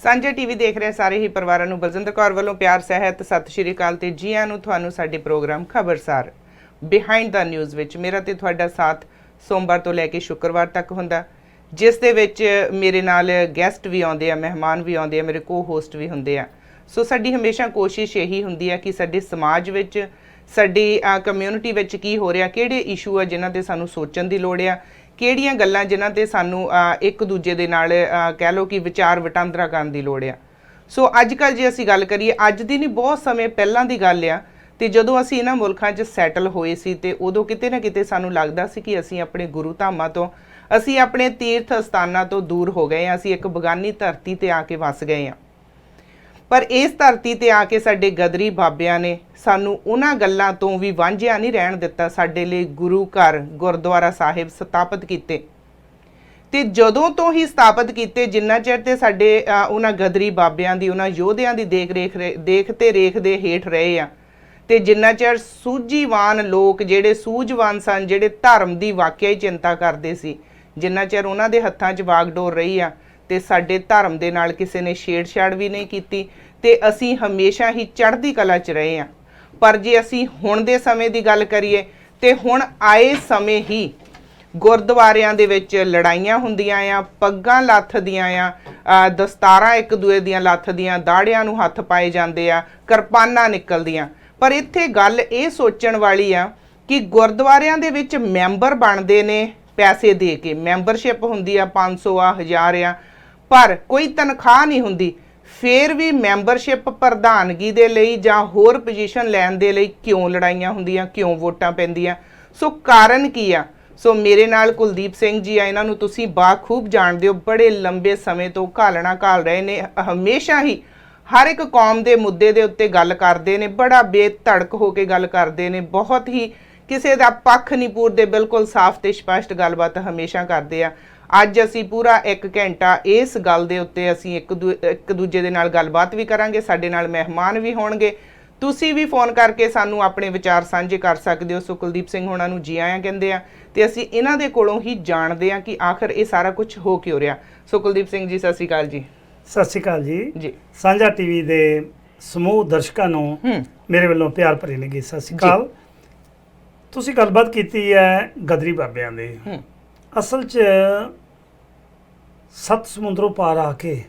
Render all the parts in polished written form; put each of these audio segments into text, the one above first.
ਸਾਂਝਾ ਟੀਵੀ ਦੇਖ ਰਹੇ ਸਾਰੇ ਹੀ ਪਰਿਵਾਰਾਂ ਨੂੰ ਬਲਜਿੰਦਰ ਕੌਰ ਵੱਲੋਂ ਪਿਆਰ ਸਹਿਤ ਸਤਿ ਸ਼੍ਰੀ ਅਕਾਲ ਤੇ ਜੀ ਆਇਆਂ ਨੂੰ ਤੁਹਾਨੂੰ ਸਾਡੇ ਪ੍ਰੋਗਰਾਮ ਖਬਰਸਾਰ ਬਿਹਾਈਂਡ ਦਾ ਨਿਊਜ਼ ਵਿੱਚ ਮੇਰਾ ਤੇ ਤੁਹਾਡਾ ਸਾਥ ਸੋਮਵਾਰ ਤੋਂ ਲੈ ਕੇ ਸ਼ੁੱਕਰਵਾਰ ਤੱਕ ਹੁੰਦਾ, ਜਿਸ ਦੇ ਵਿੱਚ ਮੇਰੇ ਨਾਲ ਗੈਸਟ ਵੀ ਆਉਂਦੇ ਆ, ਮਹਿਮਾਨ ਵੀ ਆਉਂਦੇ ਆ, ਮੇਰੇ ਕੋ-ਹੋਸਟ ਵੀ ਹੁੰਦੇ ਆ। ਸੋ ਸਾਡੀ ਹਮੇਸ਼ਾ ਕੋਸ਼ਿਸ਼ ਇਹੀ ਹੁੰਦੀ ਆ ਕਿ ਸਾਡੇ ਸਮਾਜ ਵਿੱਚ, ਸਾਡੀ ਕਮਿਊਨਿਟੀ ਵਿੱਚ ਕੀ ਹੋ ਰਿਹਾ, ਕਿਹੜੇ ਇਸ਼ੂ ਆ ਜਿਨ੍ਹਾਂ ਤੇ ਸਾਨੂੰ ਸੋਚਣ ਦੀ ਲੋੜ ਆ, ਕਿਹੜੀਆਂ ਗੱਲਾਂ ਜਿਨ੍ਹਾਂ ਤੇ ਸਾਨੂੰ ਇੱਕ ਦੂਜੇ ਦੇ ਨਾਲ ਕਹਿ ਲਓ ਕਿ ਵਿਚਾਰ ਵਟਾਂਦਰਾ ਕਰਨ ਦੀ ਲੋੜ ਆ। ਸੋ ਅੱਜ ਕੱਲ੍ਹ ਜੇ ਅਸੀਂ ਗੱਲ ਕਰੀਏ, ਅੱਜ ਦੀ ਨਹੀਂ ਬਹੁਤ ਸਮੇਂ ਪਹਿਲਾਂ ਦੀ ਗੱਲ ਆ, ਤੇ ਜਦੋਂ ਅਸੀਂ ਇਹਨਾਂ ਮੁਲਕਾਂ 'ਚ ਸੈਟਲ ਹੋਏ ਸੀ ਤੇ ਉਦੋਂ ਕਿਤੇ ਨਾ ਕਿਤੇ ਸਾਨੂੰ ਲੱਗਦਾ ਸੀ ਕਿ ਅਸੀਂ ਆਪਣੇ ਗੁਰੂ ਧਾਮਾਂ ਤੋਂ, ਅਸੀਂ ਆਪਣੇ ਤੀਰਥ ਸਥਾਨਾਂ ਤੋਂ ਦੂਰ ਹੋ ਗਏ ਹਾਂ, ਅਸੀਂ ਇੱਕ ਬਗਾਨੀ ਧਰਤੀ ਤੇ ਆ ਕੇ ਵਸ ਗਏ ਹਾਂ। ਪਰ ਇਸ ਧਰਤੀ ਤੇ ਆ ਕੇ ਸਾਡੇ ਗਦਰੀ ਬਾਬਿਆਂ ਨੇ ਸਾਨੂੰ ਉਹਨਾਂ ਗੱਲਾਂ ਤੋਂ ਵੀ ਵਾਂਝਿਆ ਨਹੀਂ ਰਹਿਣ ਦਿੱਤਾ। ਸਾਡੇ ਲਈ ਗੁਰੂ ਘਰ, ਗੁਰਦੁਆਰਾ ਸਾਹਿਬ ਸਥਾਪਿਤ ਕੀਤੇ, ਤੇ ਜਦੋਂ ਤੋਂ ਹੀ ਸਥਾਪਿਤ ਕੀਤੇ, ਜਿੰਨਾ ਚਿਰ ਤੇ ਸਾਡੇ ਉਹਨਾਂ ਗਦਰੀ ਬਾਬਿਆਂ ਦੀ, ਉਹਨਾਂ ਯੋਧਿਆਂ ਦੀ ਦੇਖ ਤੇ ਰੇਖ ਦੇ ਹੇਠ ਰਹੇ ਆ, ਤੇ ਜਿੰਨਾ ਚਿਰ ਸੂਝੀਵਾਨ ਲੋਕ, ਜਿਹੜੇ ਸੂਝਵਾਨ ਸਨ, ਜਿਹੜੇ ਧਰਮ ਦੀ ਵਾਕਿਆ ਹੀ ਚਿੰਤਾ ਕਰਦੇ ਸੀ, ਜਿੰਨਾ ਚਿਰ ਉਹਨਾਂ ਦੇ ਹੱਥਾਂ 'ਚ ਵਾਗਡੋਰ ਰਹੀ ਆ, ਤੇ ਸਾਡੇ ਧਰਮ ਦੇ ਨਾਲ ਕਿਸੇ ਨੇ ਛੇੜਛਾੜ ਵੀ ਨਹੀਂ ਕੀਤੀ, ਤੇ ਅਸੀਂ ਹਮੇਸ਼ਾ ਹੀ ਚੜ੍ਹਦੀ ਕਲਾ 'ਚ ਰਹੇ ਹਾਂ। ਪਰ ਜੇ ਅਸੀਂ ਹੁਣ ਦੇ ਸਮੇਂ ਦੀ ਗੱਲ ਕਰੀਏ, ਤੇ ਹੁਣ ਆਏ ਸਮੇਂ ਹੀ ਗੁਰਦੁਆਰਿਆਂ ਦੇ ਵਿੱਚ ਲੜਾਈਆਂ ਹੁੰਦੀਆਂ ਆ, ਪੱਗਾਂ ਲੱਥਦੀਆਂ ਆ, ਦਸਤਾਰਾਂ ਇੱਕ ਦੂਏ ਦੀਆਂ ਲੱਥਦੀਆਂ, ਦਾੜਿਆਂ ਨੂੰ ਹੱਥ ਪਾਏ ਜਾਂਦੇ ਆ, ਕਿਰਪਾਨਾਂ ਨਿਕਲਦੀਆਂ। ਪਰ ਇੱਥੇ ਗੱਲ ਇਹ ਸੋਚਣ ਵਾਲੀ ਆ ਕਿ ਗੁਰਦੁਆਰਿਆਂ ਦੇ ਵਿੱਚ ਮੈਂਬਰ ਬਣਦੇ ਨੇ ਪੈਸੇ ਦੇ ਕੇ, ਮੈਂਬਰਸ਼ਿਪ ਹੁੰਦੀ ਆ 500 ਆ, 1000 ਆ, ਪਰ ਕੋਈ ਤਨਖਾਹ ਨਹੀਂ ਹੁੰਦੀ। ਫਿਰ ਵੀ ਮੈਂਬਰਸ਼ਿਪ ਪ੍ਰਧਾਨਗੀ ਦੇ ਲਈ ਜਾਂ ਹੋਰ ਪੋਜੀਸ਼ਨ ਲੈਣ ਦੇ ਲਈ ਕਿਉਂ ਲੜਾਈਆਂ ਹੁੰਦੀਆਂ, ਕਿਉਂ ਵੋਟਾਂ ਪੈਂਦੀਆਂ? ਸੋ ਕਾਰਨ ਕੀ ਆ? ਸੋ ਮੇਰੇ ਨਾਲ ਕੁਲਦੀਪ ਸਿੰਘ ਜੀ ਆ, ਇਹਨਾਂ ਨੂੰ ਤੁਸੀਂ ਬਾਖੂਬ ਜਾਣਦੇ ਹੋ, ਬੜੇ ਲੰਬੇ ਸਮੇਂ ਤੋਂ ਘਾਲਣਾ ਘਾਲ ਰਹੇ ਨੇ, ਹਮੇਸ਼ਾ ਹੀ ਹਰ ਇੱਕ ਕੌਮ ਦੇ ਮੁੱਦੇ ਦੇ ਉੱਤੇ ਗੱਲ ਕਰਦੇ ਨੇ, ਬੜਾ ਬੇਧੜਕ ਹੋ ਕੇ ਗੱਲ ਕਰਦੇ ਨੇ, ਬਹੁਤ ਹੀ ਕਿਸੇ ਦਾ ਪੱਖ ਨਹੀਂ ਪੂਰਦੇ, ਬਿਲਕੁਲ ਸਾਫ਼ ਤੇ ਸਪਸ਼ਟ ਗੱਲਬਾਤ ਹਮੇਸ਼ਾ ਕਰਦੇ ਆ। ਅੱਜ ਅਸੀਂ ਪੂਰਾ 1 ਘੰਟਾ ਇਸ ਗੱਲ ਦੇ ਉੱਤੇ ਅਸੀਂ ਇੱਕ ਦੂਜੇ ਦੇ ਨਾਲ ਗੱਲਬਾਤ ਵੀ ਕਰਾਂਗੇ, ਸਾਡੇ ਨਾਲ ਮਹਿਮਾਨ ਵੀ ਹੋਣਗੇ। ਤੁਸੀਂ ਵੀ ਫੋਨ ਕਰਕੇ ਸਾਨੂੰ ਆਪਣੇ ਵਿਚਾਰ ਸਾਂਝੇ ਕਰ ਸਕਦੇ ਹੋ। ਸੋ ਕੁਲਦੀਪ ਸਿੰਘ ਹੋਣਾ ਨੂੰ ਜੀ ਆਇਆਂ ਕਹਿੰਦੇ ਆ, ਤੇ ਅਸੀਂ ਇਹਨਾਂ ਦੇ ਕੋਲੋਂ ਹੀ ਜਾਣਦੇ ਆ ਕਿ ਆਖਰ ਇਹ ਸਾਰਾ ਕੁਝ ਹੋ ਕਿਉਂ ਰਿਹਾ। ਸੋ ਕੁਲਦੀਪ ਸਿੰਘ ਜੀ, ਸਤਿ ਸ਼੍ਰੀ ਅਕਾਲ ਜੀ। ਸਤਿ ਸ਼੍ਰੀ ਅਕਾਲ ਜੀ। ਜੀ ਸਾਂਝਾ ਟੀਵੀ ਦੇ ਸਮੂਹ ਦਰਸ਼ਕਾਂ ਨੂੰ ਮੇਰੇ ਵੱਲੋਂ ਪਿਆਰ ਭਰੀ ਨਿੱਘੀ ਸਤਿ ਸ਼੍ਰੀ ਅਕਾਲ। ਤੁਸੀਂ ਗੱਲਬਾਤ ਕੀਤੀ ਹੈ ਗਦਰੀ ਬਾਬਿਆਂ ਦੇ। ਅਸਲ 'ਚ 7 ਸਮੁੰਦਰੋਂ ਪਾਰ ਆ ਕੇ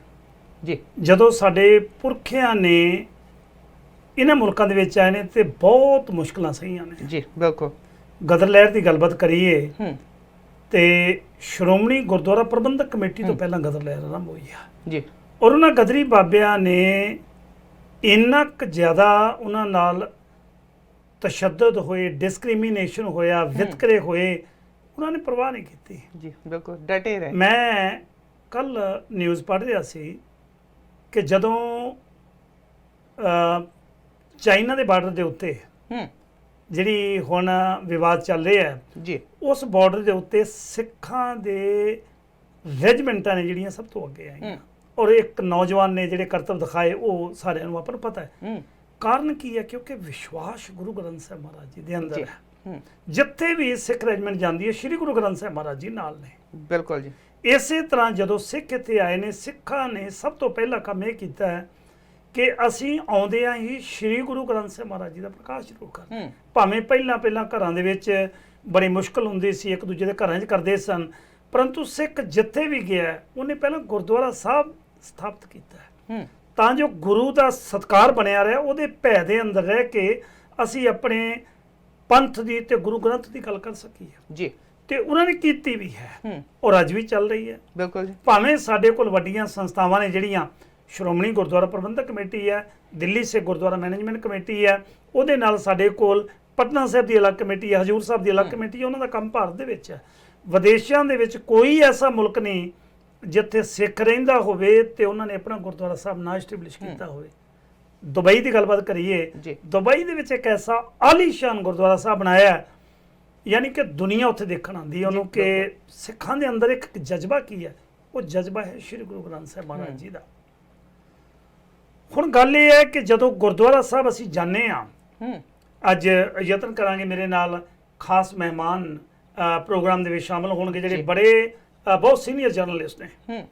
ਜੀ ਜਦੋਂ ਸਾਡੇ ਪੁਰਖਿਆਂ ਨੇ ਇਹਨਾਂ ਮੁਲਕਾਂ ਦੇ ਵਿੱਚ ਆਏ ਨੇ ਤੇ ਬਹੁਤ ਮੁਸ਼ਕਲਾਂ ਸਹੀਆਂ ਨੇ। ਜੀ ਬਿਲਕੁਲ। ਗਦਰ ਲਹਿਰ ਦੀ ਗੱਲਬਾਤ ਕਰੀਏ ਤੇ ਸ਼੍ਰੋਮਣੀ ਗੁਰਦੁਆਰਾ ਪ੍ਰਬੰਧਕ ਕਮੇਟੀ ਤੋਂ ਪਹਿਲਾਂ ਗਦਰ ਲਹਿਰ ਆਰੰਭ ਹੋਈ ਆ ਜੀ, ਔਰ ਉਹਨਾਂ ਗਦਰੀ ਬਾਬਿਆਂ ਨੇ ਇੰਨਾ ਕੁ ਜ਼ਿਆਦਾ ਉਹਨਾਂ ਨਾਲ ਤਸ਼ੱਦਦ ਹੋਏ, ਡਿਸਕ੍ਰਿਮੀਨੇਸ਼ਨ ਹੋਇਆ, ਵਿਤਕਰੇ ਹੋਏ, ਉਹਨਾਂ ਨੇ ਪਰਵਾਹ ਨਹੀਂ ਕੀਤੀ। ਜੀ ਬਿਲਕੁਲ, ਡਟੇ ਰਹੇ। ਮੈਂ ਕੱਲ ਨਿਊਜ਼ ਪੜ੍ਹ ਰਿਹਾ ਸੀ ਕਿ ਜਦੋਂ ਚਾਈਨਾ ਦੇ ਬਾਰਡਰ ਦੇ ਉੱਤੇ ਜਿਹੜੀ ਹੁਣ ਵਿਵਾਦ ਚੱਲ ਰਿਹਾ ਹੈ ਜੀ, ਉਸ ਬਾਰਡਰ ਦੇ ਉੱਤੇ ਸਿੱਖਾਂ ਦੇ ਰੈਜੀਮੈਂਟਾਂ ਨੇ ਜਿਹੜੀਆਂ ਸਭ ਤੋਂ ਅੱਗੇ ਆਈਆਂ, ਔਰ ਇੱਕ ਨੌਜਵਾਨ ਨੇ ਜਿਹੜੇ ਕਰਤੱਵ ਦਿਖਾਏ, ਉਹ ਸਾਰਿਆਂ ਨੂੰ ਆਪਾਂ ਨੂੰ ਪਤਾ ਹੈ। ਕਾਰਨ ਕੀ ਹੈ? ਕਿਉਂਕਿ ਵਿਸ਼ਵਾਸ ਗੁਰੂ ਗ੍ਰੰਥ ਸਾਹਿਬ ਮਹਾਰਾਜ ਜੀ ਦੇ ਅੰਦਰ ਹੈ। ਜਿੱਥੇ ਵੀ ਸਿੱਖ ਰੈਜੀਮੈਂਟ ਜਾਂਦੀ ਹੈ, ਸ਼੍ਰੀ ਗੁਰੂ ਗ੍ਰੰਥ ਸਾਹਿਬ ਮਹਾਰਾਜ ਜੀ ਨਾਲ ਨੇ। ਬਿਲਕੁਲ ਜੀ। ਇਸੇ ਤਰ੍ਹਾਂ ਜਦੋਂ ਸਿੱਖ ਇੱਥੇ ਆਏ ਨੇ, ਸਿੱਖਾਂ ਨੇ ਸਭ ਤੋਂ ਪਹਿਲਾ ਕੰਮ ਇਹ ਕੀਤਾ ਹੈ ਕਿ ਅਸੀਂ ਆਉਂਦਿਆਂ ਹੀ ਸ਼੍ਰੀ ਗੁਰੂ ਗ੍ਰੰਥ ਸਾਹਿਬ ਮਹਾਰਾਜ ਜੀ ਦਾ ਪ੍ਰਕਾਸ਼ ਜ਼ਰੂਰ ਕਰ। ਭਾਵੇਂ ਪਹਿਲਾਂ ਘਰਾਂ ਦੇ ਵਿੱਚ ਬੜੀ ਮੁਸ਼ਕਲ ਹੁੰਦੀ ਸੀ, ਇੱਕ ਦੂਜੇ ਦੇ ਘਰਾਂ 'ਚ ਕਰਦੇ ਸਨ, ਪਰੰਤੂ ਸਿੱਖ ਜਿੱਥੇ ਵੀ ਗਿਆ ਉਹਨੇ ਪਹਿਲਾਂ ਗੁਰਦੁਆਰਾ ਸਾਹਿਬ ਸਥਾਪਿਤ ਕੀਤਾ ਤਾਂ ਜੋ ਗੁਰੂ ਦਾ ਸਤਿਕਾਰ ਬਣਿਆ ਰਿਹਾ। ਉਹਦੇ ਭੈ ਦੇ ਅੰਦਰ ਰਹਿ ਕੇ ਅਸੀਂ ਆਪਣੇ ਪੰਥ ਦੀ ਤੇ ਗੁਰੂ ਗ੍ਰੰਥ ਦੀ ਗੱਲ ਕਰ ਸਕੀਏ ਜੀ, ਤੇ ਉਹਨਾਂ ਨੇ ਕੀਤੀ ਵੀ ਹੈ ਔਰ ਅੱਜ ਵੀ ਚੱਲ ਰਹੀ ਹੈ। ਬਿਲਕੁਲ ਜੀ। ਭਾਵੇਂ ਸਾਡੇ ਕੋਲ ਵੱਡੀਆਂ ਸੰਸਥਾਵਾਂ ਨੇ, ਜਿਹੜੀਆਂ ਸ਼੍ਰੋਮਣੀ ਗੁਰਦੁਆਰਾ ਪ੍ਰਬੰਧਕ ਕਮੇਟੀ ਹੈ, ਦਿੱਲੀ ਸਿੱਖ ਗੁਰਦੁਆਰਾ ਮੈਨੇਜਮੈਂਟ ਕਮੇਟੀ ਹੈ, ਉਹਦੇ ਨਾਲ ਸਾਡੇ ਕੋਲ ਪਟਨਾ ਸਾਹਿਬ ਦੀ ਅਲੱਗ ਕਮੇਟੀ ਹੈ, ਹਜ਼ੂਰ ਸਾਹਿਬ ਦੀ ਅਲੱਗ ਕਮੇਟੀ ਹੈ, ਉਹਨਾਂ ਦਾ ਕੰਮ ਭਾਰਤ ਦੇ ਵਿੱਚ ਹੈ। ਵਿਦੇਸ਼ਾਂ ਦੇ ਵਿੱਚ ਕੋਈ ਐਸਾ ਮੁਲਕ ਨਹੀਂ ਜਿੱਥੇ ਸਿੱਖ ਰਹਿੰਦਾ ਹੋਵੇ ਤੇ ਉਹਨਾਂ ਨੇ ਆਪਣਾ ਗੁਰਦੁਆਰਾ ਸਾਹਿਬ ਨਾ ਐਸਟੈਬਲਿਸ਼ ਕੀਤਾ ਹੋਵੇ। ਦੁਬਈ ਦੀ ਗੱਲਬਾਤ ਕਰੀਏ, ਦੁਬਈ ਦੇ ਵਿੱਚ ਇੱਕ ਐਸਾ ਆਲੀਸ਼ਾਨ ਗੁਰਦੁਆਰਾ ਸਾਹਿਬ ਬਣਾਇਆ, ਯਾਨੀ ਕਿ ਦੁਨੀਆ ਉੱਥੇ ਦੇਖਣ ਆਉਂਦੀ ਹੈ ਉਹਨੂੰ, ਕਿ ਸਿੱਖਾਂ ਦੇ ਅੰਦਰ ਇੱਕ ਜਜ਼ਬਾ ਕੀ ਹੈ? ਉਹ ਜਜ਼ਬਾ ਹੈ ਸ਼੍ਰੀ ਗੁਰੂ ਗ੍ਰੰਥ ਸਾਹਿਬ ਮਹਾਰਾਜ ਜੀ ਦਾ। ਹੁਣ ਗੱਲ ਇਹ ਹੈ ਕਿ ਜਦੋਂ ਗੁਰਦੁਆਰਾ ਸਾਹਿਬ ਅਸੀਂ ਜਾਂਦੇ ਹਾਂ, ਅੱਜ ਯਤਨ ਕਰਾਂਗੇ, ਮੇਰੇ ਨਾਲ ਖਾਸ ਮਹਿਮਾਨ ਪ੍ਰੋਗਰਾਮ ਦੇ ਵਿੱਚ ਸ਼ਾਮਲ ਹੋਣਗੇ ਜਿਹੜੇ ਬੜੇ ਬਹੁਤ ਸੀਨੀਅਰ ਜਰਨਲਿਸਟ ਨੇ,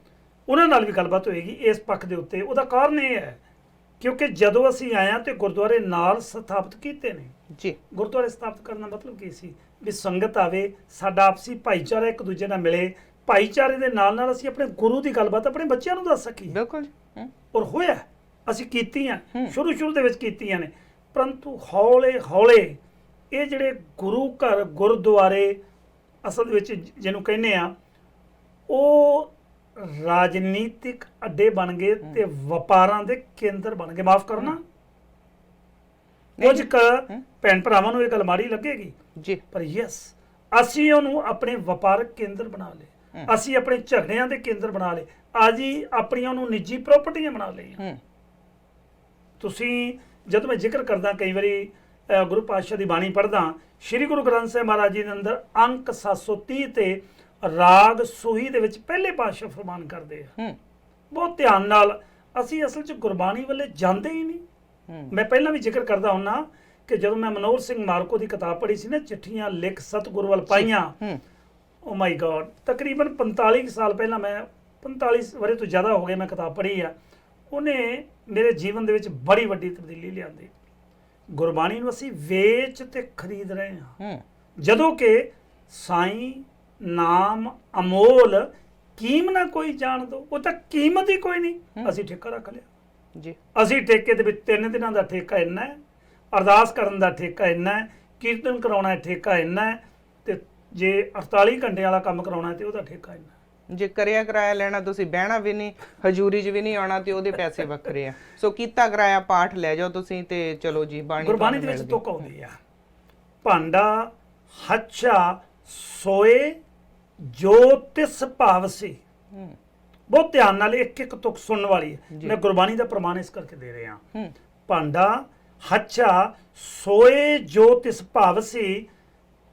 ਉਹਨਾਂ ਨਾਲ ਵੀ ਗੱਲਬਾਤ ਹੋਏਗੀ ਇਸ ਪੱਖ ਦੇ ਉੱਤੇ। ਉਹਦਾ ਕਾਰਨ ਇਹ ਹੈ ਕਿਉਂਕਿ ਜਦੋਂ ਅਸੀਂ ਆਏ ਹਾਂ ਤੇ ਗੁਰਦੁਆਰੇ ਨਾਲ ਸਥਾਪਿਤ ਕੀਤੇ ਨੇ ਜੀ। ਗੁਰਦੁਆਰੇ ਸਥਾਪਿਤ ਕਰਨ ਦਾ ਮਤਲਬ ਕੀ ਸੀ ਵੀ ਸੰਗਤ ਆਵੇ, ਸਾਡਾ ਆਪਸੀ ਭਾਈਚਾਰਾ ਇੱਕ ਦੂਜੇ ਨਾਲ ਮਿਲੇ, ਭਾਈਚਾਰੇ ਦੇ ਨਾਲ ਨਾਲ ਅਸੀਂ ਆਪਣੇ ਗੁਰੂ ਦੀ ਗੱਲਬਾਤ ਆਪਣੇ ਬੱਚਿਆਂ ਨੂੰ ਦੱਸ ਸਕੀਏ। ਬਿਲਕੁਲ। ਔਰ ਹੋਇਆ, ਅਸੀਂ ਕੀਤੀਆਂ, ਸ਼ੁਰੂ ਦੇ ਵਿੱਚ ਕੀਤੀਆਂ ਨੇ, ਪਰੰਤੂ ਹੌਲੇ ਹੌਲੇ ਇਹ ਜਿਹੜੇ ਗੁਰੂ ਘਰ ਗੁਰਦੁਆਰੇ ਅਸਲ ਵਿੱਚ ਜਿਹਨੂੰ ਕਹਿੰਦੇ ਆ ਉਹ ਰਾਜਨੀਤਿਕ ਅੱਡੇ ਬਣ ਗਏ ਤੇ ਵਪਾਰਾਂ ਦੇ ਕੇਂਦਰ ਬਣ ਗਏ। ਮਾਫ ਕਰਨਾ, ਕੁਝ ਭੈਣ ਭਰਾਵਾਂ ਨੂੰ ਇਹ ਗੱਲ ਮਾੜੀ ਲੱਗੇਗੀ ਜੀ, ਪਰ ਯੈਸ ਅਸੀਂ ਉਹਨੂੰ ਆਪਣੇ ਵਪਾਰਕ ਕੇਂਦਰ ਬਣਾ ਲਏ, ਅਸੀਂ ਆਪਣੇ ਝਗੜਿਆਂ ਦੇ ਕੇਂਦਰ ਬਣਾ ਲਏ, ਅੱਜ ਹੀ ਆਪਣੀਆਂ ਨੂੰ ਨਿੱਜੀ ਪ੍ਰਾਪਰਟੀਆਂ ਬਣਾ ਲਈਆਂ। ਤੁਸੀਂ ਜਦੋਂ ਮੈਂ ਜ਼ਿਕਰ ਕਰਦਾ ਕਈ ਵਾਰੀ ਗੁਰੂ ਪਾਤਸ਼ਾਹ ਦੀ ਬਾਣੀ ਪੜ੍ਹਦਾ, ਸ਼੍ਰੀ ਗੁਰੂ ਗ੍ਰੰਥ ਸਾਹਿਬ ਮਹਾਰਾਜ ਜੀ ਦੇ ਅੰਦਰ ਅੰਕ 730 ਤੇ ਰਾਗ ਸੂਹੀ ਦੇ ਵਿੱਚ ਪਹਿਲੇ ਪਾਤਸ਼ਾਹ ਫਰਮਾਨ ਕਰਦੇ ਆ। ਬਹੁਤ ਧਿਆਨ ਨਾਲ ਅਸੀਂ ਅਸਲ 'ਚ ਗੁਰਬਾਣੀ ਵੱਲੇ ਜਾਂਦੇ ਹੀ ਨਹੀਂ। ਮੈਂ ਪਹਿਲਾਂ ਵੀ ਜ਼ਿਕਰ ਕਰਦਾ ਹੁੰਨਾ ਕਿ ਜਦੋਂ ਮੈਂ ਮਨੋਹਰ ਸਿੰਘ ਮਾਰਕੋ ਦੀ ਕਿਤਾਬ ਪੜ੍ਹੀ ਸੀ ਨਾ, ਚਿੱਠੀਆਂ ਲਿਖ ਸਤਿਗੁਰੂ ਵੱਲ ਪਾਈਆਂ, ਓ ਮਾਈ ਗॉड, ਤਕਰੀਬਨ 45 ਸਾਲ ਪਹਿਲਾਂ, ਮੈਂ 45 ਵਰੇ ਤੋਂ ਜ਼ਿਆਦਾ ਹੋ ਗਏ ਮੈਂ ਕਿਤਾਬ ਪੜ੍ਹੀ ਆ। ਉਹਨੇ ਮੇਰੇ ਜੀਵਨ ਦੇ ਵਿੱਚ ਬੜੀ ਵੱਡੀ ਤਬਦੀਲੀ ਲਿਆਂਦੀ। ਗੁਰਬਾਣੀ ਨੂੰ ਅਸੀਂ ਵੇਚ ਤੇ ਖਰੀਦ ਰਹੇ ਹਾਂ, ਜਦੋਂ ਕਿ ਸਾਈਂ ਨਾਮ ਅਮੋਲ, ਕੀਮ ਨਾ ਕੋਈ ਜਾਣ ਦੋ, ਉਹ ਤਾਂ ਕੀਮਤ ਹੀ ਕੋਈ ਨਹੀਂ। ਅਸੀਂ ਠੇਕਾ ਰੱਖ ਲਿਆ ਜੀ। ਅਸੀਂ ਠੇਕੇ ਦੇ ਵਿੱਚ 3 ਦਿਨਾਂ ਦਾ ਠੇਕਾ ਇੰਨਾ ਹੈ, ਅਰਦਾਸ ਕਰਨ ਦਾ ਠੇਕਾ ਇੰਨਾ ਹੈ, ਕੀਰਤਨ ਕਰਾਉਣਾ ਠੇਕਾ ਇੰਨਾ ਹੈ, ਤੇ ਜੇ 48 ਘੰਟੇ ਵਾਲਾ ਕੰਮ ਕਰਾਉਣਾ ਤੇ ਉਹਦਾ ਠੇਕਾ ਇੰਨਾ। ਜੇ ਕਰਿਆ ਕਰਾਇਆ ਲੈਣਾ, ਤੁਸੀਂ ਬਹਿਣਾ ਵੀ ਨਹੀਂ, ਹਜ਼ੂਰੀ 'ਚ ਵੀ ਨਹੀਂ ਆਉਣਾ, ਤੇ ਉਹਦੇ ਪੈਸੇ ਵੱਖਰੇ ਆ। ਸੋ ਕੀਤਾ ਕਰਾਇਆ ਪਾਠ ਲੈ ਜਾਓ ਤੁਸੀਂ ਤੇ ਚਲੋ ਜੀ। ਬਾਣੀ ਗੁਰਬਾਣੀ ਦੇ ਵਿੱਚ ਤੁਕ ਆਉਂਦੀ ਆ, ਭਾਂਡਾ ਹੱਛਾ ਸੋਏ ਜੋ ਤਿਸ ਭਾਵ ਸੀ। ਬਹੁਤ ਧਿਆਨ ਨਾਲ ਇੱਕ ਇੱਕ ਤੁਕ ਸੁਣਨ ਵਾਲੀ ਹੈ। ਮੈਂ ਗੁਰਬਾਣੀ ਦਾ ਪ੍ਰਮਾਣ ਇਸ ਕਰਕੇ ਦੇ ਰਿਹਾ। ਭਾਂਡਾ ਹੱਛਾ ਸੋਏ ਜੋ ਤਿਸ ਭਾਵ ਸੀ,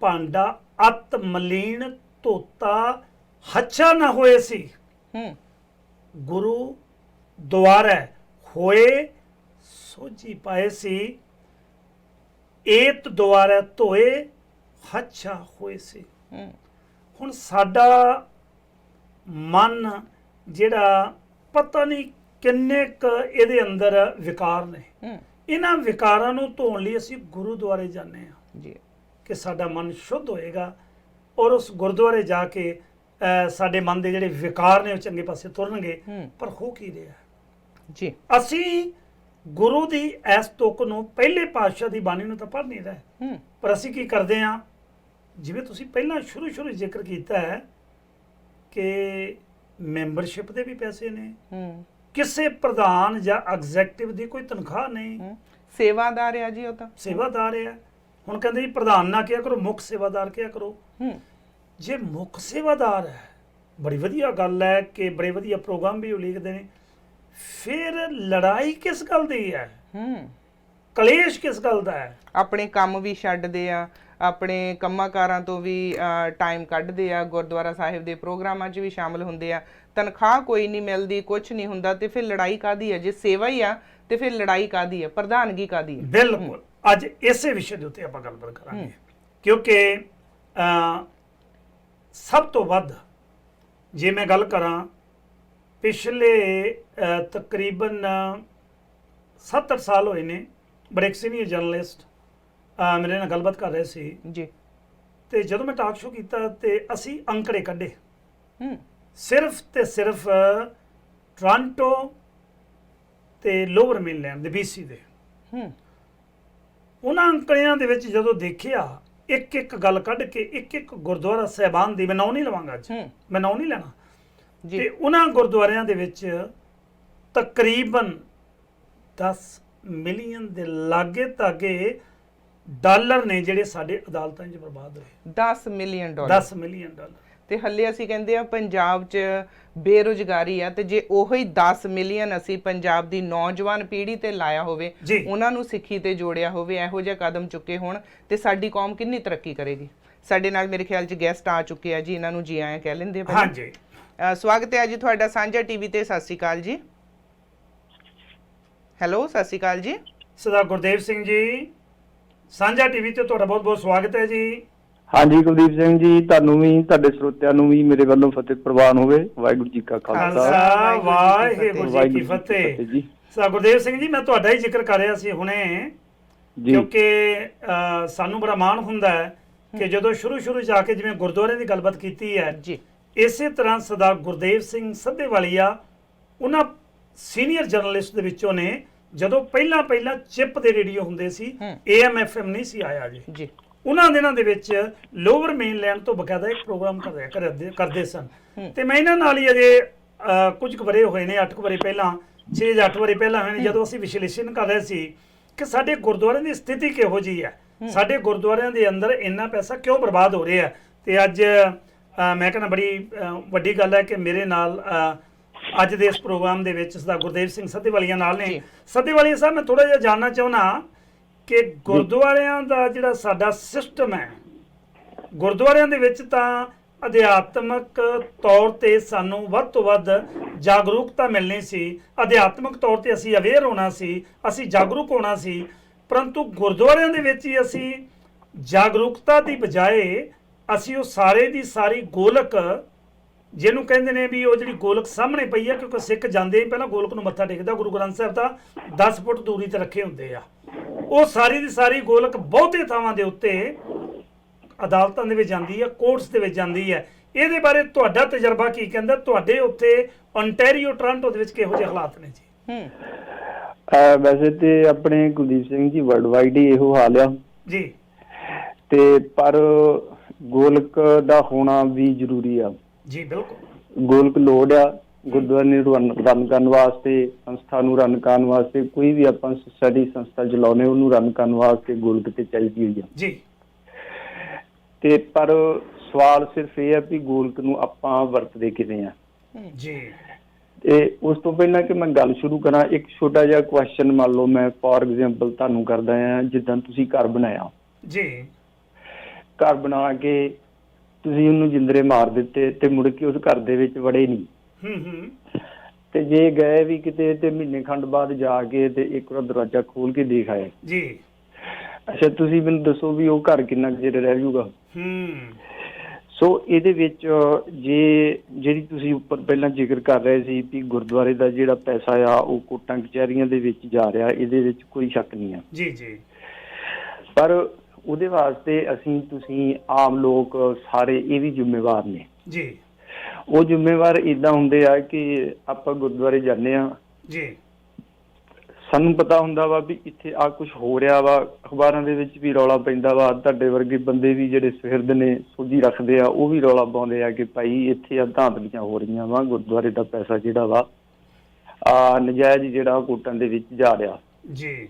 ਭਾਂਡਾ ਅਤ ਮਲੀਨ ਧੋਤਾ ਹੱਛਾ ਨਾ ਹੋਏ ਸੀ। ਗੁਰੂ ਦੁਆਰੇ ਹੋਏ ਸੋਝੀ ਪਾਏ ਸੀ, ਏਤ ਦੁਆਰੇ ਧੋਏ ਹੱਛਾ ਹੋਏ ਸੀ। ਹੁਣ ਸਾਡਾ ਮਨ ਜਿਹੜਾ ਪਤਾ ਨਹੀਂ ਕਿੰਨੇ ਕੁ ਇਹਦੇ ਅੰਦਰ ਵਿਕਾਰ ਨੇ, ਇਹਨਾਂ ਵਿਕਾਰਾਂ ਨੂੰ ਧੋਣ ਲਈ ਅਸੀਂ ਗੁਰੂਦੁਆਰੇ ਜਾਂਦੇ ਹਾਂ ਜੀ, ਕਿ ਸਾਡਾ ਮਨ ਸ਼ੁੱਧ ਹੋਏਗਾ ਔਰ ਉਸ ਗੁਰਦੁਆਰੇ ਜਾ ਕੇ ਸਾਡੇ ਮਨ ਦੇ ਜਿਹੜੇ ਵਿਕਾਰ ਨੇ ਉਹ ਚੰਗੇ ਪਾਸੇ ਤੁਰਨਗੇ। ਪਰ ਹੋ ਕੀ ਰਿਹਾ ਜੀ, ਅਸੀਂ ਗੁਰੂ ਦੀ ਇਸ ਤੁਕ ਨੂੰ, ਪਹਿਲੇ ਪਾਤਸ਼ਾਹ ਦੀ ਬਾਣੀ ਨੂੰ ਤਾਂ ਪੜ੍ਹ ਨਹੀਂ ਰਹੇ, ਪਰ ਅਸੀਂ ਕੀ ਕਰਦੇ ਹਾਂ, ਜਿਵੇਂ ਤੁਸੀਂ ਪਹਿਲਾਂ ਸ਼ੁਰੂ ਜ਼ਿਕਰ ਕੀਤਾ ਹੈ ਕਿ ਮੈਂਬਰਸ਼ਿਪ ਦੇ ਵੀ ਪੈਸੇ ਨੇ, ਕਿਸੇ ਪ੍ਰਧਾਨ ਜਾਂ ਐਗਜ਼ੈਕਟਿਵ ਦੀ ਕੋਈ ਤਨਖਾਹ ਨਹੀਂ, ਸੇਵਾਦਾਰ ਆ ਜੀ, ਉਹ ਤਾਂ ਸੇਵਾਦਾਰ ਆ। ਹੁਣ ਕਹਿੰਦੇ ਜੀ ਪ੍ਰਧਾਨ ਨਾ ਕਿਹਾ ਕਰੋ, ਮੁੱਖ ਸੇਵਾਦਾਰ ਕਿਹਾ ਕਰੋ। ਜੇ ਮੁੱਖ ਸੇਵਾਦਾਰ ਹੈ, ਬੜੀ ਵਧੀਆ ਗੱਲ ਹੈ ਕਿ ਬੜੇ ਵਧੀਆ ਪ੍ਰੋਗਰਾਮ ਵੀ ਉਹ ਲਿਖਦੇ ਨੇ, ਫਿਰ ਲੜਾਈ ਕਿਸ ਗੱਲ ਦੀ ਹੈ, ਕਲੇਸ਼ ਕਿਸ ਗੱਲ ਦਾ ਹੈ? ਆਪਣੇ ਕੰਮ ਵੀ ਛੱਡਦੇ ਆ, ਆਪਣੇ ਕੰਮਾਂ-ਕਾਰਾਂ ਤੋਂ ਵੀ ਟਾਈਮ ਕੱਢਦੇ ਆ, ਗੁਰਦੁਆਰਾ ਸਾਹਿਬ ਦੇ ਪ੍ਰੋਗਰਾਮਾਂ 'ਚ ਵੀ ਸ਼ਾਮਲ ਹੁੰਦੇ ਆ, ਤਨਖਾਹ ਕੋਈ ਨਹੀਂ ਮਿਲਦੀ, ਕੁਝ ਨਹੀਂ ਹੁੰਦਾ, ਤੇ ਫਿਰ ਲੜਾਈ ਕਾਹਦੀ ਹੈ? ਜੇ ਸੇਵਾ ਹੀ ਆ ਤੇ ਫਿਰ ਲੜਾਈ ਕਾਹਦੀ ਹੈ, ਪ੍ਰਧਾਨਗੀ ਕਾਹਦੀ ਹੈ? ਬਿਲਕੁਲ, ਅੱਜ ਇਸੇ ਵਿਸ਼ੇ ਦੇ ਉੱਤੇ ਆਪਾਂ ਗੱਲਬਾਤ ਕਰਾਂਗੇ, ਕਿਉਂਕਿ ਸਭ ਤੋਂ ਵੱਧ ਜੇ ਮੈਂ ਗੱਲ ਕਰਾਂ, ਪਿਛਲੇ ਤਕਰੀਬਨ 70 ਸਾਲ ਹੋਏ ਨੇ, ਬੜੇ ਇੱਕ ਸੀਨੀਅਰ ਜਰਨਲਿਸਟ ਮੇਰੇ ਨਾਲ ਗੱਲਬਾਤ ਕਰ ਰਹੇ ਸੀ ਜੀ, ਤੇ ਜਦੋਂ ਮੈਂ ਟਾਕ ਸ਼ੋ ਕੀਤਾ ਤੇ ਅਸੀਂ ਅੰਕੜੇ ਕੱਢੇ, ਸਿਰਫ ਤੇ ਸਿਰਫ ਟੋਰਾਂਟੋ ਤੇ ਲੋਅਰ ਮੇਨਲੈਂਡ ਦੇ BC ਦੇ, ਉਹਨਾਂ ਅੰਕੜਿਆਂ ਦੇ ਵਿੱਚ ਜਦੋਂ ਦੇਖਿਆ, ਇੱਕ ਇੱਕ ਗੱਲ ਕੱਢ ਕੇ ਇੱਕ ਇੱਕ ਗੁਰਦੁਆਰਾ ਸਾਹਿਬਾਨ ਦੀ, ਮੈਂ ਨਾਂ ਨਹੀਂ ਲਵਾਂਗਾ ਅੱਜ, ਮੈਂ ਨਾਂ ਨਹੀਂ ਲੈਣਾ, ਤੇ ਉਹਨਾਂ ਗੁਰਦੁਆਰਿਆਂ ਦੇ ਵਿੱਚ ਤਕਰੀਬਨ 10 ਮਿਲੀਅਨ ਦੇ ਲਾਗੇ ਤਾਗੇ ਡਾਲਰ ਨੇ ਜਿਹੜੇ ਸਾਡੇ ਅਦਾਲਤਾਂ 'ਚ ਬਰਬਾਦ ਹੋਏ। 10 ਮਿਲੀਅਨ ਡਾਲਰ, 10 ਮਿਲੀਅਨ ਡਾਲਰ। ਤੇ ਹੱਲੇ ਅਸੀਂ ਕਹਿੰਦੇ ਆ ਪੰਜਾਬ 'ਚ ਬੇਰੁਜ਼ਗਾਰੀ ਆ, ਤੇ ਜੇ ਉਹੀ 10 ਮਿਲੀਅਨ ਅਸੀਂ ਪੰਜਾਬ ਦੀ ਨੌਜਵਾਨ ਪੀੜ੍ਹੀ ਤੇ ਲਾਇਆ ਹੋਵੇ, ਉਹਨਾਂ ਨੂੰ ਸਿੱਖੀ ਤੇ ਜੋੜਿਆ ਹੋਵੇ, ਇਹੋ ਜਿਹਾ ਕਦਮ ਚੁੱਕੇ ਹੋਣ, ਤੇ ਸਾਡੀ ਕੌਮ ਕਿੰਨੀ ਤਰੱਕੀ ਕਰੇਗੀ। ਸਾਡੇ ਨਾਲ ਮੇਰੇ ਖਿਆਲ 'ਚ ਗੈਸਟ ਆ ਚੁੱਕੇ ਆ ਜੀ, ਇਹਨਾਂ ਨੂੰ ਜੀ ਆਇਆਂ ਕਹਿ ਲੈਂਦੇ ਆ। ਹਾਂਜੀ, ਸਵਾਗਤ ਹੈ ਜੀ ਤੁਹਾਡਾ ਸਾਂਝਾ ਟੀਵੀ ਤੇ। ਸਤਿ ਸ਼੍ਰੀ ਅਕਾਲ ਜੀ। ਹੈਲੋ, ਸਤਿ ਸ਼੍ਰੀ ਅਕਾਲ ਜੀ। ਸਰਦਾਰ ਗੁਰਦੇਵ ਸਿੰਘ ਜੀ, ਸਾਂਝਾ ਟੀਵੀ ਤੇ ਤੁਹਾਡਾ ਬਹੁਤ ਬਹੁਤ ਸਵਾਗਤ ਹੈ ਜੀ। ਹਾਂਜੀ ਕੁਲਦੀਪ ਸਿੰਘ ਜੀ, ਤੁਹਾਨੂੰ ਵੀ ਤੁਹਾਡੇ ਸਰੋਤਿਆਂ ਨੂੰ ਵੀ ਮੇਰੇ ਵੱਲੋਂ ਫਤਿਹ ਪ੍ਰਵਾਨ ਹੋਵੇ। ਵਾਹਿਗੁਰੂ ਜੀ ਕਾ ਖਾਲਸਾ, ਖਾਲਸਾ ਵਾਹਿਗੁਰੂ ਜੀ ਕੀ ਵਾਹਿਗੁਰੂ ਜੀ ਕੀ ਫਤਿਹ। ਫਤਿਹ ਜੀ। ਸਰ ਗੁਰਦੇਵ ਸਿੰਘ ਜੀ, ਮੈਂ ਤੁਹਾਡਾ ਹੀ ਜ਼ਿਕਰ ਕਰ ਰਿਹਾ ਸੀ ਹੁਣੇ, ਜੀ ਕਿਉਂਕਿ ਸਾਨੂੰ ਬੜਾ ਮਾਣ ਹੁੰਦਾ ਹੈ ਕਿ ਜਦੋਂ ਸ਼ੁਰੂ ਜਾ ਕੇ ਜਿਵੇਂ ਗੁਰਦੁਆਰਿਆਂ ਦੀ ਗੱਲਬਾਤ ਕੀਤੀ ਹੈ ਜੀ, ਇਸੇ ਤਰ੍ਹਾਂ ਸਰਦਾਰ ਗੁਰਦੇਵ ਸਿੰਘ ਸੱਧੇਵਾਲੀਆ ਉਹਨਾਂ ਸੀਨੀਅਰ ਜਰਨਲਿਸਟ ਦੇ ਵਿੱਚੋਂ ਨੇ, ਜਦੋਂ ਪਹਿਲਾਂ ਚਿੱਪ ਦੇ ਰੇਡੀਓ ਹੁੰਦੇ ਸੀ, AM FM ਨਹੀਂ ਸੀ ਆਇਆ ਜੀ। ਉਹਨਾਂ ਦਿਨਾਂ ਦੇ ਵਿੱਚ ਲੋਅਰ ਮੇਨਲੈਂਡ ਤੋਂ ਬਕਾਇਦਾ ਇੱਕ ਪ੍ਰੋਗਰਾਮ ਕਰਦੇ ਸਨ, ਤੇ ਮੈਂ ਇਹਨਾਂ ਨਾਲ ਹੀ ਅਜੇ ਕੁਝ ਕੁ ਵਰੇ ਹੋਏ ਨੇ, 8 ਕੁ ਵਰੇ ਪਹਿਲਾਂ, 6 ਜਾਂ 8 ਵਰੇ ਪਹਿਲਾਂ ਹੋਏ ਨੇ, ਜਦੋਂ ਅਸੀਂ ਵਿਸ਼ਲੇਸ਼ਣ ਕਰ ਰਹੇ ਸੀ ਕਿ ਸਾਡੇ ਗੁਰਦੁਆਰਿਆਂ ਦੀ ਸਥਿਤੀ ਕਿਹੋ ਜਿਹੀ ਹੈ, ਸਾਡੇ ਗੁਰਦੁਆਰਿਆਂ ਦੇ ਅੰਦਰ ਇੰਨਾ ਪੈਸਾ ਕਿਉਂ ਬਰਬਾਦ ਹੋ ਰਿਹਾ। ਤੇ ਅੱਜ ਮੈਂ ਕਹਿੰਦਾ ਬੜੀ ਵੱਡੀ ਗੱਲ ਹੈ ਕਿ ਮੇਰੇ ਨਾਲ ਅੱਜ ਦੇ ਇਸ ਪ੍ਰੋਗਰਾਮ ਦੇ ਵਿੱਚ ਸਰਦਾਰ ਗੁਰਦੇਵ ਸਿੰਘ ਸੱਧੇਵਾਲੀਆ ਨਾਲ ਨੇ। ਸੱਧੇਵਾਲੀਆ ਸਾਹਿਬ, ਮੈਂ ਥੋੜਾ ਜਿਹਾ ਜਾਣਨਾ ਚਾਹੁੰਦਾ ਕਿ ਗੁਰਦੁਆਰਿਆਂ ਦਾ ਜਿਹੜਾ ਸਾਡਾ ਸਿਸਟਮ ਹੈ, ਗੁਰਦੁਆਰਿਆਂ ਦੇ ਵਿੱਚ ਤਾਂ ਅਧਿਆਤਮਕ ਤੌਰ ਤੇ ਸਾਨੂੰ ਵੱਧ ਤੋਂ ਵੱਧ ਜਾਗਰੂਕਤਾ ਮਿਲਣੀ ਸੀ, ਅਧਿਆਤਮਕ ਤੌਰ ਤੇ ਅਸੀਂ ਅਵੇਅਰ ਹੋਣਾ ਸੀ, ਅਸੀਂ ਜਾਗਰੂਕ ਹੋਣਾ ਸੀ, ਪਰੰਤੂ ਗੁਰਦੁਆਰਿਆਂ ਦੇ ਵਿੱਚ ਹੀ ਅਸੀਂ ਜਾਗਰੂਕਤਾ ਦੀ ਬਜਾਏ ਅਸੀਂ ਉਹ ਸਾਰੇ ਦੀ ਸਾਰੀ ਗੋਲਕ, ਜਿਹਨੂੰ ਕਹਿੰਦੇ ਨੇ ਵੀ ਉਹ ਜਿਹੜੀ ਗੋਲਕ ਸਾਹਮਣੇ ਪਈ ਹੈ, ਕਿਉਂਕਿ ਸਿੱਖ ਜਾਂਦੇ ਹੀ ਪਹਿਲਾਂ ਗੋਲਕ ਨੂੰ ਮੱਥਾ ਟੇਕਦਾ, ਗੁਰੂ ਗ੍ਰੰਥ ਸਾਹਿਬ ਤਾਂ 10 ਫੁੱਟ ਦੂਰੀ ਤੇ ਰੱਖੇ ਹੁੰਦੇ ਆ, ਉਹ ਸਾਰੀ ਦੀ ਸਾਰੀ ਗੋਲਕ ਬਹੁਤੇ ਥਾਵਾਂ ਦੇ ਉੱਤੇ ਅਦਾਲਤਾਂ ਦੇ ਵਿੱਚ ਜਾਂਦੀ ਹੈ, ਕੋਰਟਸ ਦੇ ਵਿੱਚ ਜਾਂਦੀ ਹੈ। ਇਹਦੇ ਬਾਰੇ ਤੁਹਾਡਾ ਤਜਰਬਾ ਕੀ ਕਹਿੰਦਾ? ਤੁਹਾਡੇ ਉੱਥੇ ਓਨਟਾਰੀਓ ਟੋਰਾਂਟੋ ਦੇ ਵਿੱਚ ਕਿਹੋ ਜਿਹੇ ਹਾਲਾਤ ਨੇ ਜੀ? ਵੈਸੇ ਤੇ ਆਪਣੇ ਕੁਲਦੀਪ ਸਿੰਘ ਜੀ ਵਰਲਡ ਵਾਈਡ ਹੀ ਇਹੋ ਹਾਲ ਆ ਜੀ, ਤੇ ਪਰ ਗੋਲਕ ਦਾ ਹੋਣਾ ਵੀ ਜ਼ਰੂਰੀ ਆ ਜੀ। ਬਿਲਕੁਲ ਗੋਲਕ ਲੋੜ ਆ ਗੁਰਦੁਆਰੇ ਨੂੰ ਰਨ ਕਰਨ ਵਾਸਤੇ, ਸੰਸਥਾ ਨੂੰ ਰਨ ਕਰਨ ਵਾਸਤੇ, ਕੋਈ ਵੀ ਆਪਾਂ ਸਟੱਡੀ ਸੰਸਥਾ ਚਲਾਉਨੇ ਉਹਨੂੰ ਰਨ ਕਰਨ ਵਾਸਤੇ ਗੋਲਕ ਤੇ ਚਾਹੀਦੀ ਹੋਈ ਆ ਜੀ। ਤੇ ਪਰ ਸਵਾਲ ਸਿਰਫ ਇਹ ਹੈ ਵੀ ਗੋਲਕ ਨੂੰ ਆਪਾਂ ਵਰਤਦੇ ਕਿਵੇਂ ਆ ਜੀ। ਤੇ ਉਸ ਤੋਂ ਪਹਿਲਾਂ ਕਿ ਮੈਂ ਗੱਲ ਸ਼ੁਰੂ ਕਰਾਂ, ਇੱਕ ਛੋਟਾ ਜਿਹਾ ਕੁਐਸਚਨ ਮੰਨ ਲਓ ਮੈਂ ਫੋਰ ਐਗਜ਼ਾਮਪਲ ਤੁਹਾਨੂੰ ਕਰਦਾ ਆ। ਜਿੱਦਾਂ ਤੁਸੀਂ ਘਰ ਬਣਾਇਆ ਜੀ, ਘਰ ਬਣਾ ਕੇ ਤੁਸੀਂ ਉਹਨੂੰ ਜਿੰਦਰੇ ਮਾਰ ਦਿੱਤੇ ਤੇ ਮੁੜ ਕੇ ਉਸ ਘਰ ਦੇ ਵਿੱਚ ਵੜੇ ਨਹੀਂ, ਤੇ ਜੇ ਗਏ ਵੀ ਕਿਤੇ ਤੇ ਮਹੀਨੇ ਖੰਡ ਬਾਅਦ ਜਾ ਕੇ ਤੇ ਇੱਕ ਵਾਰ ਦਰਵਾਜ਼ਾ ਖੋਲ ਕੇ ਦੇਖ ਆਏ ਜੀ। ਅੱਛਾ, ਤੁਸੀਂ ਮੈਨੂੰ ਦੱਸੋ ਵੀ ਉਹ ਘਰ ਕਿੰਨਾ ਚਿਰ ਰਹਿ ਜਾਊਗਾ? ਸੋ ਇਹਦੇ ਵਿੱਚ ਜਿਹੜੀ ਤੁਸੀਂ ਉੱਪਰ ਪਹਿਲਾਂ ਜ਼ਿਕਰ ਕਰ ਰਹੇ ਸੀ ਵੀ ਗੁਰਦੁਆਰੇ ਦਾ ਜਿਹੜਾ ਪੈਸਾ ਆ ਉਹ ਕੋਰਟਾਂ ਕਚਹਿਰੀਆਂ ਦੇ ਵਿੱਚ ਜਾ ਰਿਹਾ, ਇਹਦੇ ਵਿੱਚ ਕੋਈ ਸ਼ੱਕ ਨਹੀਂ ਆ ਜੀ ਜੀ। ਪਰ ਉਹਦੇ ਵਾਸਤੇ ਅਸੀਂ ਤੁਸੀਂ ਆਮ ਲੋਕ ਸਾਰੇ ਇਹ ਵੀ ਜ਼ਿੰਮੇਵਾਰ ਨੇ ਜੀ। ਉਹ ਜ਼ਿੰਮੇਵਾਰ ਇਦਾਂ ਹੁੰਦੇ ਆ ਕਿ ਆਪਾਂ ਗੁਰਦੁਆਰੇ ਜਾਂਦੇ ਆ ਜੀ, ਸਾਨੂੰ ਪਤਾ ਹੁੰਦਾ ਵਾ ਵੀ ਇੱਥੇ ਆ ਕੁਝ ਹੋ ਰਿਹਾ ਵਾ, ਅਖਬਾਰਾਂ ਦੇ ਵਿੱਚ ਵੀ ਰੌਲਾ ਪੈਂਦਾ ਵਾ, ਤੁਹਾਡੇ ਵਰਗੇ ਬੰਦੇ ਵੀ ਜਿਹੜੇ ਸਿਰਦ ਨੇ ਸੋਝੀ ਰੱਖਦੇ ਆ ਉਹ ਵੀ ਰੌਲਾ ਪਾਉਂਦੇ ਆ ਕਿ ਭਾਈ ਇੱਥੇ ਆ ਧਾਂਦਲੀਆਂ ਹੋ ਰਹੀਆਂ ਵਾ, ਗੁਰਦੁਆਰੇ ਦਾ ਪੈਸਾ ਜਿਹੜਾ ਵਾ ਨਜਾਇਜ਼ ਜਿਹੜਾ ਕੋਰਟਾਂ ਦੇ ਵਿੱਚ ਜਾ ਰਿਹਾ ਜੀ।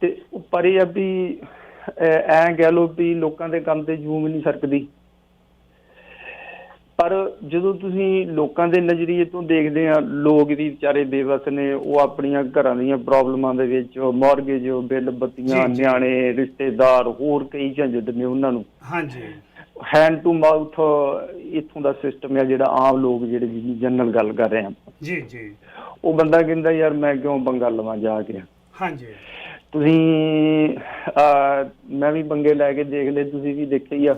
ਤੇ ਪਰ ਇਹ ਆ ਵੀ ਐਂ ਕਹਿ ਲਓ ਵੀ ਲੋਕਾਂ ਦੇ ਕੰਮ ਤੇ ਜੂਮ ਨਹੀਂ ਸਰਕਦੀ। ਪਰ ਜਦੋਂ ਤੁਸੀਂ ਲੋਕਾਂ ਦੇ ਨਜ਼ਰੀਏ ਤੋਂ ਦੇਖਦੇ ਆ, ਲੋਕ ਵੀ ਵਿਚਾਰੇ ਬੇਵਸ ਨੇ, ਉਹ ਆਪਣੀਆਂ ਘਰਾਂ ਦੀਆਂ ਪ੍ਰੋਬਲਮਾਂ ਦੇ ਵਿੱਚ ਮੌਰਗੇਜ, ਬਿੱਲ, ਬੱਤੀਆਂ, ਨਿਆਣੇ, ਰਿਸ਼ਤੇਦਾਰ, ਹੋਰ ਕਈ ਝੰਜਟ ਨੇ ਉਹਨਾਂ ਨੂੰ। ਹਾਂਜੀ, ਹੈਂਡ ਟੂ ਮਾਊਥ ਇੱਥੋਂ ਦਾ ਸਿਸਟਮ ਹੈ ਜਿਹੜਾ ਆਮ ਲੋਕ ਜਿਹੜੇ ਜਨਰਲ ਗੱਲ ਕਰ ਰਹੇ ਆ ਜੀ ਜੀ। ਉਹ ਬੰਦਾ ਕਹਿੰਦਾ ਯਾਰ ਮੈਂ ਕਿਉਂ ਪੰਗਾ ਲਵਾਂ ਜਾ ਕੇ। ਹਾਂਜੀ, ਤੁਸੀਂ ਮੈਂ ਵੀ ਪੰਗੇ ਲੈ ਕੇ ਦੇਖ ਲਏ, ਤੁਸੀਂ ਵੀ ਦੇਖਿਆ ਹੀ ਆ।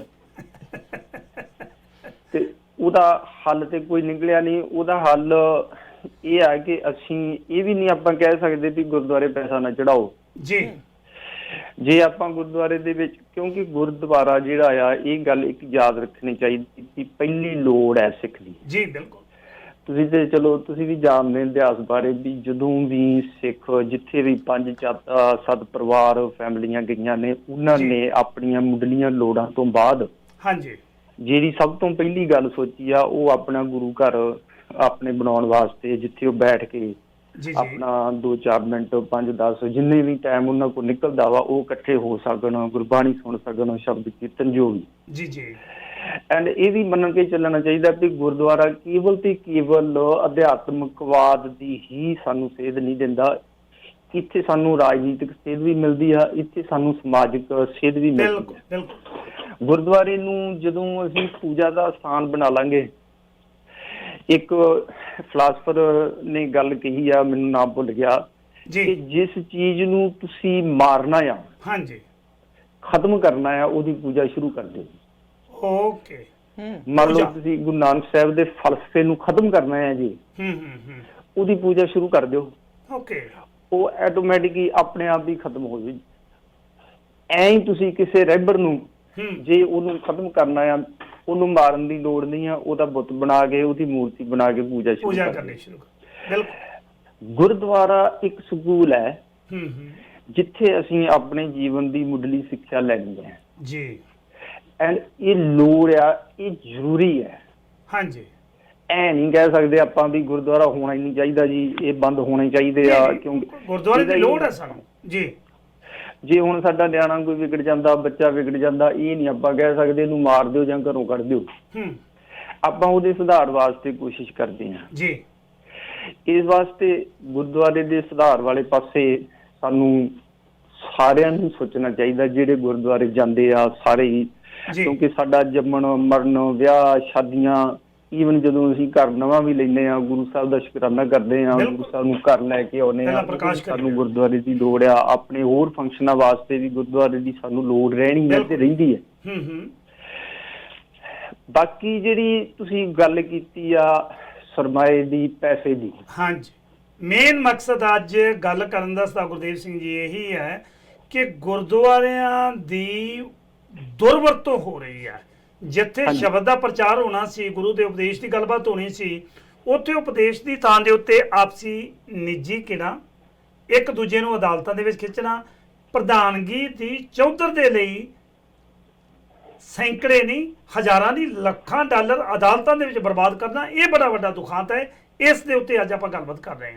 ਤੇ ਉਹਦਾ ਹੱਲ ਤੇ ਕੋਈ ਨਿਕਲਿਆ ਨਹੀਂ। ਉਹਦਾ ਹੱਲ ਇਹ ਆ ਕਿ ਅਸੀਂ ਇਹ ਵੀ ਨਹੀਂ ਆਪਾਂ ਕਹਿ ਸਕਦੇ ਵੀ ਗੁਰਦੁਆਰੇ ਪੈਸਾ ਨਾ ਚੜਾਓ ਜੀ। ਜੇ ਆਪਾਂ ਗੁਰਦੁਆਰੇ ਦੇ ਵਿੱਚ, ਕਿਉਂਕਿ ਗੁਰਦੁਆਰਾ ਜਿਹੜਾ ਆ, ਇਹ ਗੱਲ ਇੱਕ ਯਾਦ ਰੱਖਣੀ ਚਾਹੀਦੀ ਕਿ ਪਹਿਲੀ ਲੋੜ ਹੈ ਸਿੱਖ ਦੀ। ਜੀ ਬਿਲਕੁਲ। ਤੁਸੀਂ ਤੇ ਚਲੋ ਤੁਸੀਂ ਵੀ ਜਾਣਦੇ ਇਤਿਹਾਸ ਬਾਰੇ ਵੀ ਜਦੋਂ ਵੀ ਸਿੱਖ ਜਿੱਥੇ ਵੀ 5-7 ਪਰਿਵਾਰ ਫੈਮਲੀਆਂ ਗਈਆਂ ਨੇ, ਉਹਨਾਂ ਨੇ ਆਪਣੀਆਂ ਮੁੱਢਲੀਆਂ ਲੋੜਾਂ ਤੋਂ ਬਾਅਦ ਹਾਂਜੀ ਜਿਹੜੀ ਸਭ ਤੋਂ ਪਹਿਲੀ ਗੱਲ ਸੋਚੀ ਆ ਉਹ ਆਪਣਾ ਗੁਰੂ ਘਰ ਆਪਣੇ ਬਣਾਉਣ ਵਾਸਤੇ, ਜਿੱਥੇ ਉਹ ਬੈਠ ਕੇ ਆਪਣਾ 2-4 ਮਿੰਟ 5-10 ਜਿੰਨੇ ਵੀ ਟਾਈਮ ਉਹਨਾਂ ਕੋਲ ਨਿਕਲਦਾ ਵਾ ਉਹ ਇਕੱਠੇ ਹੋ ਸਕਣ, ਗੁਰਬਾਣੀ ਸੁਣ ਸਕਣ, ਸ਼ਬਦ ਕੀਰਤਨ ਜੋ ਵੀ। ਜੀ ਜੀ। ਐਂਡ ਇਹ ਵੀ ਮੰਨ ਕੇ ਚੱਲਣਾ ਚਾਹੀਦਾ ਵੀ ਗੁਰਦੁਆਰਾ ਕੇਵਲ ਤੇ ਕੇਵਲ ਅਧਿਆਤਮਕਵਾਦ ਦੀ ਹੀ ਸਾਨੂੰ ਸੇਧ ਨਹੀਂ ਦਿੰਦਾ, ਇੱਥੇ ਸਾਨੂੰ ਰਾਜਨੀਤਿਕ ਸੇਧ ਵੀ ਮਿਲਦੀ ਆ, ਇੱਥੇ ਸਾਨੂੰ ਸਮਾਜਿਕ ਸੇਧ ਵੀ ਮਿਲਦੀ ਹੈ। ਗੁਰਦੁਆਰੇ ਨੂੰ ਜਦੋਂ ਅਸੀਂ ਪੂਜਾ ਦਾ ਸਥਾਨ ਬਣਾ ਲਾਂਗੇ, ਇੱਕ ਫਿਲਾਸਫਰ ਨੇ ਗੱਲ ਕਹੀ ਆ, ਮੈਨੂੰ ਨਾਮ ਭੁੱਲ ਗਿਆ, ਕਿ ਜਿਸ ਚੀਜ਼ ਨੂੰ ਤੁਸੀਂ ਮਾਰਨਾ ਆ, ਹਾਂਜੀ, ਖਤਮ ਕਰਨਾ ਆ, ਉਹਦੀ ਪੂਜਾ ਸ਼ੁਰੂ ਕਰ ਦਿਓ। ਓਕੇ। ਮੰਨ ਲਓ ਤੁਸੀਂ ਗੁਰੂ ਨਾਨਕ ਸਾਹਿਬ ਦੇ ਫਲਸਫੇ ਨੂੰ ਖਤਮ ਕਰਨਾ ਹੈ ਜੀ, ਉਹਦੀ ਪੂਜਾ ਸ਼ੁਰੂ ਕਰ ਦਿਓ। ਓਕੇ। ਉਹ ਆਟੋਮੈਟਿਕਲੀ ਆਪਣੇ ਆਪ ਹੀ ਖਤਮ ਹੋ ਜਾਊ। ਐਂ ਹੀ ਤੁਸੀਂ ਕਿਸੇ ਰਹਿਬਰ ਨੂੰ ਜੇ ਉਹਨੂੰ ਖਤਮ ਕਰਨਾ ਆ, ਉਹਨੂੰ ਮਾਰਨ ਦੀ ਲੋੜ ਨਹੀਂ ਆ, ਉਹਦਾ ਬੁੱਤ ਬਣਾ ਕੇ ਉਹਦੀ ਮੂਰਤੀ ਬਣਾ ਕੇ ਪੂਜਾ ਕਰਨੀ ਸ਼ੁਰੂ ਕਰ। ਬਿਲਕੁਲ। ਗੁਰਦੁਆਰਾ ਇੱਕ ਸਕੂਲ ਹੈ ਜਿੱਥੇ ਅਸੀਂ ਆਪਣੇ ਜੀਵਨ ਦੀ ਮੁੱਢਲੀ ਸਿੱਖਿਆ ਲੈਣੀ ਹੈ ਜੀ, ਐਂਡ ਇਹ ਲੋੜ ਆ, ਇਹ ਜ਼ਰੂਰੀ ਹੈ। ਹਾਂਜੀ, ਐ ਨਹੀਂ ਕਹਿ ਸਕਦੇ ਆਪਾਂ ਵੀ ਗੁਰਦੁਆਰਾ ਹੋਣਾ ਹੀ ਨਹੀਂ ਚਾਹੀਦਾ ਜੀ, ਇਹ ਬੰਦ ਹੋਣੇ ਚਾਹੀਦੇ ਆ, ਕਿਉਂਕਿ ਗੁਰਦੁਆਰੇ ਦੀ ਲੋੜ ਹੈ ਸਾਨੂੰ ਜੀ। ਜੇ ਹੁਣ ਸਾਡਾ ਨਿਆਣਾ ਕੋਈ ਵਿਗੜ ਜਾਂਦਾ, ਬੱਚਾ ਵਿਗੜ ਜਾਂਦਾ, ਇਹ ਨਹੀਂ ਆਪਾਂ ਕਹਿ ਸਕਦੇ ਇਹਨੂੰ ਮਾਰ ਦਿਓ ਜਾਂ ਘਰੋਂ ਕੱਢ ਦਿਓ। ਆਪਾਂ ਉਹਦੇ ਸੁਧਾਰ ਵਾਸਤੇ ਕੋਸ਼ਿਸ਼ ਕਰਦੇ ਹਾਂ ਜੀ। ਇਸ ਵਾਸਤੇ ਗੁਰਦੁਆਰੇ ਦੇ ਸੁਧਾਰ ਵਾਲੇ ਪਾਸੇ ਸਾਨੂੰ ਸਾਰਿਆਂ ਨੂੰ ਸੋਚਣਾ ਚਾਹੀਦਾ, ਜਿਹੜੇ ਗੁਰਦੁਆਰੇ ਜਾਂਦੇ ਆ ਸਾਰੇ ਹੀ, ਕਿਉਂਕਿ ਸਾਡਾ ਜੰਮਣ ਮਰਨ ਵਿਆਹ ਸ਼ਾਦੀਆਂ, ਈਵਨ ਜਦੋਂ ਅਸੀਂ ਘਰ ਨਵਾਂ ਵੀ ਲੈਂਦੇ ਆ, ਗੁਰੂ ਸਾਹਿਬ ਦਾ ਸ਼ੁਕਰਾਨਾ ਕਰਦੇ ਆ, ਗੁਰੂ ਸਾਹਿਬ ਨੂੰ ਘਰ ਲੈ ਕੇ ਆਉਂਦੇ ਆ, ਸਾਨੂੰ ਗੁਰਦੁਆਰੇ ਦੀ ਲੋੜ ਆ। ਆਪਣੇ ਹੋਰ ਫੰਕਸ਼ਨਾਂ ਵਾਸਤੇ ਵੀ ਗੁਰਦੁਆਰੇ ਦੀ ਸਾਨੂੰ ਲੋੜ ਰਹਿਣੀ ਹੈ ਤੇ ਰਹਿੰਦੀ ਹੈ। ਬਾਕੀ ਜਿਹੜੀ ਤੁਸੀਂ ਗੱਲ ਕੀਤੀ ਆ ਸਰਮਾਏ ਦੀ, ਪੈਸੇ ਦੀ, ਹਾਂਜੀ, ਮੇਨ ਮਕਸਦ ਅੱਜ ਗੱਲ ਕਰਨ ਦਾ ਸਰਦਾਰ ਗੁਰਦੇਵ ਸਿੰਘ ਜੀ ਇਹੀ ਹੈ ਕਿ ਗੁਰਦੁਆਰਿਆਂ ਦੀ ਦੁਰਵਰਤੋਂ ਹੋ ਰਹੀ ਹੈ। ਜਿੱਥੇ ਸ਼ਬਦ ਦਾ ਪ੍ਰਚਾਰ ਹੋਣਾ ਸੀ, ਗੁਰੂ ਦੇ ਉਪਦੇਸ਼ ਦੀ ਗੱਲਬਾਤ ਹੋਣੀ ਸੀ, ਉੱਥੇ ਉਪਦੇਸ਼ ਦੀ ਥਾਂ ਦੇ ਉੱਤੇ ਆਪਸੀ ਨਿੱਜੀ ਕਿਹੜਾ, ਇੱਕ ਦੂਜੇ ਨੂੰ ਅਦਾਲਤਾਂ ਦੇ ਵਿੱਚ ਖਿੱਚਣਾ, ਪ੍ਰਧਾਨਗੀ ਦੀ ਚੌਧਰ ਦੇ ਲਈ ਸੈਂਕੜੇ ਨਹੀਂ ਹਜ਼ਾਰਾਂ ਨਹੀਂ ਲੱਖਾਂ ਡਾਲਰ ਅਦਾਲਤਾਂ ਦੇ ਵਿੱਚ ਬਰਬਾਦ ਕਰਨਾ, ਇਹ ਬੜਾ ਵੱਡਾ ਦੁਖਾਂਤ ਹੈ। ਇਸ ਦੇ ਉੱਤੇ ਅੱਜ ਆਪਾਂ ਗੱਲਬਾਤ ਕਰ ਰਹੇ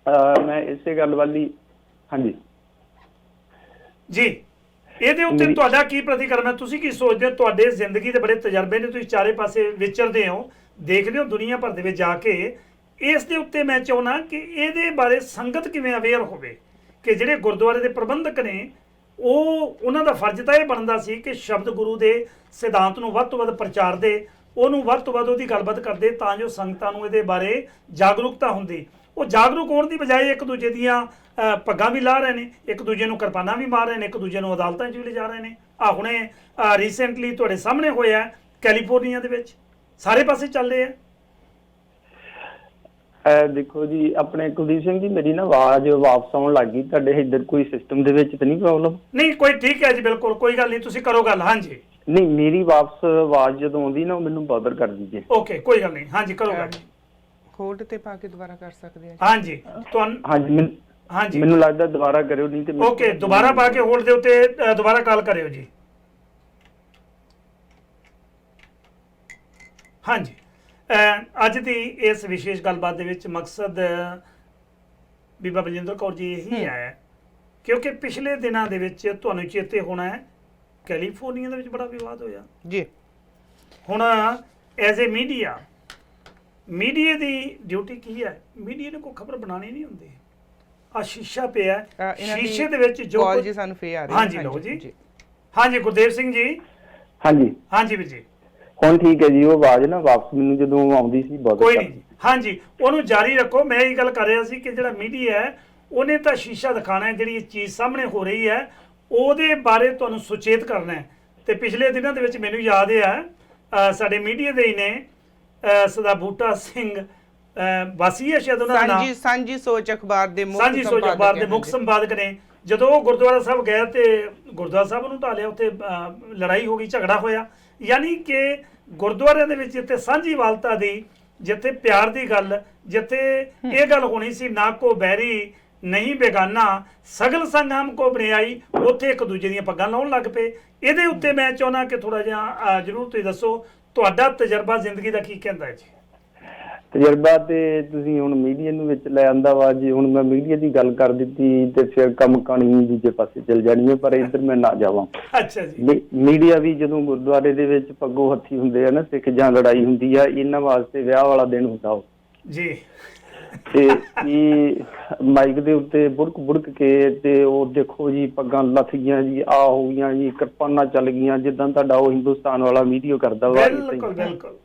ਹਾਂ। ਮੈਂ ਇਸੇ ਗੱਲ ਵਾਲੀ, ਹਾਂਜੀ ਜੀ, ਇਹਦੇ ਉੱਤੇ ਤੁਹਾਡਾ ਕੀ ਪ੍ਰਤੀਕਰਮ ਹੈ? ਤੁਸੀਂ ਕੀ ਸੋਚਦੇ ਹੋ? ਤੁਹਾਡੇ ਜ਼ਿੰਦਗੀ ਦੇ ਬੜੇ ਤਜਰਬੇ ਨੇ, ਤੁਸੀਂ ਚਾਰੇ ਪਾਸੇ ਵਿਚਰਦੇ ਹੋ, ਦੇਖਦੇ ਹੋ ਦੁਨੀਆ ਭਰ ਦੇ ਵਿੱਚ ਜਾ ਕੇ। ਇਸ ਦੇ ਉੱਤੇ ਮੈਂ ਚਾਹੁੰਦਾ ਕਿ ਇਹਦੇ ਬਾਰੇ ਸੰਗਤ ਕਿਵੇਂ ਅਵੇਅਰ ਹੋਵੇ ਕਿ ਜਿਹੜੇ ਗੁਰਦੁਆਰੇ ਦੇ ਪ੍ਰਬੰਧਕ ਨੇ, ਉਹਨਾਂ ਦਾ ਫਰਜ਼ ਤਾਂ ਇਹ ਬਣਦਾ ਸੀ ਕਿ ਸ਼ਬਦ ਗੁਰੂ ਦੇ ਸਿਧਾਂਤ ਨੂੰ ਵੱਧ ਤੋਂ ਵੱਧ ਪ੍ਰਚਾਰਦੇ, ਉਹਨੂੰ ਵੱਧ ਤੋਂ ਵੱਧ ਉਹਦੀ ਗੱਲਬਾਤ ਕਰਦੇ, ਤਾਂ ਜੋ ਸੰਗਤਾਂ ਨੂੰ ਇਹਦੇ ਬਾਰੇ ਜਾਗਰੂਕਤਾ ਹੁੰਦੀ। ਉਹ ਜਾਗਰੂਕ ਹੋਣ ਦੀ ਬਜਾਏ ਇੱਕ ਦੂਜੇ ਦੀਆਂ ਪੱਗਾਂ ਵੀ ਲਾ ਰਹੇ ਨੇ, ਇੱਕ ਦੂਜੇ ਨੂੰ ਕਿਰਪਾਨਾਂ ਵੀ ਮਾਰ ਰਹੇ ਨੇ, ਇੱਕ ਦੂਜੇ ਨੂੰ ਅਦਾਲਤਾਂ 'ਚ ਵੀ ਲਿਜਾ ਰਹੇ ਨੇ। ਹੁਣੇ ਰੀਸੈਂਟਲੀ ਤੁਹਾਡੇ ਸਾਹਮਣੇ ਹੋਇਆ ਕੈਲੀਫੋਰਨੀਆ ਦੇ ਵਿੱਚ, ਸਾਰੇ ਪਾਸੇ ਚੱਲ ਰਹੇ ਆ। ਦੇਖੋ ਜੀ, ਆਪਣੇ ਕੁਲਦੀਪ ਸਿੰਘ ਜੀ, ਮੇਰੀ ਨਾ ਆਵਾਜ਼ ਵਾਪਸ ਆਉਣ ਲੱਗ ਗਈ। ਤੁਹਾਡੇ ਇੱਧਰ ਕੋਈ ਸਿਸਟਮ ਦੇ ਵਿੱਚ ਤਾਂ ਨਹੀਂ ਪ੍ਰੋਬਲਮ? ਨਹੀਂ, ਕੋਈ ਠੀਕ ਹੈ ਜੀ, ਬਿਲਕੁਲ ਕੋਈ ਗੱਲ ਨਹੀਂ, ਤੁਸੀਂ ਕਰੋ ਗੱਲ। ਹਾਂਜੀ, ਨਹੀਂ, ਮੇਰੀ ਵਾਪਸ ਆਵਾਜ਼ ਜਦੋਂ ਆਉਂਦੀ ਨਾ, ਮੈਨੂੰ ਬਾਦਰ ਕਰ ਦੀਜੇ। ਓਕੇ, ਕੋਈ ਗੱਲ ਨਹੀਂ, ਹਾਂਜੀ ਕਰੋ ਗੱਲ। ਹੋਲਡ ਤੇ ਪਾ ਕੇ ਦੁਬਾਰਾ ਕਰ ਸਕਦੇ ਆ? ਹਾਂਜੀ, ਤੁਹਾਨੂੰ ਹਾਂਜੀ, ਮੈਨੂੰ ਲੱਗਦਾ ਦੁਬਾਰਾ ਕਰਿਓ, ਨਹੀਂ ਤੇ ਓਕੇ, ਦੁਬਾਰਾ ਪਾ ਕੇ ਹੋਲਡ ਦੇ ਉੱਤੇ ਦੁਬਾਰਾ ਕਾਲ ਕਰਿਓ ਜੀ। ਹਾਂਜੀ, ਅੱਜ ਦੀ ਇਸ ਵਿਸ਼ੇਸ਼ ਗੱਲਬਾਤ ਦੇ ਵਿੱਚ ਮਕਸਦ ਬੀਬਾ ਬਲਜਿੰਦਰ ਕੌਰ ਜੀ ਇਹੀ ਹੈ, ਕਿਉਂਕਿ ਪਿਛਲੇ ਦਿਨਾਂ ਦੇ ਵਿੱਚ ਤੁਹਾਨੂੰ ਚੇਤੇ ਹੋਣਾ ਹੈ ਕੈਲੀਫੋਰਨੀਆ ਦੇ ਵਿੱਚ ਬੜਾ ਵਿਵਾਦ ਹੋਇਆ ਜੀ। ਹੁਣ as a media the duty ਕੀ ਹੈ? ਮੀਡੀਆ ਨੂੰ ਕੋਈ ਖਬਰ ਬਣਾਉਣੀ ਨਹੀਂ ਹੁੰਦੀ। ਆ ਸ਼ੀਸ਼ਾ ਪਿਆ, ਸ਼ੀਸ਼ੇ ਦੇ ਵਿੱਚ ਜੋ ਕਾਲ ਜੀ ਸਾਨੂੰ ਫੇਰ ਆ ਰਹੀ ਹੈ। ਹਾਂਜੀ, ਲਓ ਜੀ। ਹਾਂਜੀ, ਗੁਰਦੇਵ ਸਿੰਘ ਜੀ। ਹਾਂਜੀ ਵੀਰ ਜੀ, ਹੁਣ ਠੀਕ ਹੈ ਜੀ। ਉਹ ਆਵਾਜ਼ ਨਾ ਵਾਪਸ ਮੈਨੂੰ ਜਦੋਂ ਆਉਂਦੀ ਸੀ ਬਹੁਤ ਕੋਈ ਨਹੀਂ। ਹਾਂਜੀ, ਉਹਨੂੰ ਜਾਰੀ ਰੱਖੋ। ਮੈਂ ਇਹ ਗੱਲ ਕਰ ਰਿਹਾ ਸੀ ਕਿ ਜਿਹੜਾ ਮੀਡੀਆ ਹੈ, ਉਹਨੇ ਤਾਂ ਸ਼ੀਸ਼ਾ ਦਿਖਾਣਾ ਹੈ, ਜਿਹੜੀ ਚੀਜ਼ ਸਾਹਮਣੇ ਹੋ ਰਹੀ ਹੈ ਉਹਦੇ ਬਾਰੇ ਤੁਹਾਨੂੰ ਸੁਚੇਤ ਕਰਨਾ ਹੈ। ਤੇ ਪਿਛਲੇ ਦਿਨਾਂ ਦੇ ਵਿੱਚ ਮੈਨੂੰ ਯਾਦ ਹੈ ਸਾਡੇ ਮੀਡੀਆ ਦੇ ਹੀ ਨੇ ਸਰਦਾਰ ਬੂਟਾ ਸਿੰਘ ਵਾਸੀ ਹੈ ਸ਼ਾਇਦ ਉਹਨਾਂ ਦਾ ਨਾਮ, ਸਾਂਝੀ ਸੋਚ ਅਖਬਾਰ ਦੇ ਮੁੱਖ ਸੰਪਾਦਕ ਨੇ। ਜਦੋਂ ਉਹ ਗੁਰਦੁਆਰਾ ਸਾਹਿਬ ਗਏ ਤੇ ਗੁਰਦੁਆਰਾ ਸਾਹਿਬ ਨੂੰ ਢਾਲਿਆ, ਉੱਥੇ ਲੜਾਈ ਹੋ ਗਈ, ਝਗੜਾ ਹੋਇਆ। ਯਾਨੀ ਕਿ ਗੁਰਦੁਆਰਿਆਂ ਦੇ ਵਿੱਚ ਜਿੱਥੇ ਸਾਂਝੀਵਾਲਤਾ ਦੀ, ਜਿੱਥੇ ਪਿਆਰ ਦੀ ਗੱਲ, ਜਿੱਥੇ ਇਹ ਗੱਲ ਹੋਣੀ ਸੀ ਨਾ ਕੋ ਬੈਰੀ ਨਹੀਂ ਬੇਗਾਨਾ ਸਗਲ ਸੰਗ ਹਮ ਕੋ ਬਨਿਆਈ, ਉੱਥੇ ਇੱਕ ਦੂਜੇ ਦੀਆਂ ਪੱਗਾਂ ਲਾਉਣ ਲੱਗ ਪਏ। ਇਹਦੇ ਉੱਤੇ ਮੈਂ ਚਾਹੁੰਦਾ ਕਿ ਥੋੜਾ ਜਿਹਾ ਜ਼ਰੂਰ ਤੁਸੀਂ ਦੱਸੋ, ਤੁਹਾਡਾ ਤਜਰਬਾ ਜ਼ਿੰਦਗੀ ਦਾ ਕੀ ਕਹਿੰਦਾ ਹੈ ਜੀ? ਤਜਰਬਾ ਤੇ ਤੁਸੀਂ ਹੁਣ ਮੀਡੀਆ ਨੂੰ ਵਿੱਚ ਲੈ ਆਂਦਾ ਵਾ ਜੀ। ਹੁਣ ਮੈਂ ਮੀਡੀਆ ਦੀ ਗੱਲ ਕਰ ਦਿੱਤੀ ਤੇ ਫਿਰ ਕੰਮ ਕਹਾਣੀ ਦੂਜੇ ਪਾਸੇ ਚਲ ਜਾਣੀ ਹੈ, ਪਰ ਇੱਧਰ ਮੈਂ ਨਾ ਜਾਵਾਂ। ਅੱਛਾ ਜੀ। ਮੀਡੀਆ ਵੀ ਜਦੋਂ ਗੁਰਦੁਆਰੇ ਦੇ ਵਿੱਚ ਪੱਗੋ ਹੱਥੀ ਹੁੰਦੇ ਆ ਨਾ, ਸਿੱਖ ਜਾਂ ਲੜਾਈ ਹੁੰਦੀ ਆ, ਇਹਨਾਂ ਵਾਸਤੇ ਵਿਆਹ ਵਾਲਾ ਦਿਨ ਹੁੰਦਾ ਉਹ ਜੀ। ਤੇ ਇਹ ਮਾਈਕ ਦੇ ਉੱਤੇ ਬੁੜਕ ਕੇ ਤੇ ਉਹ ਦੇਖੋ ਜੀ ਪੱਗਾਂ ਲੱਥ ਗਈਆਂ ਜੀ, ਆ ਹੋ ਗਈਆਂ ਜੀ, ਕਿਰਪਾਨਾਂ ਚੱਲ ਗਈਆਂ, ਜਿੱਦਾਂ ਤੁਹਾਡਾ ਉਹ ਹਿੰਦੁਸਤਾਨ ਵਾਲਾ ਵੀਡੀਓ ਕਰਦਾ ਵਾ। ਬਿਲਕੁਲ।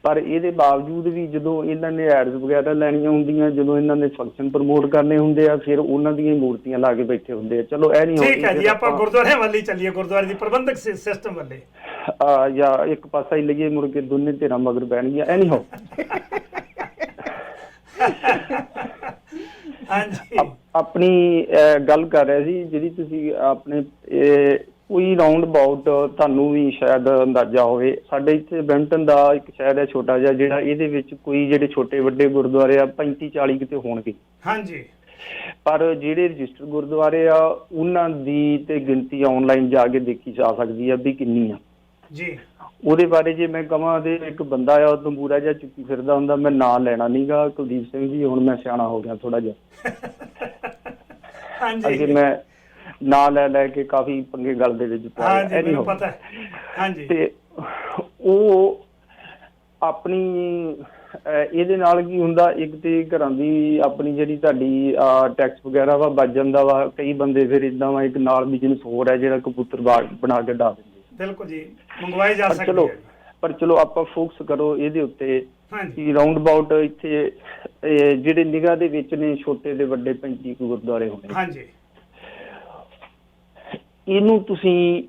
ਪਰ ਇਹਦੇ ਬਾਵਜੂਦ ਵੀ ਜਦੋਂ ਇਹਨਾਂ ਨੇ ਐਡਸ ਵਗੈਰਾ ਲੈਣੀਆਂ ਹੁੰਦੀਆਂ, ਜਦੋਂ ਇਹਨਾਂ ਨੇ ਫੰਕਸ਼ਨ ਪ੍ਰਮੋਟ ਕਰਨੇ ਹੁੰਦੇ ਆ, ਫਿਰ ਉਹਨਾਂ ਦੀਆਂ ਮੂਰਤੀਆਂ ਲਾ ਕੇ ਬੈਠੇ ਹੁੰਦੇ ਆ। ਚਲੋ ਇਹ ਨਹੀਂ ਠੀਕ ਹੈ ਜੀ, ਆਪਾਂ ਗੁਰਦੁਆਰੇ ਵੱਲ ਹੀ ਚੱਲੀਏ, ਗੁਰਦੁਆਰੇ ਦੀ ਪ੍ਰਬੰਧਕ ਸਿਸਟਮ ਵੱਲੇ। ਜਾਂ ਇੱਕ ਪਾਸਾ ਹੀ ਲਈਏ ਮੁੜ ਕੇ ਦੋਨੇ ਧਿਰਾਂ ਮਗਰ ਪੈਣਗੀਆਂ। ਐਨੀ ਹੋ ਆਪਣੀ ਗੱਲ ਕਰ ਰਿਹਾ ਸੀ ਜਿਹੜੀ ਤੁਸੀਂ ਆਪਣੇ ਕੋਈ ਰਾਉਂਡ ਅਬਾਊਟ ਤੁਹਾਨੂੰ ਵੀ ਸ਼ਾਇਦ ਅੰਦਾਜ਼ਾ ਹੋਵੇ, ਸਾਡੇ ਇੱਥੇ ਬੈਂਟਨ ਦਾ ਇੱਕ ਸ਼ਹਿਰ ਹੈ ਛੋਟਾ ਜਿਹਾ, ਜਿਹੜਾ ਇਹਦੇ ਵਿੱਚ ਕੋਈ ਜਿਹੜੇ ਛੋਟੇ ਵੱਡੇ ਗੁਰਦੁਆਰੇ ਆ 35-40 ਕਿਤੇ ਹੋਣਗੇ। ਹਾਂਜੀ। ਪਰ ਜਿਹੜੇ ਰਜਿਸਟਰ ਗੁਰਦੁਆਰੇ ਆ ਉਹਨਾਂ ਦੀ ਤੇ ਗਿਣਤੀ ਆਨਲਾਈਨ ਜਾ ਕੇ ਦੇਖੀ ਜਾ ਸਕਦੀ ਆ ਵੀ ਕਿੰਨੀ ਆ ਜੀ। ਉਹਦੇ ਬਾਰੇ ਜੇ ਮੈਂ ਕਹਾਂ ਤੇ ਇੱਕ ਬੰਦਾ ਆ ਉਹ ਤੰਬੂਰਾ ਜਿਹਾ ਚੁੱਕੀ ਫਿਰਦਾ ਹੁੰਦਾ, ਮੈਂ ਨਾਂ ਲੈਣਾ ਨੀਗਾ, ਕੁਲਦੀਪ ਸਿੰਘ ਜੀ, ਹੁਣ ਮੈਂ ਸਿਆਣਾ ਹੋ ਗਿਆ ਥੋੜਾ ਜਿਹਾ। ਹਾਂਜੀ। ਮੈਂ ਨਾਂ ਲੈ ਕੇ ਕਾਫੀ ਪੰਗੇ ਗੱਲ ਦੇ ਵਿੱਚ ਪਾਇਆ, ਮੈਨੂੰ ਪਤਾ ਹੈ। ਹਾਂਜੀ। ਤੇ ਉਹ ਆਪਣੀ ਇਹਦੇ ਨਾਲ ਕੀ ਹੁੰਦਾ, ਇੱਕ ਤੇ ਘਰਾਂ ਦੀ ਆਪਣੀ ਜਿਹੜੀ ਤੁਹਾਡੀ ਟੈਕਸ ਵਗੈਰਾ ਵਾ ਬਚ ਜਾਂਦਾ ਵਾ। ਕਈ ਬੰਦੇ ਫਿਰ ਇਦਾਂ ਵਾ ਇੱਕ ਨਾਲ ਬਿਜ਼ਨਸ ਹੋਰ ਹੈ ਜਿਹੜਾ ਕਬੂਤਰ ਬਣਾ ਕੇ ਡਾ ਦਿੰਦੇ। ਬਿਲਕੁਲ ਜੀ, ਮੰਗਵਾਏ ਜਾ ਸਕਦੇ ਆ। ਪਰ ਚਲੋ ਆਪਾਂ ਫੋਕਸ ਕਰੋ ਇਹਦੇ ਉੱਤੇ ਕਿ ਰਾਉਂਡ ਅਬਾਊਟ ਇੱਥੇ ਜਿਹੜੇ ਨਿਗਾਹ ਦੇ ਵਿੱਚ ਨੇ ਛੋਟੇ ਤੇ ਵੱਡੇ 35 ਗੁਰਦੁਆਰੇ ਹੋਣੇ। ਹਾਂਜੀ। ਇਹਨੂੰ ਤੁਸੀਂ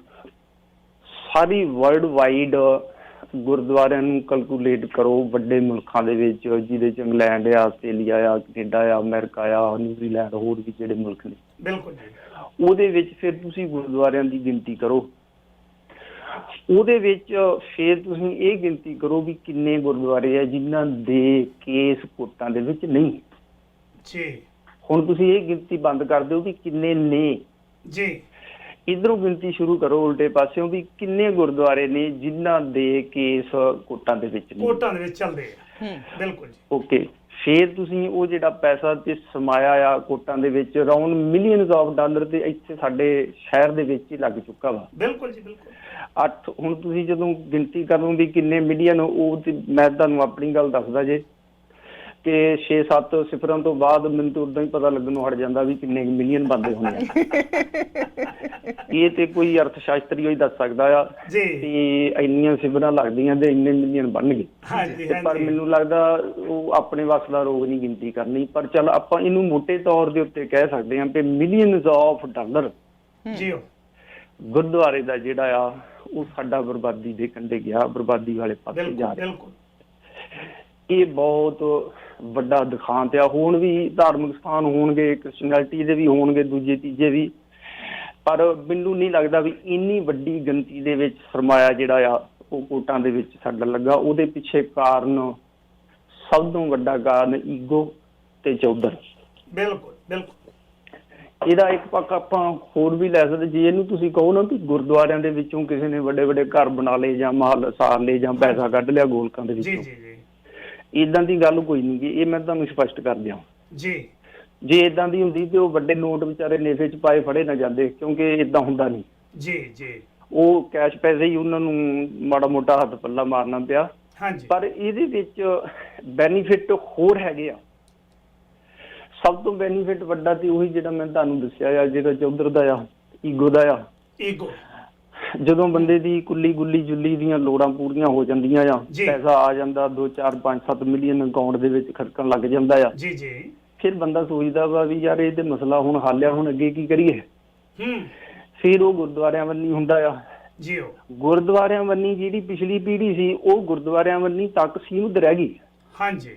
ਸਾਰੀ ਵਰਲਡ ਵਾਈਡ ਗੁਰਦੁਆਰਿਆਂ ਨੂੰ ਕੈਲਕੂਲੇਟ ਕਰੋ ਵੱਡੇ ਮੁਲਕਾਂ ਦੇ ਵਿੱਚ, ਜਿਹਦੇ ਚ ਇੰਗਲੈਂਡ ਆ, ਆਸਟ੍ਰੇਲੀਆ ਆ, ਕੈਨੇਡਾ ਆ, ਅਮਰੀਕਾ ਆ, ਨਿਊਜ਼ੀਲੈਂਡ, ਹੋਰ ਵੀ ਜਿਹੜੇ ਮੁਲਕ ਨੇ। ਬਿਲਕੁਲ ਜੀ। ਉਹਦੇ ਵਿੱਚ ਫਿਰ ਤੁਸੀਂ ਗੁਰਦੁਆਰਿਆਂ ਦੀ ਗਿਣਤੀ ਕਰੋ। ਉਹਦੇ ਵਿੱਚ ਫਿਰ ਤੁਸੀਂ ਇਹ ਗਿਣਤੀ ਕਰੋ ਵੀ ਕਿੰਨੇ ਗੁਰਦੁਆਰੇ ਆ ਜਿਨ੍ਹਾਂ ਦੇ ਕੇਸ ਕੋਰਟਾਂ ਦੇ ਵਿੱਚ ਨਹੀਂ ਜੀ। ਹੁਣ ਤੁਸੀਂ ਇਹ ਗਿਣਤੀ ਬੰਦ ਕਰ ਦਿਓ ਵੀ ਕਿੰਨੇ ਨੇ ਜੀ। ਇਧਰੋਂ ਗਿਣਤੀ ਸ਼ੁਰੂ ਕਰੋ ਉਲਟੇ ਪਾਸਿਓਂ ਵੀ ਕਿੰਨੇ ਗੁਰਦੁਆਰੇ ਨੇ ਜਿਨ੍ਹਾਂ ਦੇ ਕੇਸ ਕੋਰਟਾਂ ਦੇ ਵਿੱਚ ਨਹੀਂ, ਕੋਰਟਾਂ ਦੇ ਵਿੱਚ ਚੱਲਦੇ ਆ। ਬਿਲਕੁਲ ਜੀ। ਓਕੇ। ਫਿਰ ਤੁਸੀਂ ਉਹ ਜਿਹੜਾ ਪੈਸਾ ਤੇ ਸਮਾਇਆ ਆ ਕੋਰਟਾਂ ਦੇ ਵਿੱਚ ਅਰਾਊਂਡ ਮਿਲੀਅਨਸ ਆਫ ਡਾਲਰ ਤੇ ਇੱਥੇ ਸਾਡੇ ਸ਼ਹਿਰ ਦੇ ਵਿੱਚ ਹੀ ਲੱਗ ਚੁੱਕਾ ਵਾ। ਬਿਲਕੁਲ ਜੀ, ਬਿਲਕੁਲ। ਹੁਣ ਤੁਸੀਂ ਜਦੋਂ ਗਿਣਤੀ ਕਰੋ ਵੀ ਕਿੰਨੇ ਮਿਲੀਅਨ, ਉਹ ਤੇ ਮੈਂ ਤੁਹਾਨੂੰ ਆਪਣੀ ਗੱਲ ਦੱਸਦਾ ਜੇ ਕਿ 6-7 ਸਿਫਰਾਂ ਤੋਂ ਬਾਅਦ ਮੈਨੂੰ ਤਾਂ ਉਦਾਂ ਹੀ ਪਤਾ ਲੱਗਣੋਂ ਹਟ ਜਾਂਦਾ ਵੀ ਕਿੰਨੇ ਮਿਲੀਅਨ ਬਣਦੇ ਹੋਣੇ ਆ। ਇਹ ਤੇ ਕੋਈ ਅਰਥ ਸ਼ਾਸਤਰੀ ਹੀ ਦੱਸ ਸਕਦਾ ਆ ਜੀ ਤੇ ਇੰਨੀਆਂ ਸਿਫਰਾਂ ਲੱਗਦੀਆਂ ਤੇ ਇੰਨੇ ਮਿਲੀਅਨ ਬਣਨਗੇ। ਪਰ ਮੈਨੂੰ ਲੱਗਦਾ ਉਹ ਆਪਣੇ ਵੱਸ ਦਾ ਰੋਗ ਨਹੀਂ ਗਿਣਤੀ ਕਰਨੀ। ਪਰ ਚੱਲ ਆਪਾਂ ਇਹਨੂੰ ਮੋਟੇ ਤੌਰ ਦੇ ਉੱਤੇ ਕਹਿ ਸਕਦੇ ਹਾਂ ਕਿ ਮਿਲੀਅਨਸ ਆਫ ਡਾਲਰ ਜੀ ਗੁਰਦੁਆਰੇ ਦਾ ਜਿਹੜਾ ਆ ਉਹ ਸਾਡਾ ਬਰਬਾਦੀ ਦੇ ਕੰਢੇ ਗਿਆ, ਬਰਬਾਦੀ ਵਾਲੇ ਪਾਸੇ ਜਾ ਰਿਹਾ। ਇਹ ਬਹੁਤ ਵੱਡਾ ਦਿਖਾਂਤ ਆ। ਹੁਣ ਵੀ ਧਾਰਮਿਕ ਸਥਾਨ ਹੋਣਗੇ, ਕ੍ਰਿਸਚੀਅਨਿਟੀ ਦੇ ਵੀ ਹੋਣਗੇ, ਦੂਜੇ ਤੀਜੇ ਵੀ, ਪਰ ਮੈਨੂੰ ਨਹੀਂ ਲੱਗਦਾ ਵੀ ਇੰਨੀ ਵੱਡੀ ਗਿਣਤੀ ਦੇ ਵਿੱਚ ਸਰਮਾਇਆ ਜਿਹੜਾ ਆ ਉਹ ਕੋਟਾਂ ਦੇ ਵਿੱਚ ਸਾਡਾ ਲੱਗਾ। ਉਹਦੇ ਪਿੱਛੇ ਕਾਰਨ, ਸਭ ਤੋਂ ਵੱਡਾ ਕਾਰਨ ਈਗੋ ਤੇ ਚੌਧਰ। ਬਿਲਕੁਲ ਬਿਲਕੁਲ। ਇਹਦਾ ਇੱਕ ਪੱਖ ਆਪਾਂ ਹੋਰ ਵੀ ਲੈ ਸਕਦੇ, ਜੇ ਇਹਨੂੰ ਤੁਸੀਂ ਕਹੋ ਨਾ ਕਿ ਗੁਰਦੁਆਰਿਆਂ ਦੇ ਵਿੱਚੋਂ ਕਿਸੇ ਨੇ ਵੱਡੇ ਵੱਡੇ ਘਰ ਬਣਾ ਲਏ ਜਾਂ ਮਾਲ ਸਾਰ ਲਏ ਜਾਂ ਪੈਸਾ ਕੱਢ ਲਿਆ ਗੋਲਕਾਂ ਦੇ ਵਿੱਚੋਂ, ਏਦਾਂ ਦੀ ਗੱਲ ਕੋਈ ਨਹੀਂ ਗੀ। ਇਹ ਮੈਂ ਤੁਹਾਨੂੰ ਸਪਸ਼ਟ ਕਰ ਦਿਆਂ ਜੀ। ਜੇ ਏਦਾਂ ਦੀ ਹੁੰਦੀ ਤੇ ਉਹ ਵੱਡੇ ਨੋਟ ਵਿਚਾਰੇ ਨੇਫੇ ਚ ਪਾਏ ਫੜੇ ਨਾ ਜਾਂਦੇ, ਕਿਉਂਕਿ ਏਦਾਂ ਹੁੰਦਾ ਨਹੀਂ ਜੀ। ਜੀ ਉਹ ਕੈਸ਼ ਪੈਸੇ ਹੀ ਉਹਨਾਂ ਨੂੰ ਮਾੜਾ ਮੋਟਾ ਹੱਥ ਪੱਲਾ ਮਾਰਨਾ ਪਿਆ। ਪਰ ਇਹਦੇ ਵਿੱਚ ਬੈਨੀਫਿਟ ਹੋਰ ਹੈਗੇ ਆ। ਸਭ ਤੋਂ ਬੈਨੀਫਿਟ ਵੱਡਾ ਤੇ ਉਹੀ ਜਿਹੜਾ ਮੈਂ ਤੁਹਾਨੂੰ ਦੱਸਿਆ ਆ, ਜਿਹੜਾ ਚੌਧਰ ਦਾ ਆ, ਈਗੋ ਦਾ ਆ। ਈਗੋ ਜਦੋਂ ਬੰਦੇ ਦੀ ਕੁੱਲੀ ਗੁੱਲੀ ਜੁੱਲੀ ਦੀਆਂ ਲੋੜਾਂ ਪੂਰੀਆਂ ਹੋ ਜਾਂਦੀਆਂ ਆ, ਪੈਸਾ ਆ ਜਾਂਦਾ 2, 4, 5, 7 ਮਿਲੀਅਨ ਅਕਾਊਂਟ ਦੇ ਵਿੱਚ ਖਰਕਣ ਲੱਗ ਜਾਂਦਾ ਆ। ਜੀ ਜੀ। ਫਿਰ ਬੰਦਾ ਸੋਚਦਾ ਵਾ ਵੀ ਯਾਰ ਇਹ ਤੇ ਮਸਲਾ ਹੁਣ ਹੱਲ ਆ, ਹੁਣ ਅੱਗੇ ਕੀ ਕਰੀਏ। ਫਿਰ ਉਹ ਗੁਰਦੁਆਰਿਆਂ ਵੱਲ ਹੁੰਦਾ ਆ। ਜੀ ਉਹ ਗੁਰਦੁਆਰਿਆਂ ਵੱਲ ਜਿਹੜੀ ਪਿਛਲੀ ਪੀੜ੍ਹੀ ਸੀ ਉਹ ਗੁਰਦੁਆਰਿਆਂ ਵੱਲ ਤੱਕ ਸੀਮਿਤ ਰਹਿ ਗਈ। ਹਾਂਜੀ।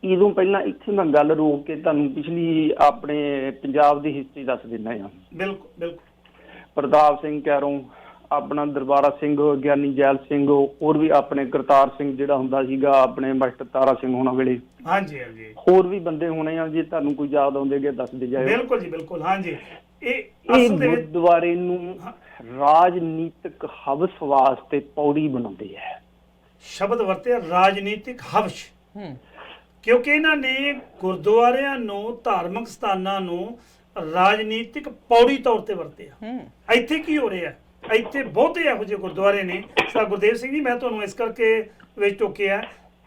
ਇਦੋਂ ਪਹਿਲਾਂ ਇੱਥੇ ਮੈਂ ਗੱਲ ਰੋਕ ਕੇ ਤੁਹਾਨੂੰ ਪਿਛਲੀ ਆਪਣੇ ਪੰਜਾਬ ਦੀ ਹਿਸਟਰੀ ਦੱਸ ਦਿੰਦਾ ਆ। ਬਿਲਕੁਲ ਬਿਲਕੁਲ। ਪ੍ਰਤਾਪ ਸਿੰਘ ਕੈਰੋਂ, ਆਪਣਾ ਦਰਬਾਰਾ ਸਿੰਘ, ਗਿਆਨੀ ਜੈਲ ਸਿੰਘ, ਹੋਰ ਵੀ ਆਪਣੇ ਕਰਤਾਰ ਸਿੰਘ ਜਿਹੜਾ ਹੁੰਦਾ ਸੀਗਾ, ਆਪਣੇ ਮਾਸਟਰ ਤਾਰਾ ਸਿੰਘ ਹੋਣਾ ਵੇਲੇ। ਹਾਂਜੀ ਹਾਂਜੀ। ਹੋਰ ਵੀ ਬੰਦੇ ਹੋਣੇ ਆ, ਜੇ ਤੁਹਾਨੂੰ ਕੋਈ ਯਾਦ ਆਉਂਦੇ ਦੱਸਦੇ ਜਾਇਓ। ਬਿਲਕੁਲ ਜੀ ਬਿਲਕੁਲ। ਹਾਂਜੀ। ਇਹ ਗੁਰਦੁਆਰੇ ਨੂੰ ਰਾਜਨੀਤਿਕ ਹਵਸ ਵਾਸਤੇ ਪੌੜੀ ਬਣਾਉਂਦੇ ਆ। ਸ਼ਬਦ ਵਰਤਿਆ ਰਾਜਨੀਤਿਕ ਹਵਸ, ਕਿਉਂਕਿ ਇਹਨਾਂ ਨੇ ਗੁਰਦੁਆਰਿਆਂ ਨੂੰ, ਧਾਰਮਿਕ ਸਥਾਨਾਂ ਨੂੰ ਰਾਜਨੀਤਿਕ ਪੌੜੀ ਤੌਰ ਤੇ ਵਰਤਿਆ। ਇੱਥੇ ਕੀ ਹੋ ਰਿਹਾ, ਇੱਥੇ ਬਹੁਤੇ ਇਹੋ ਜਿਹੇ ਗੁਰਦੁਆਰੇ ਨੇ। ਸਰ ਗੁਰਦੇਵ ਸਿੰਘ ਜੀ, ਮੈਂ ਤੁਹਾਨੂੰ ਇਸ ਕਰਕੇ ਵਿੱਚ ਟੋਕਿਆ,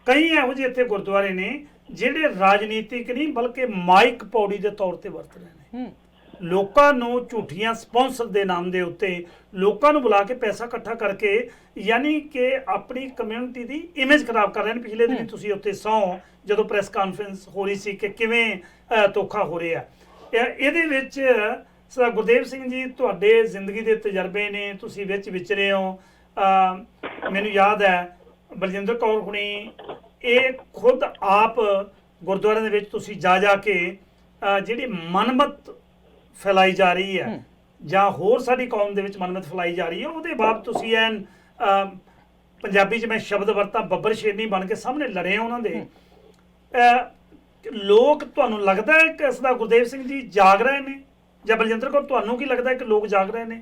ਕਈ ਇਹੋ ਜਿਹੇ ਇੱਥੇ ਗੁਰਦੁਆਰੇ ਨੇ ਜਿਹੜੇ ਰਾਜਨੀਤਿਕ ਨਹੀਂ ਬਲਕਿ ਮਾਈਕ ਪੌੜੀ ਦੇ ਤੌਰ ਤੇ ਵਰਤ ਰਹੇ ਨੇ। ਲੋਕਾਂ ਨੂੰ ਝੂਠੀਆਂ ਸਪਾਂਸਰ ਦੇ ਨਾਮ ਦੇ ਉੱਤੇ ਲੋਕਾਂ ਨੂੰ ਬੁਲਾ ਕੇ ਪੈਸਾ ਇਕੱਠਾ ਕਰਕੇ, ਯਾਨੀ ਕਿ ਆਪਣੀ ਕਮਿਊਨਿਟੀ ਦੀ ਇਮੇਜ ਖਰਾਬ ਕਰ ਰਹੇ ਨੇ। ਪਿਛਲੇ ਦਿਨ ਤੁਸੀਂ ਉੱਥੇ ਸੌ ਜਦੋਂ ਪ੍ਰੈਸ ਕਾਨਫਰੰਸ ਹੋ ਰਹੀ ਸੀ ਕਿ ਕਿਵੇਂ ਧੋਖਾ ਹੋ ਰਿਹਾ। ਇਹਦੇ ਵਿੱਚ ਸਰ ਗੁਰਦੇਵ ਸਿੰਘ ਜੀ, ਤੁਹਾਡੇ ਜ਼ਿੰਦਗੀ ਦੇ ਤਜਰਬੇ ਨੇ, ਤੁਸੀਂ ਵਿੱਚ ਵਿਚਰੇ ਹੋ। ਮੈਨੂੰ ਯਾਦ ਹੈ ਬਲਜਿੰਦਰ ਕੌਰ ਹੁਣੀ ਇਹ ਖੁਦ ਆਪ ਗੁਰਦੁਆਰਿਆਂ ਦੇ ਵਿੱਚ ਤੁਸੀਂ ਜਾ ਕੇ ਜਿਹੜੀ ਮਨਮਤ ਫੈਲਾਈ ਜਾ ਰਹੀ ਹੈ ਜਾਂ ਹੋਰ ਸਾਡੀ ਕੌਮ ਦੇ ਵਿੱਚ ਮਨਮਤ ਫੈਲਾਈ ਜਾ ਰਹੀ ਹੈ, ਉਹਦੇ ਬਾਅਦ ਤੁਸੀਂ ਐਨ ਪੰਜਾਬੀ 'ਚ ਮੈਂ ਸ਼ਬਦ ਵਰਤਾਂ ਬੱਬਰ ਸ਼ੇਰਨੀ ਬਣ ਕੇ ਸਾਹਮਣੇ ਲੜੇ ਉਹਨਾਂ ਦੇ। ਲੋਕ, ਤੁਹਾਨੂੰ ਲੱਗਦਾ ਹੈ ਕਿ ਇਸ ਦਾ ਗੁਰਦੇਵ ਸਿੰਘ ਜੀ ਜਾਗ ਰਹੇ ਨੇ, ਜਾਂ ਬਲਜਿੰਦਰ ਕੌਰ ਤੁਹਾਨੂੰ ਕੀ ਲੱਗਦਾ ਹੈ ਕਿ ਲੋਕ ਜਾਗ ਰਹੇ ਨੇ?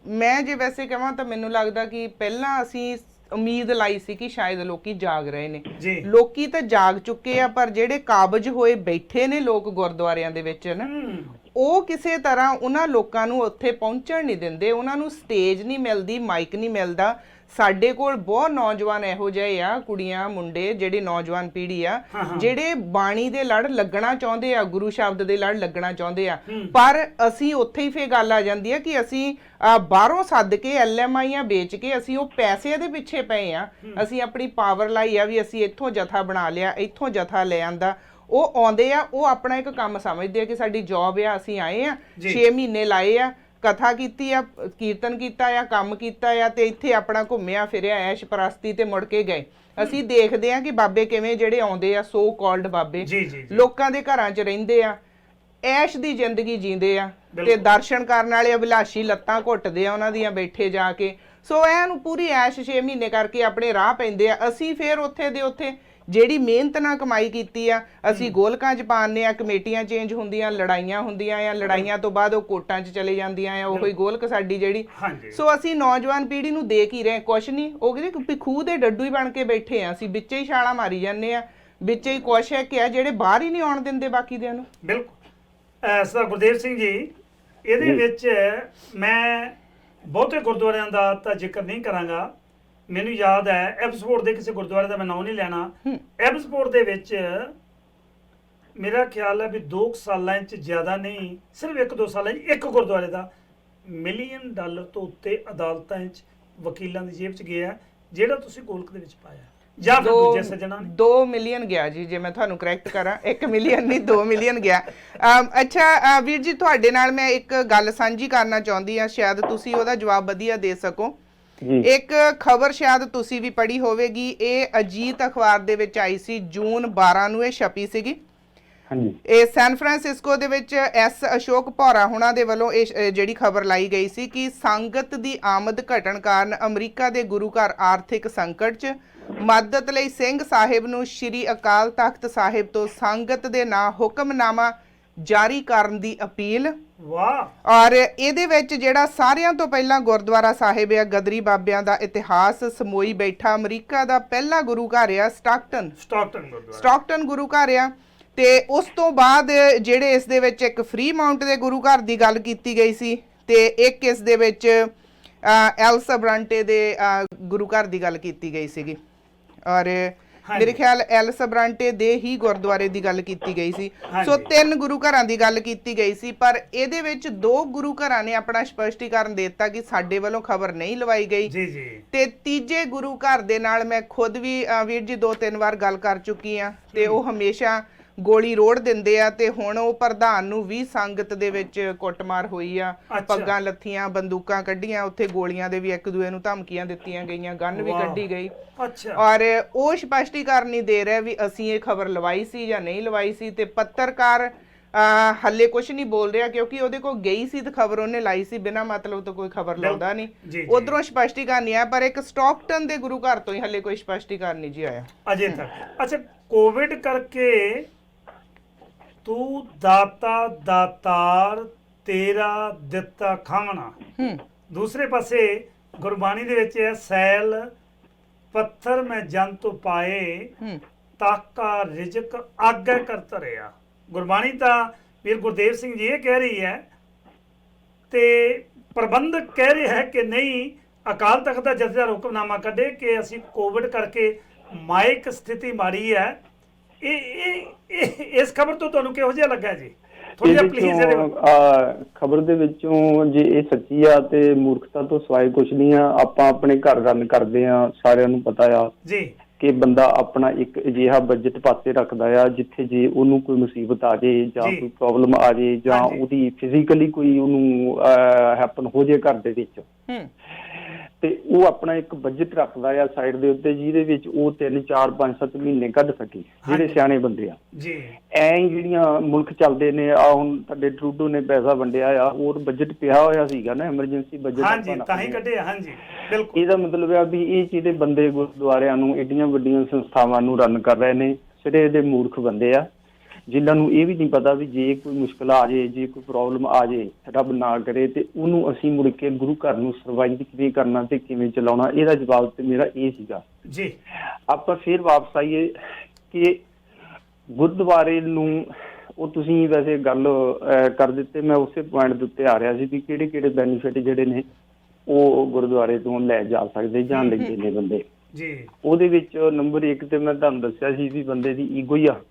ਮੈਂ ਜੇ ਵੈਸੇ ਕਹਾਂ ਤਾਂ ਮੈਨੂੰ ਲੱਗਦਾ ਕਿ ਪਹਿਲਾਂ ਅਸੀਂ ਉਮੀਦ ਲਾਈ ਸੀ ਕਿ ਸ਼ਾਇਦ ਲੋਕੀ ਜਾਗ ਰਹੇ ਨੇ। ਲੋਕੀ ਤਾਂ ਜਾਗ ਚੁੱਕੇ ਆ, ਪਰ ਜਿਹੜੇ ਕਾਬਜ ਹੋਏ ਬੈਠੇ ਨੇ ਲੋਕ ਗੁਰਦੁਆਰਿਆਂ ਦੇ ਵਿੱਚ ਨਾ, ਉਹ ਕਿਸੇ ਤਰ੍ਹਾਂ ਉਹਨਾਂ ਲੋਕਾਂ ਨੂੰ ਉੱਥੇ ਪਹੁੰਚਣ ਨਹੀਂ ਦਿੰਦੇ। ਉਹਨਾਂ ਨੂੰ ਸਟੇਜ ਨਹੀਂ ਮਿਲਦੀ, ਮਾਈਕ ਨਹੀਂ ਮਿਲਦਾ। ਸਾਡੇ ਕੋਲ ਬਹੁਤ ਨੌਜਵਾਨ ਇਹੋ ਜਿਹੇ ਆ, ਕੁੜੀਆਂ ਮੁੰਡੇ, ਜਿਹੜੇ ਨੌਜਵਾਨ ਪੀੜ੍ਹੀ ਆ, ਜਿਹੜੇ ਬਾਣੀ ਦੇ ਲੜ ਲੱਗਣਾ ਚਾਹੁੰਦੇ ਆ, ਗੁਰੂ ਸ਼ਬਦ ਦੇ ਲੜ ਲੱਗਣਾ ਚਾਹੁੰਦੇ ਆ, ਪਰ ਅਸੀਂ ਉੱਥੇ ਹੀ ਫੇਰ ਗੱਲ ਆ ਜਾਂਦੀ ਆ ਕਿ ਅਸੀਂ ਬਾਹਰੋਂ ਸੱਦ ਕੇ LMIਆਂ ਵੇਚ ਕੇ ਅਸੀਂ ਉਹ ਪੈਸੇ ਦੇ ਪਿੱਛੇ ਪਏ ਆ। ਅਸੀਂ ਆਪਣੀ ਪਾਵਰ ਲਾਈ ਆ ਵੀ ਅਸੀਂ ਇੱਥੋਂ ਜਥਾ ਬਣਾ ਲਿਆ, ਇੱਥੋਂ ਜਥਾ ਲੈ ਆਂਦਾ। ਉਹ ਆਉਂਦੇ ਆ, ਉਹ ਆਪਣਾ ਇੱਕ ਕੰਮ ਸਮਝਦੇ ਆ ਕਿ ਸਾਡੀ ਜੌਬ ਆ, ਅਸੀਂ ਆਏ ਆ 6 ਮਹੀਨੇ ਲਾਏ ਆ, ਕਥਾ ਕੀਤੀ ਆ, ਕੀਰਤਨ ਕੀਤਾ ਆ, ਕੰਮ ਕੀਤਾ ਆ, ਤੇ ਇੱਥੇ ਆਪਣਾ ਘੁੰਮਿਆ ਫਿਰਿਆ, ਐਸ਼ ਪ੍ਰਸਤੀ ਤੇ ਮੁੜ ਕੇ ਗਏ। ਅਸੀਂ ਦੇਖਦੇ ਆ ਕਿ ਬਾਬੇ ਕਿਵੇਂ ਜਿਹੜੇ ਆਉਂਦੇ ਆ, ਸੋ ਕਾਲਡ ਬਾਬੇ, ਲੋਕਾਂ ਦੇ ਘਰਾਂ 'ਚ ਰਹਿੰਦੇ ਆ, ਐਸ਼ ਦੀ ਜ਼ਿੰਦਗੀ ਜੀਂਦੇ ਆ, ਤੇ ਦਰਸ਼ਨ ਕਰਨ ਵਾਲੇ ਅਭਿਲਾਸ਼ੀ ਲੱਤਾਂ ਘੁੱਟਦੇ ਆ ਉਹਨਾਂ ਦੀਆਂ ਬੈਠੇ ਜਾ ਕੇ। ਸੋ ਐਨ ਪੂਰੀ ਐਸ਼ 6 ਮਹੀਨੇ ਕਰਕੇ ਆਪਣੇ ਰਾਹ ਪੈਂਦੇ ਆ। ਅਸੀਂ ਫੇਰ ਉੱਥੇ ਦੇ ਉੱਥੇ ਜਿਹੜੀ ਮਿਹਨਤ ਨਾਲ ਕਮਾਈ ਕੀਤੀ ਆ, ਅਸੀਂ ਗੋਲਕਾਂ 'ਚ ਪਾਉਂਦੇ ਆ, ਕਮੇਟੀਆਂ ਚੇਂਜ ਹੁੰਦੀਆਂ, ਲੜਾਈਆਂ ਹੁੰਦੀਆਂ ਆ, ਲੜਾਈਆਂ ਤੋਂ ਬਾਅਦ ਉਹ ਕੋਟਾਂ 'ਚ ਚਲੇ ਜਾਂਦੀਆਂ ਆ, ਉਹੀ ਗੋਲਕ ਸਾਡੀ ਜਿਹੜੀ। ਸੋ ਅਸੀਂ ਨੌਜਵਾਨ ਪੀੜ੍ਹੀ ਨੂੰ ਦੇਖ ਹੀ ਰਹੇ, ਕੁਛ ਨਹੀਂ, ਉਹ ਕਹਿੰਦੇ ਖੂਹ ਦੇ ਡੱਡੂ ਹੀ ਬਣ ਕੇ ਬੈਠੇ ਆ, ਅਸੀਂ ਵਿੱਚੇ ਹੀ ਛਾਲਾਂ ਮਾਰੀ ਜਾਂਦੇ ਆ, ਵਿੱਚੇ ਹੀ ਕੁਛ ਹੈ ਕਿ ਆ ਜਿਹੜੇ ਬਾਹਰ ਹੀ ਨਹੀਂ ਆਉਣ ਦਿੰਦੇ ਬਾਕੀ ਦਿਆਂ ਨੂੰ। ਬਿਲਕੁਲ। ਸਰ ਗੁਰਦੇਵ ਸਿੰਘ ਜੀ, ਇਹਦੇ ਵਿੱਚ ਮੈਂ ਬਹੁਤੇ ਗੁਰਦੁਆਰਿਆਂ ਦਾ ਤਾਂ ਜ਼ਿਕਰ ਨਹੀਂ ਕਰਾਂਗਾ। ਮੈਨੂੰ ਯਾਦ ਹੈ ਐਬਸਪੋਰਟ ਦੇ ਕਿਸੇ ਗੁਰਦੁਆਰੇ ਦਾ ਮੈਂ ਨਾਮ ਨਹੀਂ ਲੈਣਾ, ਐਬਸਪੋਰਟ ਦੇ ਵਿੱਚ ਮੇਰਾ ਖਿਆਲ ਹੈ ਵੀ 2 ਸਾਲਾਂ 'ਚ ਜ਼ਿਆਦਾ ਨਹੀਂ, ਸਿਰਫ 1-2 ਸਾਲਾਂ 'ਚ ਇੱਕ ਗੁਰਦੁਆਰੇ ਦਾ $1 ਮਿਲੀਅਨ ਤੋਂ ਉੱਤੇ ਅਦਾਲਤਾਂ 'ਚ ਵਕੀਲਾਂ ਦੀ ਜੇਬ 'ਚ ਗਿਆ, ਜਿਹੜਾ ਤੁਸੀਂ ਗੋਲਕ ਦੇ ਵਿੱਚ ਪਾਇਆ, ਜਾਂ ਫਿਰ ਦੂਜੇ ਸੱਜਣਾ ਨੇ। 2 ਮਿਲੀਅਨ ਗਿਆ ਜੀ, ਜੇ ਮੈਂ ਤੁਹਾਨੂੰ ਕਰੈਕਟ ਕਰਾਂ, 1 ਮਿਲੀਅਨ ਨਹੀਂ 2 ਮਿਲੀਅਨ ਗਿਆ। ਅੱਛਾ ਵੀਰ ਜੀ, ਤੁਹਾਡੇ ਨਾਲ ਮੈਂ ਇੱਕ ਗੱਲ ਸਾਂਝੀ ਕਰਨਾ ਚਾਹੁੰਦੀ ਹਾਂ, ਸ਼ਾਇਦ ਤੁਸੀਂ ਉਹਦਾ ਜਵਾਬ ਵਧੀਆ ਦੇ ਸਕੋ। ਇੱਕ ਖਬਰ ਸ਼ਾਇਦ ਤੁਸੀਂ ਵੀ ਪੜ੍ਹੀ ਹੋਵੇਗੀ, ਇਹ ਅਜੀਤ ਅਖਬਾਰ ਦੇ ਵਿੱਚ ਆਈ ਸੀ, ਜੂਨ 12 ਨੂੰ ਇਹ ਛਪੀ ਸੀਗੀ। ਇਹ ਸੈਨ ਫਰਾਂਸਿਸਕੋ ਦੇ ਵਿੱਚ ਅਸ਼ੋਕ ਭੌਰਾ ਹੁਣਾਂ ਦੇ ਵੱਲੋਂ ਇਹ ਜਿਹੜੀ ਖਬਰ ਲਾਈ ਗਈ ਸੀ ਕਿ ਸੰਗਤ ਦੀ ਆਮਦ ਘਟਣ ਕਾਰਨ ਅਮਰੀਕਾ ਦੇ ਗੁਰੂ ਘਰ ਆਰਥਿਕ ਸੰਕਟ 'ਚ, ਮਦਦ ਲਈ ਸਿੰਘ ਸਾਹਿਬ ਨੂੰ ਸ਼੍ਰੀ ਅਕਾਲ ਤਖਤ ਸਾਹਿਬ ਤੋਂ ਸੰਗਤ ਦੇ ਨਾਂ ਹੁਕਮਨਾਮਾ ਜਾਰੀ ਕਰਨ ਦੀ ਅਪੀਲ। ਵਾਹ। ਔਰ ਇਹਦੇ ਵਿੱਚ ਜਿਹੜਾ ਸਾਰਿਆਂ ਤੋਂ ਪਹਿਲਾਂ ਗੁਰਦੁਆਰਾ ਸਾਹਿਬ ਆ, ਗਦਰੀ ਬਾਬਿਆਂ ਦਾ ਇਤਿਹਾਸ ਸਮੋਈ ਬੈਠਾ ਅਮਰੀਕਾ ਦਾ ਪਹਿਲਾ ਗੁਰੂ ਘਰ ਆ, ਸਟਾਕਟਨ ਗੁਰੂ ਘਰ ਆ। ਤੇ ਉਸ ਤੋਂ ਬਾਅਦ ਜਿਹੜੇ ਇਸ ਦੇ ਵਿੱਚ ਇੱਕ ਫਰੀ ਮਾਊਂਟ ਦੇ ਗੁਰੂ ਘਰ ਦੀ ਗੱਲ ਕੀਤੀ ਗਈ ਸੀ, ਤੇ ਇੱਕ ਇਸ ਦੇ ਵਿੱਚ ਐਲ ਸਬਰਾਂਟੇ ਦੇ ਗੁਰੂ ਘਰ ਦੀ ਗੱਲ ਕੀਤੀ ਗਈ ਸੀਗੀ। ਔਰ ਮੇਰੇ ਖਿਆਲ ਐਲ ਸਬਰਾਂਟੇ ਦੇ ਹੀ ਗੁਰਦੁਆਰੇ ਦੀ ਗੱਲ ਕੀਤੀ ਗਈ ਸੀ। ਸੋ 3 ਗੁਰੂ ਘਰਾਂ ਦੀ ਗੱਲ ਕੀਤੀ ਗਈ ਸੀ, ਪਰ ਇਹਦੇ ਵਿੱਚ 2 ਗੁਰੂ ਘਰਾਂ ਨੇ ਆਪਣਾ ਸਪਸ਼ਟੀਕਰਨ ਦੇ ਦਿੱਤਾ ਕਿ ਸਾਡੇ ਵੱਲੋਂ ਖਬਰ ਨਹੀਂ ਲਵਾਈ ਗਈ। ਤੇ ਤੀਜੇ ਗੁਰੂ ਘਰ ਦੇ ਨਾਲ ਮੈਂ ਖੁਦ ਵੀ ਵੀਰ ਜੀ 2-3 ਵਾਰ ਗੱਲ ਕਰ ਚੁੱਕੀ ਆ, ਤੇ ਉਹ ਹਮੇਸ਼ਾ ਗੋਲੀ ਰੋੜ ਦਿੰਦੇ ਆ, ਤੇ ਹੁਣ ਉਹ ਪ੍ਰਧਾਨ ਨੂੰ ਵੀ ਸੰਗਤ ਦੇ ਵਿੱਚ ਕੁੱਟਮਾਰ ਹੋਈ ਆ, ਪੱਗਾਂ ਲੱਥੀਆਂ, ਬੰਦੂਕਾਂ ਕੱਢੀਆਂ, ਉੱਥੇ ਗੋਲੀਆਂ ਦੇ ਵੀ ਇੱਕ ਦੂਏ ਨੂੰ ਧਮਕੀਆਂ ਦਿੱਤੀਆਂ ਗਈਆਂ, ਗਨ ਵੀ ਕੱਢੀ ਗਈ। ਔਰ ਉਹ ਸਪਸ਼ਟੀਕਰਨ ਨਹੀਂ ਦੇ ਰਿਹਾ ਵੀ ਅਸੀਂ ਇਹ ਖਬਰ ਲਵਾਈ ਸੀ ਜਾਂ ਨਹੀਂ ਲਵਾਈ ਸੀ। ਤੇ ਪੱਤਰਕਾਰ ਹੱਲੇ ਕੁਝ ਨਹੀਂ ਬੋਲ ਰਿਹਾ, ਕਿਉਂਕਿ ਉਹਦੇ ਕੋਲ ਗਈ ਸੀ ਤੇ ਖਬਰ ਉਹਨੇ ਲਾਈ ਸੀ, ਬਿਨਾਂ ਮਤਲਬ ਤੋਂ ਕੋਈ ਖਬਰ ਲਾਉਂਦਾ ਨਹੀਂ। ਉਧਰੋਂ ਸਪਸ਼ਟੀਕਰਨ ਨਹੀਂ ਆਇਆ, ਪਰ ਇੱਕ ਸਟਾਕਟਨ ਦੇ ਗੁਰੂ ਘਰ ਤੋਂ ਹੀ ਹੱਲੇ ਕੋਈ ਸਪਸ਼ਟੀਕਰਨ ਨਹੀਂ ਜੀ ਆਇਆ ਅਜੇ ਤੱਕ। ਅੱਛਾ, ਕੋਵਿਡ ਕਰਕੇ ਤੂੰ ਦਾਤਾ ਦਾਤਾਰ ਤੇਰਾ ਦਿੱਤਾ ਖਾਵਣਾ, ਦੂਸਰੇ ਪਾਸੇ ਗੁਰਬਾਣੀ ਦੇ ਵਿੱਚ ਹੈ, ਸੈਲ ਪੱਥਰ ਮੈਂ ਜਨ ਤੋਂ ਪਾਏ, ਤਾਕਾ ਰਿਜ਼ਕ ਆਗੇ ਕਰ ਧਰਿਆ। ਗੁਰਬਾਣੀ ਤਾਂ ਵੀਰ ਗੁਰਦੇਵ ਸਿੰਘ ਜੀ ਇਹ ਕਹਿ ਰਹੀ ਹੈ, ਤੇ ਪ੍ਰਬੰਧਕ ਕਹਿ ਰਿਹਾ ਹੈ ਕਿ ਨਹੀਂ, ਅਕਾਲ ਤਖਤ ਦਾ ਜਥੇਦਾਰ ਹੁਕਮਨਾਮਾ ਕੱਢੇ ਕਿ ਅਸੀਂ ਕੋਵਿਡ ਕਰਕੇ ਮਾਇਕ ਸਥਿਤੀ ਮਾੜੀ ਹੈ। ਇਸ ਖਬਰ ਤੋਂ ਤੁਹਾਨੂੰ ਕਿਹੋ ਜਿਹਾ ਲੱਗਾ ਜੀ? ਥੋੜੀ ਜਿਹਾ ਪਲੀਜ਼ ਖਬਰ ਦੇ ਵਿੱਚੋਂ ਜੇ ਇਹ ਸੱਚੀ ਆ ਤੇ ਮੂਰਖਤਾ ਤੋਂ ਸਿਵਾਏ ਕੁਝ ਨਹੀਂ ਆ। ਆਪਾਂ ਆਪਣੇ ਘਰ ਰਨ ਕਰਦੇ ਆ, ਸਾਰਿਆਂ ਨੂੰ ਪਤਾ ਆ ਜੀ। ਕਿ ਬੰਦਾ ਆਪਣਾ ਇੱਕ ਅਜਿਹਾ ਬਜਟ ਪਾਸੇ ਰੱਖਦਾ ਆ ਜਿੱਥੇ ਜੇ ਉਹਨੂੰ ਕੋਈ ਮੁਸੀਬਤ ਆ ਜੇ ਜਾਂ ਕੋਈ ਪ੍ਰੋਬਲਮ ਆ ਜੇ ਜਾਂ ਉਹਦੀ ਫਿਜ਼ੀਕਲੀ ਕੋਈ ਉਹਨੂੰ ਹੈਪਨ ਹੋ ਜੇ ਘਰ ਦੇ ਵਿੱਚ, ਤੇ ਉਹ ਆਪਣਾ ਇੱਕ ਬਜਟ ਰੱਖਦਾ ਆ ਸਾਈਡ ਦੇ ਉੱਤੇ ਜਿਹਦੇ ਵਿੱਚ ਉਹ 3 4 5 7 ਮਹੀਨੇ ਕੱਢ ਸਕੇ ਜਿਹੜੇ ਸਿਆਣੇ ਬੰਦੇ ਆ ਜੀ। ਐਂ ਜਿਹੜੀਆਂ ਮੁਲਕ ਚੱਲਦੇ ਨੇ ਆ, ਹੁਣ ਤੁਹਾਡੇ ਟਰੂਡੋ ਨੇ ਪੈਸਾ ਵੰਡਿਆ ਆ, ਉਹ ਬਜਟ ਪਿਆ ਹੋਇਆ ਸੀਗਾ ਨਾ, ਐਮਰਜੈਂਸੀ ਬਜਟ ਤਾਂ ਹੀ ਕੱਢਿਆ। ਹਾਂਜੀ ਬਿਲਕੁਲ। ਇਹਦਾ ਮਤਲਬ ਆ ਵੀ ਇਹ ਜਿਹੜੇ ਬੰਦੇ ਗੁਰਦੁਆਰਿਆਂ ਨੂੰ ਏਡੀਆਂ ਵੱਡੀਆਂ ਸੰਸਥਾਵਾਂ ਨੂੰ ਰਨ ਕਰ ਰਹੇ ਨੇ, ਜਿਹੜੇ ਇਹਦੇ ਮੂਰਖ ਬੰਦੇ ਆ ਜਿਨ੍ਹਾਂ ਨੂੰ ਇਹ ਵੀ ਨਹੀਂ ਪਤਾ ਵੀ ਜੇ ਕੋਈ ਮੁਸ਼ਕਿਲ ਆ ਜੇ, ਜੇ ਕੋਈ ਪ੍ਰੋਬਲਮ ਆ ਜੇ, ਰੱਬ ਨਾ ਕਰੇ, ਤੇ ਉਹਨੂੰ ਅਸੀਂ ਮੁੜ ਕੇ ਗੁਰੂ ਘਰ ਨੂੰ ਸਰਵਾਈਵ ਕਿਵੇਂ ਕਰਨਾ ਤੇ ਕਿਵੇਂ ਚਲਾਉਣਾ, ਇਹਦਾ ਜਵਾਬ ਤੇ ਮੇਰਾ ਇਹ ਸੀਗਾ ਜੀ। ਆਪਾਂ ਫਿਰ ਵਾਪਸ ਆਈਏ ਕਿ ਗੁਰਦੁਆਰੇ ਨੂੰ ਉਹ ਤੁਸੀਂ ਵੈਸੇ ਗੱਲ ਕਰ ਦਿੱਤੇ, ਮੈਂ ਉਸੇ ਪੁਆਇੰਟ ਦੇ ਉੱਤੇ ਆ ਰਿਹਾ ਸੀ ਵੀ ਕਿਹੜੇ ਕਿਹੜੇ ਬੈਨੀਫਿਟ ਜਿਹੜੇ ਨੇ ਉਹ ਗੁਰਦੁਆਰੇ ਤੋਂ ਲੈ ਜਾ ਸਕਦੇ ਜਾਂ ਲੈਂਦੇ ਨੇ ਬੰਦੇ ਜੀ। ਉਹਦੇ ਵਿੱਚ ਨੰਬਰ 1 ਤੇ ਮੈਂ ਤੁਹਾਨੂੰ ਦੱਸਿਆ ਸੀ ਵੀ ਬੰਦੇ ਦੀ ਈਗੋ ਹੀ ਆ,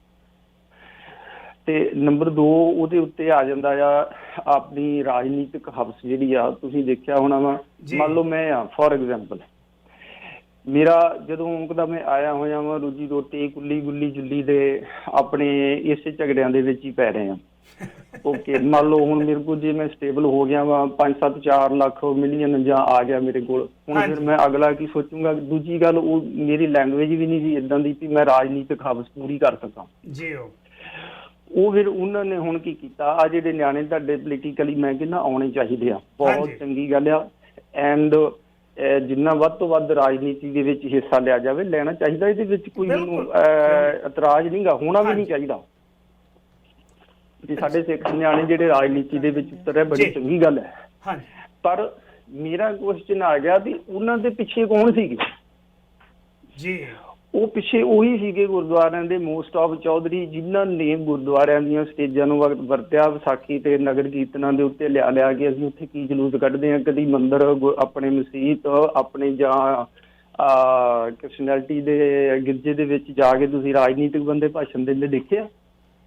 ਤੇ ਨੰਬਰ 2 ਉਹਦੇ ਉੱਤੇ ਆ ਜਾਂਦਾ ਆ ਆਪਣੀ ਰਾਜਨੀਤਿਕ ਹਵਸ ਜਿਹੜੀ ਆ। ਤੁਸੀਂ ਦੇਖਿਆ ਹੋਣਾ ਵਾ, ਮੰਨ ਲਓ ਮੈਂ ਆ ਫੋਰ ਐਗਜ਼ਾਮਪਲ, ਮੇਰਾ ਜਦੋਂ ਦਾ ਮੈਂ ਆਇਆ ਹੋਇਆ ਵਾਂ ਰੋਜੀ ਰੋਟੀ ਕੁੱਲੀ ਗੁੱਲੀ ਜੁੱਲੀ ਦੇ ਆਪਣੇ ਇਸੇ ਝਗੜਿਆਂ ਦੇ ਵਿੱਚ ਹੀ ਪੈ ਰਹੇ ਆ। ਓਕੇ, ਮੰਨ ਲਓ ਹੁਣ ਮੇਰੇ ਕੋਲ ਜੇ ਮੈਂ ਸਟੇਬਲ ਹੋ ਗਿਆ ਵਾ 5-7 4 ਲੱਖ ਮਿਲੀਅਨ ਜਾਂ ਆ ਗਿਆ ਮੇਰੇ ਕੋਲ, ਹੁਣ ਫਿਰ ਮੈਂ ਅਗਲਾ ਕੀ ਸੋਚੂੰਗਾ। ਦੂਜੀ ਗੱਲ, ਉਹ ਮੇਰੀ ਲੈਂਗੁਏਜ ਵੀ ਨਹੀਂ ਸੀ ਇਦਾਂ ਦੀ ਵੀ ਮੈਂ ਰਾਜਨੀਤਿਕ ਹਵਸ ਪੂਰੀ ਕਰ ਸਕਾਂ ਜੀ। ਉਹ ਫਿਰ ਉਹਨਾਂ ਨੇ ਹੁਣ ਕੀ ਕੀਤਾ, ਆ ਜਿਹੜੇ ਨਿਆਣੇ ਤੁਹਾਡੇ ਪੋਲੀਟੀਕਲੀ ਮੈਂ ਕਹਿੰਦਾ ਆਉਣੇ ਚਾਹੀਦੇ ਆ, ਬਹੁਤ ਚੰਗੀ ਗੱਲ ਆ। ਐਂਡ ਜਿੰਨਾ ਵੱਧ ਤੋਂ ਵੱਧ ਰਾਜਨੀਤੀ ਦੇ ਵਿੱਚ ਹਿੱਸਾ ਲਿਆ ਜਾਵੇ, ਲੈਣਾ ਚਾਹੀਦਾ, ਇਹਦੇ ਵਿੱਚ ਕੋਈ ਮੈਨੂੰ ਇਤਰਾਜ਼ ਨਹੀਂਗਾ, ਹੋਣਾ ਵੀ ਨਹੀਂ ਚਾਹੀਦਾ। ਤੇ ਸਾਡੇ ਸਿੱਖ ਨਿਆਣੇ ਜਿਹੜੇ ਰਾਜਨੀਤੀ ਦੇ ਵਿੱਚ ਉਤਰੇ, ਬੜੀ ਚੰਗੀ ਗੱਲ ਹੈ। ਪਰ ਮੇਰਾ ਕੁਐਸਚਨ ਆ ਗਿਆ ਵੀ ਉਹਨਾਂ ਦੇ ਪਿੱਛੇ ਕੌਣ ਸੀਗੇ ਜੀ? ਉਹ ਪਿੱਛੇ ਉਹੀ ਸੀਗੇ ਗੁਰਦੁਆਰਿਆਂ ਦੇ ਮੋਸਟ ਆਫ ਚੌਧਰੀ, ਜਿਨ੍ਹਾਂ ਨੇ ਗੁਰਦੁਆਰਿਆਂ ਦੀਆਂ ਸਟੇਜਾਂ ਨੂੰ ਵਰਤਿਆ ਵਿਸਾਖੀ ਤੇ ਨਗਰ ਕੀਰਤਨਾਂ ਦੇ ਉੱਤੇ ਲਿਆ ਕੇ ਅਸੀਂ ਉੱਥੇ ਕੀ ਜਲੂਸ ਕੱਢਦੇ ਹਾਂ, ਕਦੀ ਮੰਦਿਰ ਆਪਣੇ ਮਸੀਤ ਆਪਣੇ ਜਾਂ ਕ੍ਰਿਸਚਨੈਲਿਟੀ ਦੇ ਗਿਰਜੇ ਦੇ ਵਿੱਚ ਜਾ ਕੇ ਤੁਸੀਂ ਰਾਜਨੀਤਿਕ ਬੰਦੇ ਭਾਸ਼ਣ ਦਿੰਦੇ ਦੇਖਿਆ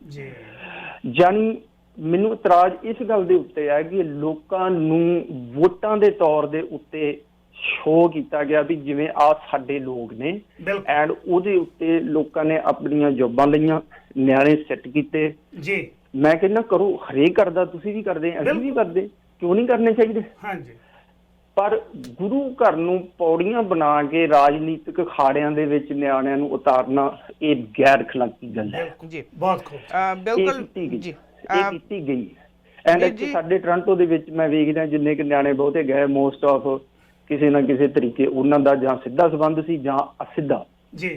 ਜੀ? ਜਾਨੀ ਮੈਨੂੰ ਇਤਰਾਜ਼ ਇਸ ਗੱਲ ਦੇ ਉੱਤੇ ਹੈ ਕਿ ਲੋਕਾਂ ਨੂੰ ਵੋਟਾਂ ਦੇ ਤੌਰ ਦੇ ਉੱਤੇ ਸ਼ੋਅ ਕੀਤਾ ਗਿਆ ਵੀ ਜਿਵੇਂ ਆ ਸਾਡੇ ਲੋਕ ਨੇ, ਐਂਡ ਉਹਦੇ ਉੱਤੇ ਲੋਕਾਂ ਨੇ ਆਪਣੀਆਂ ਜੋਬਾਂ ਲਈਆਂ, ਨਿਆਣੇ ਸੈੱਟ ਕੀਤੇ ਜੀ। ਮੈਂ ਕਹਿੰਦਾ ਕਰੋ, ਹਰੇਕ ਕਰਦਾ, ਤੁਸੀਂ ਵੀ ਕਰਦੇ, ਅਸੀਂ ਵੀ ਕਰਦੇ, ਕਿਉਂ ਨਹੀਂ ਕਰਨੇ ਚਾਹੀਦੇ? ਹਾਂਜੀ। ਪਰ ਗੁਰੂ ਘਰ ਨੂੰ ਪੌੜੀਆਂ ਬਣਾ ਕੇ ਰਾਜਨੀਤਿਕ ਅਖਾੜਿਆਂ ਦੇ ਵਿੱਚ ਨਿਆਣਿਆਂ ਨੂੰ ਉਤਾਰਨਾ, ਇਹ ਗੈਰ ਅਖਲਾਕੀ ਗੱਲ ਹੈ ਜੀ। ਬਹੁਤ ਬਿਲਕੁਲ ਜੀ, ਇਹ ਕੀਤੀ ਗਈ। ਐਂਡ ਇੱਥੇ ਸਾਡੇ ਟੋਰਾਂਟੋ ਦੇ ਵਿੱਚ ਮੈਂ ਵੇਖਦਾ ਜਿੰਨੇ ਕਿ ਨਿਆਣੇ ਬਹੁਤੇ ਗਏ, ਮੋਸਟ ਆਫ ਕਿਸੇ ਨਾ ਕਿਸੇ ਤਰੀਕੇ ਉਹਨਾਂ ਦਾ ਜਾਂ ਸਿੱਧਾ ਸੰਬੰਧ ਸੀ ਜਾਂ ਅਸਿੱਧਾ ਜੀ।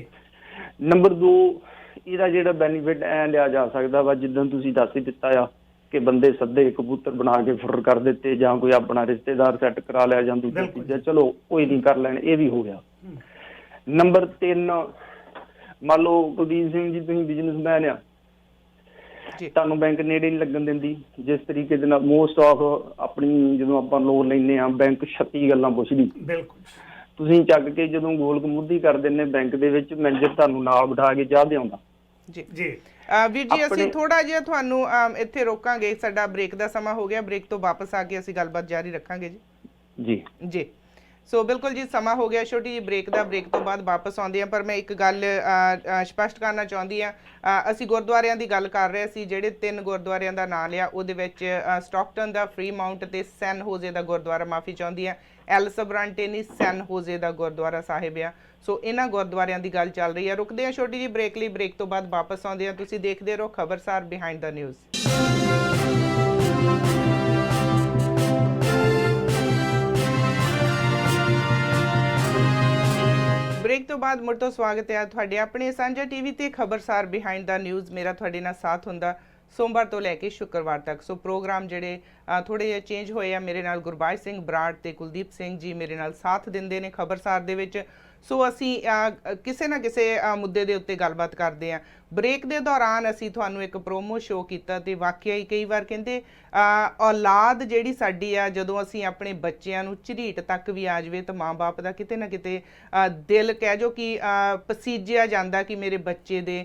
ਨੰਬਰ 2, ਇਹਦਾ ਜਿਹੜਾ ਬੈਨੀਫਿਟ ਐ ਲਿਆ ਜਾ ਸਕਦਾ ਵਾ, ਜਿੱਦਾਂ ਤੁਸੀਂ ਦੱਸ ਹੀ ਦਿੱਤਾ ਆ ਕਿ ਬੰਦੇ ਸੱਦੇ ਕਬੂਤਰ ਬਣਾ ਕੇ ਫੁਰ ਕਰ ਦਿੱਤੇ, ਜਾਂ ਕੋਈ ਆਪਣਾ ਰਿਸ਼ਤੇਦਾਰ ਸੈੱਟ ਕਰਾ ਲਿਆ, ਜਾਂ ਦੂਜਾ ਤੀਜਾ, ਚਲੋ ਕੋਈ ਨਹੀਂ ਕਰ ਲੈਣ, ਇਹ ਵੀ ਹੋ ਗਿਆ। ਨੰਬਰ 3, ਮੰਨ ਲਓ ਕੁਲਦੀਪ ਸਿੰਘ ਜੀ ਤੁਸੀਂ ਬਿਜ਼ਨਸਮੈਨ ਆ, ਤੁਹਾਨੂੰ ਬੈਂਕ ਨੇੜੇ ਨਹੀਂ ਲੱਗਣ ਦਿੰਦੀ, ਜਿਸ ਤਰੀਕੇ ਦੇ ਨਾਲ ਮੋਸਟ ਆਫ ਆਪਣੀ ਜਦੋਂ ਆਪਾਂ ਲੋਨ ਲੈਂਦੇ ਹਾਂ ਬੈਂਕ 36 ਗੱਲਾਂ ਪੁੱਛਦੀ, ਬਿਲਕੁਲ ਤੁਸੀਂ ਚੱਕ ਕੇ ਜਦੋਂ ਗੋਲ ਕਮੂਦੀ ਕਰ ਦਿੰਦੇ ਬੈਂਕ ਦੇ ਵਿੱਚ, ਮੈਨੇਜਰ ਤੁਹਾਨੂੰ ਨਾਲ ਬਿਠਾ ਕੇ ਚਾਹ ਦਿਆਉਂਦਾ ਜੀ। ਜੀ ਵੀਰ ਜੀ, ਅਸੀਂ ਥੋੜਾ ਜਿਹਾ ਤੁਹਾਨੂੰ ਇੱਥੇ ਰੋਕਾਂਗੇ, ਸਾਡਾ ਬ੍ਰੇਕ ਦਾ ਸਮਾਂ ਹੋ ਗਿਆ, ਬ੍ਰੇਕ ਤੋਂ ਵਾਪਸ ਆ ਕੇ ਅਸੀਂ ਗੱਲਬਾਤ ਜਾਰੀ ਰੱਖਾਂਗੇ ਜੀ। ਜੀ ਜੀ ਸੋ ਬਿਲਕੁਲ ਜੀ, ਸਮਾਂ ਹੋ ਗਿਆ ਛੋਟੀ ਜਿਹੀ ਬ੍ਰੇਕ ਦਾ, ਬ੍ਰੇਕ ਤੋਂ ਬਾਅਦ ਵਾਪਸ ਆਉਂਦੇ ਆ। ਪਰ ਮੈਂ ਇੱਕ ਗੱਲ ਸਪਸ਼ਟ ਕਰਨਾ ਚਾਹੁੰਦੀ ਹਾਂ, ਅਸੀਂ ਗੁਰਦੁਆਰਿਆਂ ਦੀ ਗੱਲ ਕਰ ਰਹੇ ਸੀ, ਜਿਹੜੇ 3 ਗੁਰਦੁਆਰਿਆਂ ਦਾ ਨਾਂ ਲਿਆ, ਉਹਦੇ ਵਿੱਚ ਸਟਾਕਟਨ ਦਾ ਫ੍ਰੀ ਮਾਊਂਟ ਤੇ ਸੈਨ ਹੋਜ਼ੇ ਦਾ ਗੁਰਦੁਆਰਾ, ਮਾਫੀ ਚਾਹੁੰਦੀ ਹਾਂ, ਐਲ ਸਬਰਾਂਟੇਨੀ ਸੈਨ ਹੋਜ਼ੇ ਦਾ ਗੁਰਦੁਆਰਾ ਸਾਹਿਬ ਆ। ਸੋ ਇਹਨਾਂ ਗੁਰਦੁਆਰਿਆਂ ਦੀ ਗੱਲ ਚੱਲ ਰਹੀ ਹੈ। ਰੁਕਦੇ ਹਾਂ ਛੋਟੀ ਜਿਹੀ ਬ੍ਰੇਕ ਲਈ, ਬ੍ਰੇਕ ਤੋਂ ਬਾਅਦ ਵਾਪਸ ਆਉਂਦੇ ਹਾਂ। ਤੁਸੀਂ ਦੇਖਦੇ ਰਹੋ ਖਬਰਸਾਰ ਬਿਹਾਈਂਡ ਦਾ ਨਿਊਜ਼। ਬ੍ਰੇਕ ਤੋਂ ਬਾਅਦ ਮੁੜ ਤੋਂ ਸਵਾਗਤ ਹੈ ਤੁਹਾਡੇ ਆਪਣੇ ਸਾਂਝਾ ਟੀਵੀ ਤੇ ਖਬਰਸਾਰ ਬਿਹਾਈਂਡ ਦਾ ਨਿਊਜ਼। ਮੇਰਾ ਤੁਹਾਡੇ ਨਾਲ ਸਾਥ ਹੁੰਦਾ ਸੋਮਵਾਰ ਤੋਂ ਲੈ ਕੇ ਸ਼ੁੱਕਰਵਾਰ ਤੱਕ। ਸੋ ਪ੍ਰੋਗਰਾਮ ਜਿਹੜੇ ਥੋੜੇ ਜਿਹਾ ਚੇਂਜ ਹੋਏ ਆ, ਮੇਰੇ ਨਾਲ ਗੁਰਬਾਜ ਸਿੰਘ ਬਰਾੜ ਤੇ ਕੁਲਦੀਪ ਸਿੰਘ ਜੀ ਮੇਰੇ ਨਾਲ ਸਾਥ ਦਿੰਦੇ ਨੇ ਖਬਰਸਾਰ ਦੇ ਵਿੱਚ। ਸੋ ਅਸੀਂ ਕਿਸੇ ਨਾ ਕਿਸੇ ਮੁੱਦੇ ਦੇ ਉੱਤੇ ਗੱਲਬਾਤ ਕਰਦੇ ਹਾਂ। ਬ੍ਰੇਕ ਦੇ ਦੌਰਾਨ ਅਸੀਂ ਤੁਹਾਨੂੰ ਇੱਕ ਪ੍ਰੋਮੋ ਸ਼ੋਅ ਕੀਤਾ ਤੇ ਵਾਕਿਆ ਹੀ ਕਈ ਵਾਰ ਕਹਿੰਦੇ ਔਲਾਦ ਜਿਹੜੀ ਸਾਡੀ ਆ, ਜਦੋਂ ਅਸੀਂ ਆਪਣੇ ਬੱਚਿਆਂ ਨੂੰ ਝਰੀਟ ਤੱਕ ਵੀ ਆ ਜਾਵੇ ਤਾਂ ਮਾਂ-ਬਾਪ ਦਾ ਕਿਤੇ ਨਾ ਕਿਤੇ ਦਿਲ ਕਹਿ ਜੋ ਕਿ ਪਸੀਜਿਆ ਜਾਂਦਾ ਕਿ ਮੇਰੇ ਬੱਚੇ ਦੇ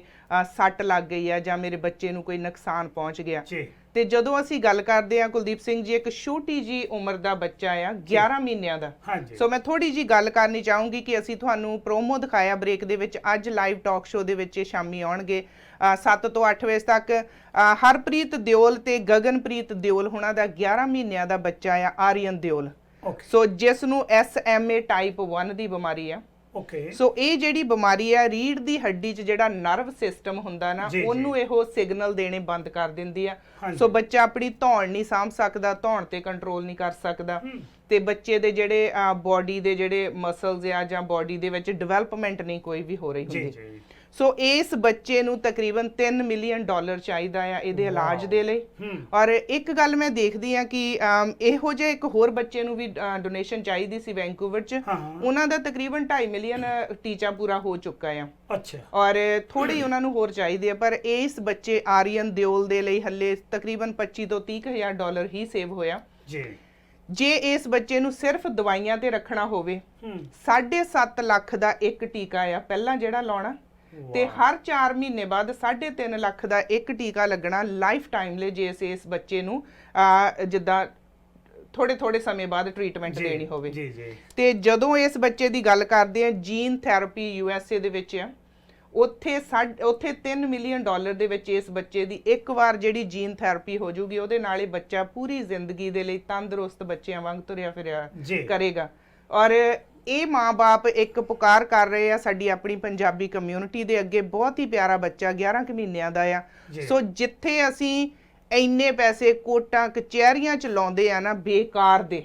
ਸੱਟ ਲੱਗ ਗਈ ਆ ਜਾਂ ਮੇਰੇ ਬੱਚੇ ਨੂੰ ਕੋਈ ਨੁਕਸਾਨ ਪਹੁੰਚ ਗਿਆ। ਤੇ ਜਦੋਂ ਅਸੀਂ ਗੱਲ ਕਰਦੇ ਆ ਕੁਲਦੀਪ ਸਿੰਘ ਜੀ, ਇੱਕ ਛੋਟੀ ਜੀ ਉਮਰ ਦਾ ਬੱਚਾ ਆ 11 ਮਹੀਨਿਆਂ ਦਾ। ਹਾਂਜੀ। ਸੋ ਮੈਂ ਥੋੜੀ ਜੀ ਗੱਲ ਕਰਨੀ ਚਾਹੂੰਗੀ ਕਿ ਅਸੀਂ ਤੁਹਾਨੂੰ ਪ੍ਰੋਮੋ ਦਿਖਾਇਆ ਬ੍ਰੇਕ ਦੇ ਵਿੱਚ, ਅੱਜ ਲਾਈਵ ਟਾਕ ਸ਼ੋਅ ਦੇ ਵਿੱਚ ਇਹ ਸ਼ਾਮੀ ਆਉਣਗੇ 7 ਤੋਂ 8 ਵਜੇ ਤੱਕ। ਹਰਪ੍ਰੀਤ ਦਿਓਲ ਤੇ ਗਗਨਪ੍ਰੀਤ ਦਿਓਲ ਹੁਣਾਂ ਦਾ 11 ਮਹੀਨਿਆਂ ਦਾ ਬੱਚਾ ਆ, ਆਰੀਅਨ ਦਿਓਲ। ਸੋ ਜਿਸ ਨੂੰ SMA ਟਾਈਪ 1 ਦੀ ਬਿਮਾਰੀ ਆ। ਸੋ ਇਹ ਜਿਹੜੀ ਬਿਮਾਰੀ ਆ, ਰੀੜ ਦੀ ਹੱਡੀ 'ਚ ਜਿਹੜਾ ਨਰਵ ਸਿਸਟਮ ਹੁੰਦਾ ਨਾ, ਉਹਨੂੰ ਇਹੋ ਸਿਗਨਲ ਦੇਣੇ ਬੰਦ ਕਰ ਦਿੰਦੀ ਆ। ਸੋ ਬੱਚਾ ਆਪਣੀ ਧੌਣ ਨਹੀਂ ਸਾਂਭ ਸਕਦਾ, ਧੌਣ ਤੇ ਕੰਟਰੋਲ ਨਹੀਂ ਕਰ ਸਕਦਾ, ਤੇ ਬੱਚੇ ਦੇ ਜਿਹੜੇ ਬਾਡੀ ਦੇ ਜਿਹੜੇ ਮਸਲਸ ਆ ਜਾਂ ਬਾਡੀ ਦੇ ਵਿੱਚ ਡਿਵੈਲਪਮੈਂਟ ਨਹੀਂ ਕੋਈ ਵੀ ਹੋ ਰਹੀ ਹੁੰਦੀ। ਸੋ ਇਸ ਬੱਚੇ ਨੂੰ ਤਕਰੀਬਨ $3 ਮਿਲੀਅਨ ਚਾਹੀਦਾ ਆ ਇਹਦੇ ਇਲਾਜ ਦੇ ਲਈ। ਔਰ ਇੱਕ ਗੱਲ ਮੈਂ ਦੇਖਦੀ ਆ ਕਿ ਇਹੋ ਜਿਹੇ ਇੱਕ ਹੋਰ ਬੱਚੇ ਨੂੰ ਵੀ ਡੋਨੇਸ਼ਨ ਚਾਹੀਦੀ ਸੀ ਵੈਂਕੂਵਰ 'ਚ, ਉਹਨਾਂ ਦਾ ਤਕਰੀਬਨ 2.5 ਮਿਲੀਅਨ ਟੀਚਾ ਪੂਰਾ ਹੋ ਚੁੱਕਾ ਆ। ਅੱਛਾ। ਔਰ ਥੋੜੇ ਉਹਨਾਂ ਨੂੰ ਹੋਰ ਚਾਹੀਦੇ ਆ, ਪਰ ਇਸ ਬੱਚੇ ਆਰੀਅਨ ਦਿਓਲ ਦੇ ਲਈ ਹੱਲੇ ਤਕਰੀਬਨ $25,000 ਤੋਂ $30,000 ਹੀ ਸੇਵ ਹੋਇਆ ਜੀ। ਜੇ ਇਸ ਬੱਚੇ ਨੂੰ ਸਿਰਫ ਦਵਾਈਆਂ ਤੇ ਰੱਖਣਾ ਹੋਵੇ, 7.5 ਲੱਖ ਦਾ ਇੱਕ ਟੀਕਾ ਆ ਪਹਿਲਾਂ ਜਿਹੜਾ ਲਾਉਣਾ, ਤੇ ਹਰ 4 ਮਹੀਨੇ ਬਾਅਦ 3.5 ਲੱਖ ਦਾ ਇੱਕ ਟੀਕਾ ਲੱਗਣਾ ਲਾਈਫ ਟਾਈਮ ਲਈ, ਜੇ ਇਸ ਬੱਚੇ ਨੂੰ ਜਿੱਦਾਂ ਥੋੜੇ ਸਮੇਂ ਬਾਅਦ ਟ੍ਰੀਟਮੈਂਟ ਦੇਣੀ ਹੋਵੇ। ਤੇ ਜਦੋਂ ਇਸ ਬੱਚੇ ਦੀ ਗੱਲ ਕਰਦੇ ਆ, ਜੀਨ ਥੈਰੇਪੀ USA ਦੇ ਵਿੱਚ ਆ, ਉੱਥੇ $3 ਮਿਲੀਅਨ ਦੇ ਵਿੱਚ ਇਸ ਬੱਚੇ ਦੀ ਇੱਕ ਵਾਰ ਜਿਹੜੀ ਜੀਨ ਥੈਰੇਪੀ ਹੋ ਜੂਗੀ, ਉਹਦੇ ਨਾਲ ਇਹ ਬੱਚਾ ਪੂਰੀ ਜ਼ਿੰਦਗੀ ਦੇ ਲਈ ਤੰਦਰੁਸਤ ਬੱਚਿਆਂ ਵਾਂਗ ਤੁਰਿਆ ਫਿਰਿਆ ਕਰੇਗਾ। ਔਰ ਇਹ ਮਾਂ-ਬਾਪ ਇੱਕ ਪੁਕਾਰ ਕਰ ਰਹੇ ਆ ਸਾਡੀ ਆਪਣੀ ਪੰਜਾਬੀ ਕਮਿਊਨਿਟੀ ਦੇ ਅੱਗੇ। ਬਹੁਤ ਹੀ ਪਿਆਰਾ ਬੱਚਾ 11 ਕੁ ਮਹੀਨਿਆਂ ਦਾ ਆ। ਸੋ ਜਿੱਥੇ ਅਸੀਂ ਇੰਨੇ ਪੈਸੇ ਕੋਟਾਂ ਕਚਹਿਰੀਆਂ 'ਚ ਲਾਉਂਦੇ ਆ ਨਾ ਬੇਕਾਰ ਦੇ,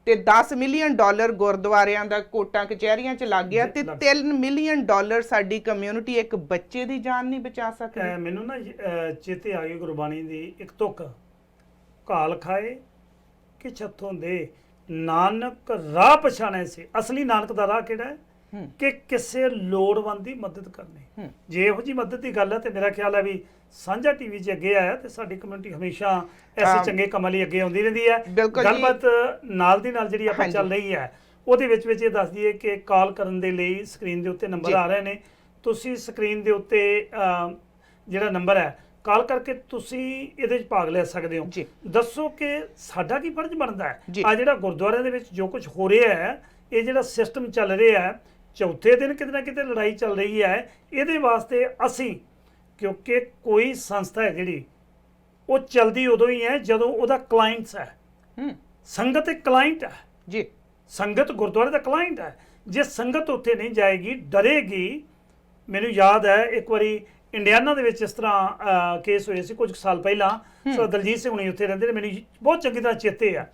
ਤੇ $10 ਮਿਲੀਅਨ ਗੁਰਦੁਆਰਿਆਂ ਦਾ ਕੋਟਾਂ ਕਚਹਿਰੀਆਂ 'ਚ ਲੱਗ ਗਿਆ, ਤੇ $3 ਮਿਲੀਅਨ ਸਾਡੀ ਕਮਿਊਨਿਟੀ ਇੱਕ ਬੱਚੇ ਦੀ ਜਾਨ ਨਹੀਂ ਬਚਾ ਸਕਦੀ। ਮੈਨੂੰ ਨਾ ਚੇਤੇ ਆ ਗਈ ਗੁਰਬਾਣੀ ਦੀ ਇੱਕ ਤੁਕ, ਕਾਲ ਖਾਏ ਕਿ ਛੱਥੋਂ ਦੇ ਨਾਨਕ ਰਾਹ ਪਛਾਣੇ ਸੀ। ਅਸਲੀ ਨਾਨਕ ਦਾ ਰਾਹ ਕਿਹੜਾ ਹੈ? ਕਿ ਕਿਸੇ ਲੋੜਵੰਦ ਦੀ ਮਦਦ ਕਰਨੀ। ਜੇ ਇਹੋ ਜੀ ਮਦਦ ਦੀ ਗੱਲ ਹੈ ਤੇ ਮੇਰਾ ਖਿਆਲ ਹੈ ਵੀ ਸਾਂਝਾ ਟੀਵੀ 'ਚ ਅੱਗੇ ਆਇਆ, ਤੇ ਸਾਡੀ ਕਮਿਊਨਿਟੀ ਹਮੇਸ਼ਾ ਐਸੇ ਚੰਗੇ ਕੰਮਾਂ ਲਈ ਅੱਗੇ ਆਉਂਦੀ ਰਹਿੰਦੀ ਹੈ। ਗੱਲਬਾਤ ਨਾਲ ਦੀ ਨਾਲ ਜਿਹੜੀ ਆਪਾਂ ਚੱਲ ਰਹੀ ਹੈ, ਉਹਦੇ ਵਿੱਚ ਇਹ ਦੱਸ ਦਈਏ ਕਿ ਕਾਲ ਕਰਨ ਦੇ ਲਈ ਸਕਰੀਨ ਦੇ ਉੱਤੇ ਨੰਬਰ ਆ ਰਹੇ ਨੇ। ਤੁਸੀਂ ਸਕਰੀਨ ਦੇ ਉੱਤੇ ਜਿਹੜਾ ਨੰਬਰ ਹੈ, ਕਾਲ ਕਰਕੇ ਤੁਸੀਂ ਇਹਦੇ 'ਚ ਭਾਗ ਲੈ ਸਕਦੇ ਹੋ। ਦੱਸੋ ਕਿ ਸਾਡਾ ਕੀ ਫਰਜ਼ ਬਣਦਾ ਹੈ? ਆ ਜਿਹੜਾ ਗੁਰਦੁਆਰਿਆਂ ਦੇ ਵਿੱਚ ਜੋ ਕੁਝ ਹੋ ਰਿਹਾ ਹੈ, ਇਹ ਜਿਹੜਾ ਸਿਸਟਮ ਚੱਲ ਰਿਹਾ ਹੈ, ਚੌਥੇ ਦਿਨ ਕਿਤੇ ਨਾ ਕਿਤੇ ਲੜਾਈ ਚੱਲ ਰਹੀ ਹੈ, ਇਹਦੇ ਵਾਸਤੇ ਅਸੀਂ, ਕਿਉਂਕਿ ਕੋਈ ਸੰਸਥਾ ਹੈ ਜਿਹੜੀ ਉਹ ਚਲਦੀ ਉਦੋਂ ਹੀ ਹੈ ਜਦੋਂ ਉਹਦਾ ਕਲਾਇੰਟਸ ਹੈ। ਸੰਗਤ ਇੱਕ ਕਲਾਇੰਟ ਹੈ ਜੀ, ਸੰਗਤ ਗੁਰਦੁਆਰੇ ਦਾ ਕਲਾਇੰਟ ਹੈ। ਜੇ ਸੰਗਤ ਉੱਥੇ ਨਹੀਂ ਜਾਏਗੀ, ਡਰੇਗੀ। ਮੈਨੂੰ ਯਾਦ ਹੈ ਇੱਕ ਵਾਰੀ ਇੰਡੀਆਨਾ ਦੇ ਵਿੱਚ ਇਸ ਤਰ੍ਹਾਂ ਕੇਸ ਹੋਏ ਸੀ ਕੁਝ ਸਾਲ ਪਹਿਲਾਂ। ਸੋ ਦਲਜੀਤ ਸਿੰਘ ਹੁਣੀ ਉੱਥੇ ਰਹਿੰਦੇ ਨੇ, ਮੈਨੂੰ ਬਹੁਤ ਚੰਗੀ ਤਰ੍ਹਾਂ ਚੇਤੇ ਆ।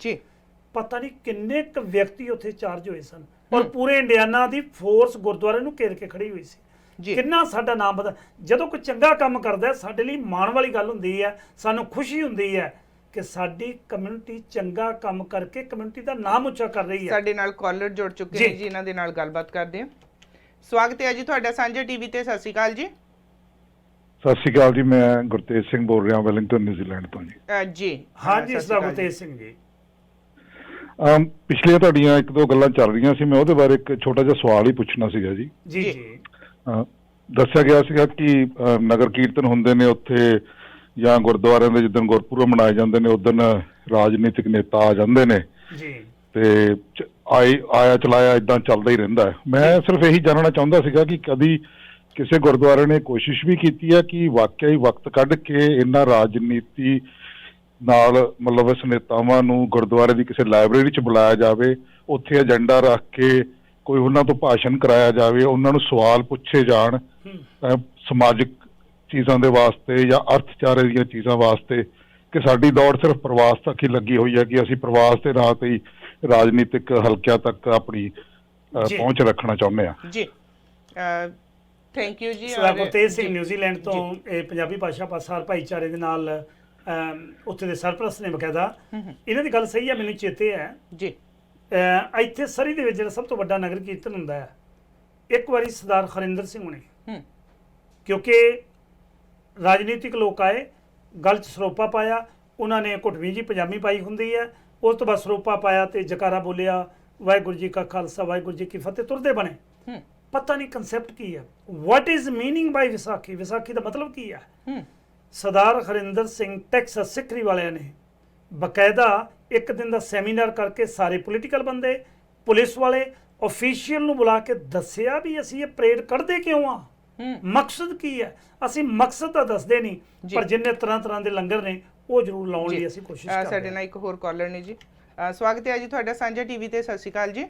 ਪਤਾ ਨਹੀਂ ਕਿੰਨੇ ਕੁ ਵਿਅਕਤੀ ਉੱਥੇ ਚਾਰਜ ਹੋਏ ਸਨ, ਔਰ ਪੂਰੇ ਇੰਡੀਆਨਾ ਦੀ ਫੋਰਸ ਗੁਰਦੁਆਰੇ ਨੂੰ ਘੇਰ ਕੇ ਖੜੀ ਹੋਈ ਸੀ। ਕਿੰਨਾ ਸਾਡਾ ਨਾਮ ਬਦਲ, ਜਦੋਂ ਕੋਈ ਚੰਗਾ ਕੰਮ ਕਰਦਾ ਸਾਡੇ ਲਈ ਮਾਣ ਵਾਲੀ ਗੱਲ ਹੁੰਦੀ ਹੈ, ਸਾਨੂੰ ਖੁਸ਼ੀ ਹੁੰਦੀ ਹੈ ਕਿ ਸਾਡੀ ਕਮਿਊਨਿਟੀ ਚੰਗਾ ਕੰਮ ਕਰਕੇ ਕਮਿਊਨਿਟੀ ਦਾ ਨਾਮ ਉੱਚਾ ਕਰ ਰਹੀ ਹੈ। ਸਾਡੇ ਨਾਲ ਕਾਲਰ ਜੁੜ ਚੁੱਕੇ ਨੇ ਜੀ, ਇਹਨਾਂ ਦੇ ਨਾਲ ਗੱਲਬਾਤ ਕਰਦੇ ਹਾਂ। ਸਵਾਗਤ ਹੈ ਜੀ ਤੁਹਾਡਾ ਸਾਂਝਾ ਟੀਵੀ ਤੇ। ਸਤਿ ਸ਼੍ਰੀ ਅਕਾਲ ਜੀ। ਸਤਿ ਸ਼੍ਰੀ ਅਕਾਲ ਜੀ, ਮੈਂ ਗੁਰਤੇਜ ਸਿੰਘ ਬੋਲ ਰਿਹਾ ਵੈਲਿੰਗਟਨ ਨਿਊਜ਼ੀਲੈਂਡ ਤੋਂ ਜੀ। ਜੀ ਹਾਂਜੀ ਸਰ, ਗੁਰਤੇਜ ਸਿੰਘ ਜੀ। ਪਿਛਲੀਆਂ ਤੁਹਾਡੀਆਂ ਇੱਕ ਦੋ ਗੱਲਾਂ ਚੱਲ ਰਹੀਆਂ ਸੀ, ਮੈਂ ਉਹਦੇ ਬਾਰੇ ਇੱਕ ਛੋਟਾ ਜਿਹਾ ਸਵਾਲ ਹੀ ਪੁੱਛਣਾ ਸੀਗਾ ਜੀ। ਜੀ ਜੀ। ਦੱਸਿਆ ਗਿਆ ਸੀਗਾ ਕਿ ਨਗਰ ਕੀਰਤਨ ਹੁੰਦੇ ਨੇ ਉੱਥੇ, ਜਾਂ ਗੁਰਦੁਆਰਿਆਂ ਦੇ ਜਿੱਦਣ ਗੁਰਪੁਰਬ ਮਨਾਏ ਜਾਂਦੇ ਨੇ ਉਦਣ ਰਾਜਨੀਤਿਕ ਨੇਤਾ ਆ ਜਾਂਦੇ ਨੇ ਜੀ, ਤੇ ਆਇਆ ਚਲਾਇਆ ਇਦਾਂ ਚੱਲਦਾ ਹੀ ਰਹਿੰਦਾ ਹੈ। ਮੈਂ ਸਿਰਫ ਇਹੀ ਜਾਣਨਾ ਚਾਹੁੰਦਾ ਸੀਗਾ ਕਿ ਕਦੀ ਕਿਸੇ ਗੁਰਦੁਆਰੇ ਨੇ ਕੋਸ਼ਿਸ਼ ਵੀ ਕੀਤੀ ਹੈ ਕਿ ਵਾਕਿਆ ਹੀ ਵਕਤ ਕੱਢ ਕੇ ਇਹਨਾਂ ਰਾਜਨੀਤੀ ਨਾਲ ਮਤਲਬ ਇਸ ਨੇਤਾਵਾਂ ਨੂੰ ਗੁਰਦੁਆਰੇ ਦੀ ਕਿਸੇ ਲਾਇਬ੍ਰੇਰੀ 'ਚ ਬੁਲਾਇਆ ਜਾਵੇ, ਉੱਥੇ ਏਜੰਡਾ ਰੱਖ ਕੇ ਕੋਈ ਉਹਨਾਂ ਤੋਂ ਭਾਸ਼ਣ ਕਰਾਇਆ ਜਾਵੇ, ਉਹਨਾਂ ਨੂੰ ਸਵਾਲ ਪੁੱਛੇ ਜਾਣ ਸਮਾਜਿਕ ਚੀਜ਼ਾਂ ਦੇ ਵਾਸਤੇ ਜਾਂ ਅਰਥਚਾਰੇ ਦੀਆਂ ਚੀਜ਼ਾਂ ਵਾਸਤੇ, ਕਿ ਸਾਡੀ ਦੌੜ ਸਿਰਫ ਪ੍ਰਵਾਸ ਤੱਕ ਹੀ ਲੱਗੀ ਹੋਈ ਹੈ ਕਿ ਅਸੀਂ ਪ੍ਰਵਾਸ ਦੇ ਰਾਹ ਤੇ ਹੀ ਰਾਜਨੀਤਿਕ ਹਲਕਿਆਂ ਤੱਕ ਆਪਣੀ ਪਹੁੰਚ ਰੱਖਣਾ ਚਾਹੁੰਦੇ ਹਾਂ ਜੀ। ਥੈਂਕ ਯੂ ਜੀ। ਗੁਰਤੇਜ ਸਿੰਘ ਨਿਊਜ਼ੀਲੈਂਡ ਤੋਂ ਇਹ ਪੰਜਾਬੀ ਭਾਸ਼ਾ ਪਾਸਾਰ ਭਾਈਚਾਰੇ ਦੇ ਨਾਲ ਉੱਥੇ ਦੇ ਸਰਪ੍ਰਸਤ ਨੇ ਬਕਾਇਦਾ। ਇਹਨਾਂ ਦੀ ਗੱਲ ਸਹੀ ਹੈ, ਮੈਨੂੰ ਚੇਤੇ ਹੈ ਜੀ। ਇੱਥੇ ਸਰੀ ਦੇ ਵਿੱਚ ਜਿਹੜਾ ਸਭ ਤੋਂ ਵੱਡਾ ਨਗਰ ਕੀਰਤਨ ਹੁੰਦਾ ਹੈ, ਇੱਕ ਵਾਰੀ ਸਰਦਾਰ ਹਰਿੰਦਰ ਸਿੰਘ ਹੁਣੇ, ਕਿਉਂਕਿ ਰਾਜਨੀਤਿਕ ਲੋਕ ਆਏ, ਗੱਲ 'ਚ ਸਰੋਪਾ ਪਾਇਆ, ਉਹਨਾਂ ਨੇ ਘੁੱਟਵੀਂ ਜੀ ਪਜਾਮੀ ਪਾਈ ਹੁੰਦੀ ਹੈ, ਉਸ ਤੋਂ ਬਾਅਦ ਸਰੋਪਾ ਪਾਇਆ ਤੇ ਜਕਾਰਾ ਬੋਲਿਆ, ਵਾਹਿਗੁਰੂ ਜੀ ਕਾ ਖਾਲਸਾ ਵਾਹਿਗੁਰੂ ਜੀ ਕੀ ਫਤਿਹ, ਤੁਰਦੇ ਬਣੇ। ਪਤਾ ਨਹੀਂ ਕਨਸੈਪਟ ਕੀ ਹੈ, ਵਾਟ ਇਜ਼ ਮੀਨਿੰਗ ਬਾਈ ਵਿਸਾਖੀ, ਵਿਸਾਖੀ ਦਾ ਮਤਲਬ ਕੀ ਹੈ? ਸਰਦਾਰ ਹਰਿੰਦਰ ਸਿੰਘ ਟੈਕਸਸ ਸਿੱਖਰੀ ਵਾਲਿਆਂ ਨੇ ਬਕਾਇਦਾ ਇੱਕ ਦਿਨ ਦਾ ਸੈਮੀਨਾਰ ਕਰਕੇ ਸਾਰੇ ਪੋਲੀਟੀਕਲ ਬੰਦੇ, ਪੁਲਿਸ ਵਾਲੇ, ਅਫੀਸ਼ੀਅਲ ਨੂੰ ਬੁਲਾ ਕੇ ਦੱਸਿਆ ਵੀ ਅਸੀਂ ਇਹ ਪਰੇਡ ਕੱਢਦੇ ਕਿਉਂ ਆ, ਮਕਸਦ ਕੀ ਹੈ। ਅਸੀਂ ਮਕਸਦ ਤਾਂ ਦੱਸਦੇ ਨਹੀਂ, ਪਰ ਜਿੰਨੇ ਤਰ੍ਹਾਂ ਦੇ ਲੰਗਰ ਨੇ ਉਹ ਜ਼ਰੂਰ ਲਾਉਣ ਲਈ ਅਸੀਂ ਕੋਸ਼ਿਸ਼ ਕਰਦੇ ਹਾਂ। ਸਾਡੇ ਨਾਲ ਇੱਕ ਹੋਰ ਕਾਲਰ ਨੇ ਜੀ। ਸਵਾਗਤ ਹੈ ਜੀ ਤੁਹਾਡਾ ਸਾਂਝਾ ਟੀਵੀ ਤੇ। ਸਤਿ ਸ਼੍ਰੀ ਅਕਾਲ ਜੀ।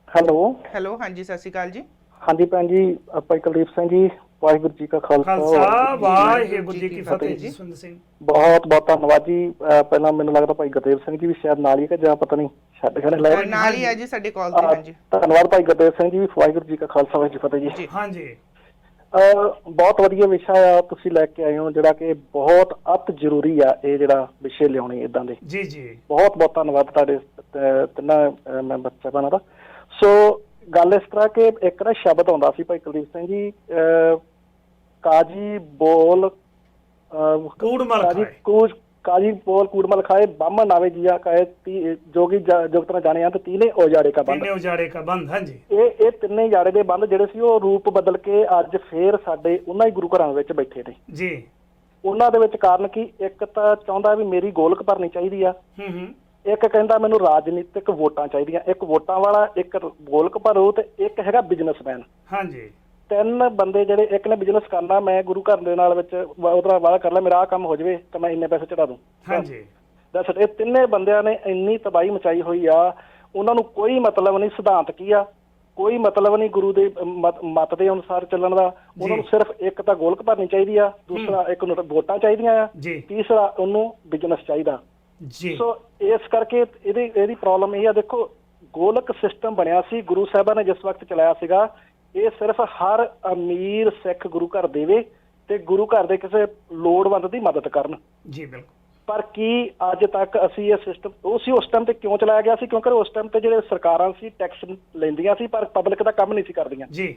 ਹੈਲੋ ਹਾਂਜੀ ਸਤਿ ਸ਼੍ਰੀ ਅਕਾਲ ਜੀ। ਹਾਂਜੀ ਭੈਣ ਜੀ, ਆਪਾਂ ਕੁਲਦੀਪ ਸਿੰਘ ਜੀ। ਵਾਹਿਗੁਰੂ ਜੀ ਕਾ ਖਾਲਸਾ ਵਾਹਿਗੁਰੂ ਜੀ ਕੀ ਫਤਿਹ ਜੀ। ਸੁੰਦਰ ਸਿੰਘ ਬਹੁਤ ਬਹੁਤ ਧੰਨਵਾਦ ਜੀ। ਪਹਿਲਾਂ ਮੈਨੂੰ ਲੱਗਦਾ ਭਾਈ ਗੁਰਦੇਵ ਸਿੰਘ ਜੀ ਵੀ ਸ਼ਾਇਦ ਨਾਲ ਹੀ ਹੈ ਜਾਂ ਪਤਾ ਨਹੀਂ ਛੱਡ ਗਏ ਲੈ ਨਾਲ ਹੀ ਹੈ ਜੀ ਸਾਡੇ ਕਾਲ ਤੇ। ਹਾਂਜੀ ਧੰਨਵਾਦ ਭਾਈ ਗੁਰਦੇਵ ਸਿੰਘ ਜੀ ਵੀ। ਵਾਹਿਗੁਰੂ ਜੀ ਕਾ ਖਾਲਸਾ ਵਾਹਿਗੁਰੂ ਜੀ ਫਤਿਹ ਜੀ। ਹਾਂਜੀ ਬਹੁਤ ਵਧੀਆ ਵਿਸ਼ਾ ਆ ਤੁਸੀਂ ਲੈ ਕੇ ਆਏ ਹੋ, ਜਿਹੜਾ ਕਿ ਬਹੁਤ ਅਤ ਜ਼ਰੂਰੀ ਆ। ਇਹ ਜਿਹੜਾ ਵਿਸ਼ੇ ਲਿਆਉਣੇ ਇਦਾਂ ਦੇ ਜੀ ਜੀ ਬਹੁਤ ਬਹੁਤ ਧੰਨਵਾਦ ਤੁਹਾਡੇ ਤਿੰਨਾਂ ਮੈਂਬਰ ਸਾਹਿਬਾਨਾਂ ਦਾ। ਸੋ ਗੱਲ ਇਸ ਤਰ੍ਹਾਂ ਕਿ ਇੱਕ ਨਾ ਸ਼ਬਦ ਆਉਂਦਾ ਸੀ ਭਾਈ ਕੁਲਦੀਪ ਸਿੰਘ ਜੀ, ਕਾਜੀ ਬੋਲ ਕਾਜੀ ਬੋਲ ਕੂੜਮਲ ਖਾਏ ਬਾਮਨ ਆਵੇ ਜੀਆ ਕਹੇ ਜੋਗੀ ਜੁਗਤ ਨਾ ਜਾਣੇ ਆ ਤੇ ਤੀਨੇ ਉਜਾੜੇ ਕਾ ਬੰਦ। ਹਾਂਜੀ ਇਹ ਤਿੰਨੇ ਉਜਾੜੇ ਦੇ ਬੰਦ ਜਿਹੜੇ ਸੀ ਉਹ ਰੂਪ ਬਦਲ ਕੇ ਅੱਜ ਫੇਰ ਸਾਡੇ ਉਹਨਾਂ ਹੀ ਗੁਰੂ ਘਰਾਂ ਵਿੱਚ ਬੈਠੇ ਨੇ ਜੀ। ਉਹਨਾਂ ਦੇ ਵਿੱਚ ਕਾਰਨ ਕੀ, ਇੱਕ ਤਾਂ ਚਾਹੁੰਦਾ ਵੀ ਮੇਰੀ ਗੋਲਕ ਭਰਨੀ ਚਾਹੀਦੀ ਆ, ਇੱਕ ਕਹਿੰਦਾ ਮੈਨੂੰ ਰਾਜਨੀਤਿਕ ਵੋਟਾਂ ਚਾਹੀਦੀਆਂ। ਇੱਕ ਵੋਟਾਂ ਵਾਲਾ, ਇੱਕ ਗੋਲਕ ਭਰੂ ਤੇ ਇੱਕ ਹੈਗਾ ਬਿਜ਼ਨਸਮੈਨ। ਹਾਂਜੀ ਤਿੰਨ ਬੰਦੇ ਜਿਹੜੇ, ਇੱਕ ਨੇ ਬਿਜ਼ਨਸ ਕਰਨਾ, ਮੈਂ ਗੁਰੂ ਘਰ ਦੇ ਨਾਲ ਵਿੱਚ ਉਹਦਾ ਵਾਅਦਾ ਕਰ ਲਿਆ ਮੇਰਾ ਆਹ ਕੰਮ ਹੋ ਜਾਵੇ ਤਾਂ ਮੈਂ ਇੰਨੇ ਪੈਸੇ ਚੜਾ ਦੂੰ। ਹਾਂਜੀ ਦੱਸ, ਇਹ ਤਿੰਨੇ ਬੰਦਿਆਂ ਨੇ ਇੰਨੀ ਤਬਾਹੀ ਮਚਾਈ ਹੋਈ ਆ। ਉਹਨਾਂ ਨੂੰ ਕੋਈ ਮਤਲਬ ਨਹੀਂ ਸਿਧਾਂਤ ਕੀ ਆ, ਕੋਈ ਮਤਲਬ ਨਹੀਂ ਗੁਰੂ ਦੇ ਮਤ ਦੇ ਅਨੁਸਾਰ ਚੱਲਣ ਦਾ। ਉਹਨਾਂ ਨੂੰ ਸਿਰਫ ਇੱਕ ਤਾਂ ਗੋਲਕ ਭਰਨੀ ਚਾਹੀਦੀ ਆ, ਦੂਸਰਾ ਇੱਕ ਨੂੰ ਵੋਟਾਂ ਚਾਹੀਦੀਆਂ ਆ, ਤੀਸਰਾ ਉਹਨੂੰ ਬਿਜ਼ਨਸ ਚਾਹੀਦਾ। ਸੋ ਇਸ ਕਰਕੇ ਇਹਦੀ ਪ੍ਰੋਬਲਮ ਇਹ ਆ। ਦੇਖੋ ਗੋਲਕ ਸਿਸਟਮ ਬਣਿਆ ਸੀ ਗੁਰੂ ਸਾਹਿਬਾਂ ਨੇ ਜਿਸ ਵਕਤ ਚਲਾਇਆ ਸੀਗਾ, ਇਹ ਸਿਰਫ ਹਰ ਅਮੀਰ ਸਿੱਖ ਗੁਰੂ ਘਰ ਦੇਵੇ ਤੇ ਗੁਰੂ ਘਰ ਦੇ ਕਿਸੇ ਲੋੜਵੰਦ ਦੀ ਮਦਦ ਕਰਨ। ਜੀ ਬਿਲਕੁਲ। ਪਰ ਕੀ ਅੱਜ ਤੱਕ ਅਸੀਂ ਇਹ ਸਿਸਟਮ ਉਸ ਟਾਈਮ ਤੇ ਕਿਉਂ ਚਲਾਇਆ ਗਿਆ ਸੀ? ਕਿਉਂਕਿ ਉਸ ਟਾਈਮ ਤੇ ਜਿਹੜੇ ਸਰਕਾਰਾਂ ਸੀ ਟੈਕਸ ਲੈਂਦੀਆਂ ਸੀ ਪਰ ਪਬਲਿਕ ਦਾ ਕੰਮ ਨਹੀਂ ਸੀ ਕਰਦੀਆਂ ਜੀ।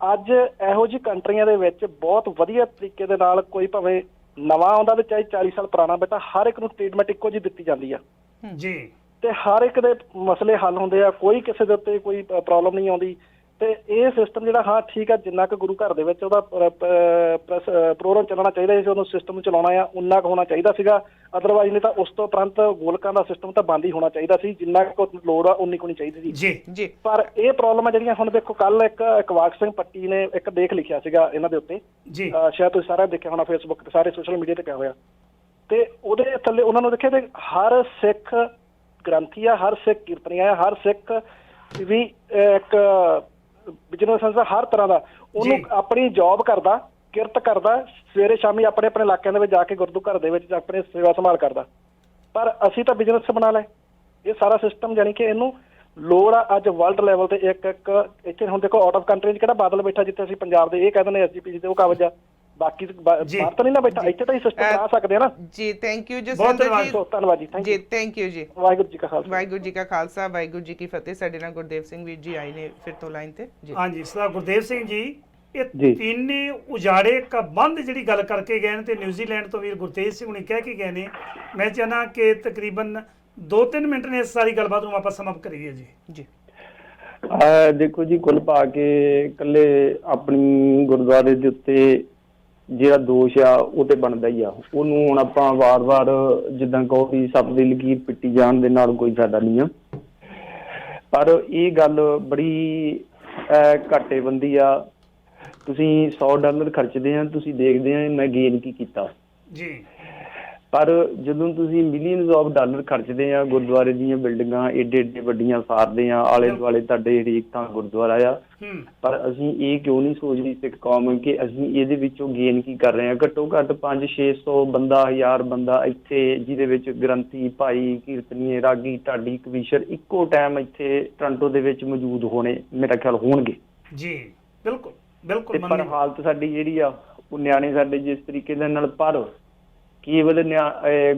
ਅੱਜ ਇਹੋ ਜਿਹੀ ਕੰਟਰੀਆਂ ਦੇ ਵਿੱਚ ਬਹੁਤ ਵਧੀਆ ਤਰੀਕੇ ਦੇ ਨਾਲ ਕੋਈ ਭਾਵੇਂ ਨਵਾਂ ਆਉਂਦਾ ਤੇ ਚਾਹੇ 40 ਸਾਲ ਪੁਰਾਣਾ ਬੇਟਾ, ਹਰ ਇੱਕ ਨੂੰ ਟ੍ਰੀਟਮੈਂਟ ਇੱਕੋ ਜਿਹੀ ਦਿੱਤੀ ਜਾਂਦੀ ਆ ਜੀ ਤੇ ਹਰ ਇੱਕ ਦੇ ਮਸਲੇ ਹੱਲ ਹੁੰਦੇ ਆ, ਕੋਈ ਕਿਸੇ ਦੇ ਉੱਤੇ ਕੋਈ ਪ੍ਰੋਬਲਮ ਨਹੀਂ ਆਉਂਦੀ। ਤੇ ਇਹ ਸਿਸਟਮ ਜਿਹੜਾ ਹਾਂ ਠੀਕ ਆ, ਜਿੰਨਾ ਕੁ ਗੁਰੂ ਘਰ ਦੇ ਵਿੱਚ ਉਹਦਾ ਪ੍ਰੋਗਰਾਮ ਚੱਲਣਾ ਚਾਹੀਦਾ ਸੀ, ਉਹਨੂੰ ਸਿਸਟਮ ਨੂੰ ਚਲਾਉਣਾ ਆ ਉਨਾ ਕੁ ਹੋਣਾ ਚਾਹੀਦਾ ਸੀਗਾ। ਅਦਰਵਾਈਜ਼ ਨਹੀਂ ਤਾਂ ਉਸ ਤੋਂ ਉਪਰੰਤ ਗੋਲਕਾਂ ਦਾ ਸਿਸਟਮ ਤਾਂ ਬੰਦ ਹੀ ਹੋਣਾ ਚਾਹੀਦਾ ਸੀ। ਜਿੰਨਾ ਕੁ ਲੋੜ ਆ ਉਨੀ ਕੁ ਹੋਣੀ ਚਾਹੀਦੀ ਸੀ ਜੀ। ਪਰ ਇਹ ਪ੍ਰੋਬਲਮ ਆ ਜਿਹੜੀਆਂ ਹੁਣ ਦੇਖੋ, ਕੱਲ ਇੱਕ ਇਕਬਾਲ ਸਿੰਘ ਪੱਟੀ ਨੇ ਇੱਕ ਲੇਖ ਲਿਖਿਆ ਸੀਗਾ ਇਹਨਾਂ ਦੇ ਉੱਤੇ, ਸ਼ਾਇਦ ਤੁਸੀਂ ਸਾਰਿਆਂ ਦੇਖਿਆ ਹੋਣਾ, ਫੇਸਬੁੱਕ ਤੇ ਸਾਰੇ ਸੋਸ਼ਲ ਮੀਡੀਆ ਤੇ ਪਿਆ ਹੋਇਆ। ਤੇ ਉਹਦੇ ਥੱਲੇ ਉਹਨਾਂ ਨੂੰ ਦੇਖਿਆ ਤੇ ਹਰ ਸਿੱਖ ਗ੍ਰੰਥੀ ਆ, ਹਰ ਸਿੱਖ ਕੀਰਤਨੀ ਆ, ਹਰ ਸਿੱਖ ਵੀ ਇੱਕ ਬਿਜ਼ਨਸ ਹਰ ਤਰ੍ਹਾਂ ਦਾ, ਉਹਨੂੰ ਆਪਣੀ ਜੌਬ ਕਰਦਾ, ਕਿਰਤ ਕਰਦਾ, ਸਵੇਰੇ ਸ਼ਾਮੀ ਆਪਣੇ ਆਪਣੇ ਇਲਾਕਿਆਂ ਦੇ ਵਿੱਚ ਜਾ ਕੇ ਗੁਰੂ ਘਰ ਦੇ ਵਿੱਚ ਆਪਣੇ ਸੇਵਾ ਸੰਭਾਲ ਕਰਦਾ। ਪਰ ਅਸੀਂ ਤਾਂ ਬਿਜ਼ਨਸ ਬਣਾ ਲਏ ਇਹ ਸਾਰਾ ਸਿਸਟਮ, ਜਾਣੀ ਕਿ ਇਹਨੂੰ ਲੋੜ ਆ ਅੱਜ ਵਰਲਡ ਲੈਵਲ ਤੇ ਇੱਕ ਇੱਥੇ ਹੁਣ ਦੇਖੋ ਆਊਟ ਆਫ ਕੰਟਰੀ 'ਚ ਕਿਹੜਾ ਬਾਦਲ ਬੈਠਾ, ਜਿੱਥੇ ਅਸੀਂ ਪੰਜਾਬ ਦੇ ਇਹ ਕਹਿ ਦਿੰਦੇ SGPC ਤੇ ਉਹ ਕਾਗਜ਼ ਆ, ਬਾਕੀ ਬਾਹਰ ਤਾਂ ਨਹੀਂ ਨਾ ਬੈਠਾ, ਇੱਥੇ ਤਾਂ ਹੀ ਸਿਸਟਮ ਬਣਾ ਸਕਦੇ ਆ ਨਾ ਜੀ। ਥੈਂਕ ਯੂ ਜਸਵਿੰਦਰ ਜੀ, ਧੰਨਵਾਦ ਜੀ। ਥੈਂਕ ਯੂ ਜੀ। ਵਾਹਿਗੁਰੂ ਜੀ ਕਾ ਖਾਲਸਾ ਵਾਹਿਗੁਰੂ ਜੀ ਕਾ ਖਾਲਸਾ ਵਾਹਿਗੁਰੂ ਜੀ ਕੀ ਫਤਿਹ। ਸਾਡੇ ਨਾਲ ਗੁਰਦੇਵ ਸਿੰਘ ਵੀਰ ਜੀ ਆਏ ਨੇ ਫਿਰ ਤੋਂ ਲਾਈਨ ਤੇ ਜੀ। ਹਾਂਜੀ ਸਰਦਾਰ ਗੁਰਦੇਵ ਸਿੰਘ ਜੀ, ਇਹ ਤਿੰਨੇ ਉਜਾੜੇ ਕਾ ਬੰਦ ਜਿਹੜੀ ਗੱਲ ਕਰਕੇ ਗਏ ਨੇ ਤੇ ਨਿਊਜ਼ੀਲੈਂਡ ਤੋਂ ਵੀਰ ਗੁਰਤੇਜ ਸਿੰਘ ਹੁਣੀ ਕਹਿ ਕੇ ਗਏ ਨੇ, ਮੈਂ ਚਾਹਨਾ ਕਿ ਤਕਰੀਬਨ 2-3 ਮਿੰਟ ਨੇ ਇਸ ਸਾਰੀ ਗੱਲਬਾਤ ਨੂੰ ਆਪਾਂ ਸਮਾਪਤ ਕਰੀਏ ਜੀ। ਜੀ ਦੇਖੋ ਜੀ, ਕੁੱਲ ਪਾ ਕੇ ਇਕੱਲੇ ਆਪਣੀ ਗੁਰਦੁਆਰੇ ਦੇ ਉੱਤੇ ਜਿਹੜਾ ਦੋਸ਼ ਆ ਉਹ ਤੇ ਬਣਦਾ ਹੀ ਆ। ਉਹਨੂੰ ਹੁਣ ਆਪਾਂ ਵਾਰ-ਵਾਰ ਜਿੱਦਾਂ ਕਹੋ ਵੀ ਸੱਪ ਦੀ ਲਕੀਰ ਪਿੱਟੀ ਜਾਣ ਦੇ ਨਾਲ ਕੋਈ ਫਾਇਦਾ ਨਹੀਂ ਆ। ਪਰ ਇਹ ਗੱਲ ਬੜੀ ਘਾਟੇਬੰਦੀ ਆ। ਤੁਸੀਂ $100 ਖਰਚਦੇ ਆ, ਤੁਸੀਂ ਦੇਖਦੇ ਆ ਮੈਂ ਗੇਨ ਕੀ ਕੀਤਾ ਜੀ। ਪਰ ਜਦੋਂ ਤੁਸੀਂ ਮਿਲੀਅਨਸ ਆਫ ਡਾਲਰ ਖਰਚਦੇ ਆ, ਗੁਰਦੁਆਰੇ ਦੀਆਂ ਬਿਲਡਿੰਗਾਂ ਏਡੇ ਵੱਡੀਆਂ ਸਾਰਦੇ ਆ, ਆਲੇ ਦੁਆਲੇ ਤੁਹਾਡੇ ਹਰੇਕ ਥਾਂ ਗੁਰਦੁਆਰਾ ਆ, ਪਰ ਅਸੀਂ ਇਹ ਕਿਉਂ ਨਹੀਂ ਸੋਚਦੇ ਸਿੱਖ ਕੌਮ ਕਿ ਅਸੀਂ ਇਹਦੇ ਵਿੱਚੋਂ ਗੇਨ ਕੀ ਕਰ ਰਹੇ ਆ। ਘੱਟੋ ਘੱਟ 500-600 ਬੰਦਾ, 1000 ਬੰਦਾ ਇੱਥੇ, ਜਿਹਦੇ ਵਿੱਚ ਗ੍ਰੰਥੀ, ਭਾਈ, ਕੀਰਤਨੀਏ, ਰਾਗੀ, ਢਾਡੀ, ਕਵੀਸ਼ਰ ਇੱਕੋ ਟਾਈਮ ਇੱਥੇ ਟੋਰਾਂਟੋ ਦੇ ਵਿੱਚ ਮੌਜੂਦ ਹੋਣੇ ਮੇਰਾ ਖਿਆਲ ਹੋਣਗੇ ਜੀ। ਬਿਲਕੁਲ ਬਿਲਕੁਲ। ਪਰ ਹਾਲਤ ਸਾਡੀ ਜਿਹੜੀ ਆ ਉਹ ਨਿਆਣੇ ਸਾਡੇ ਜਿਸ ਤਰੀਕੇ ਦੇ ਨਾਲ, ਪਰ ਕੇਵਲ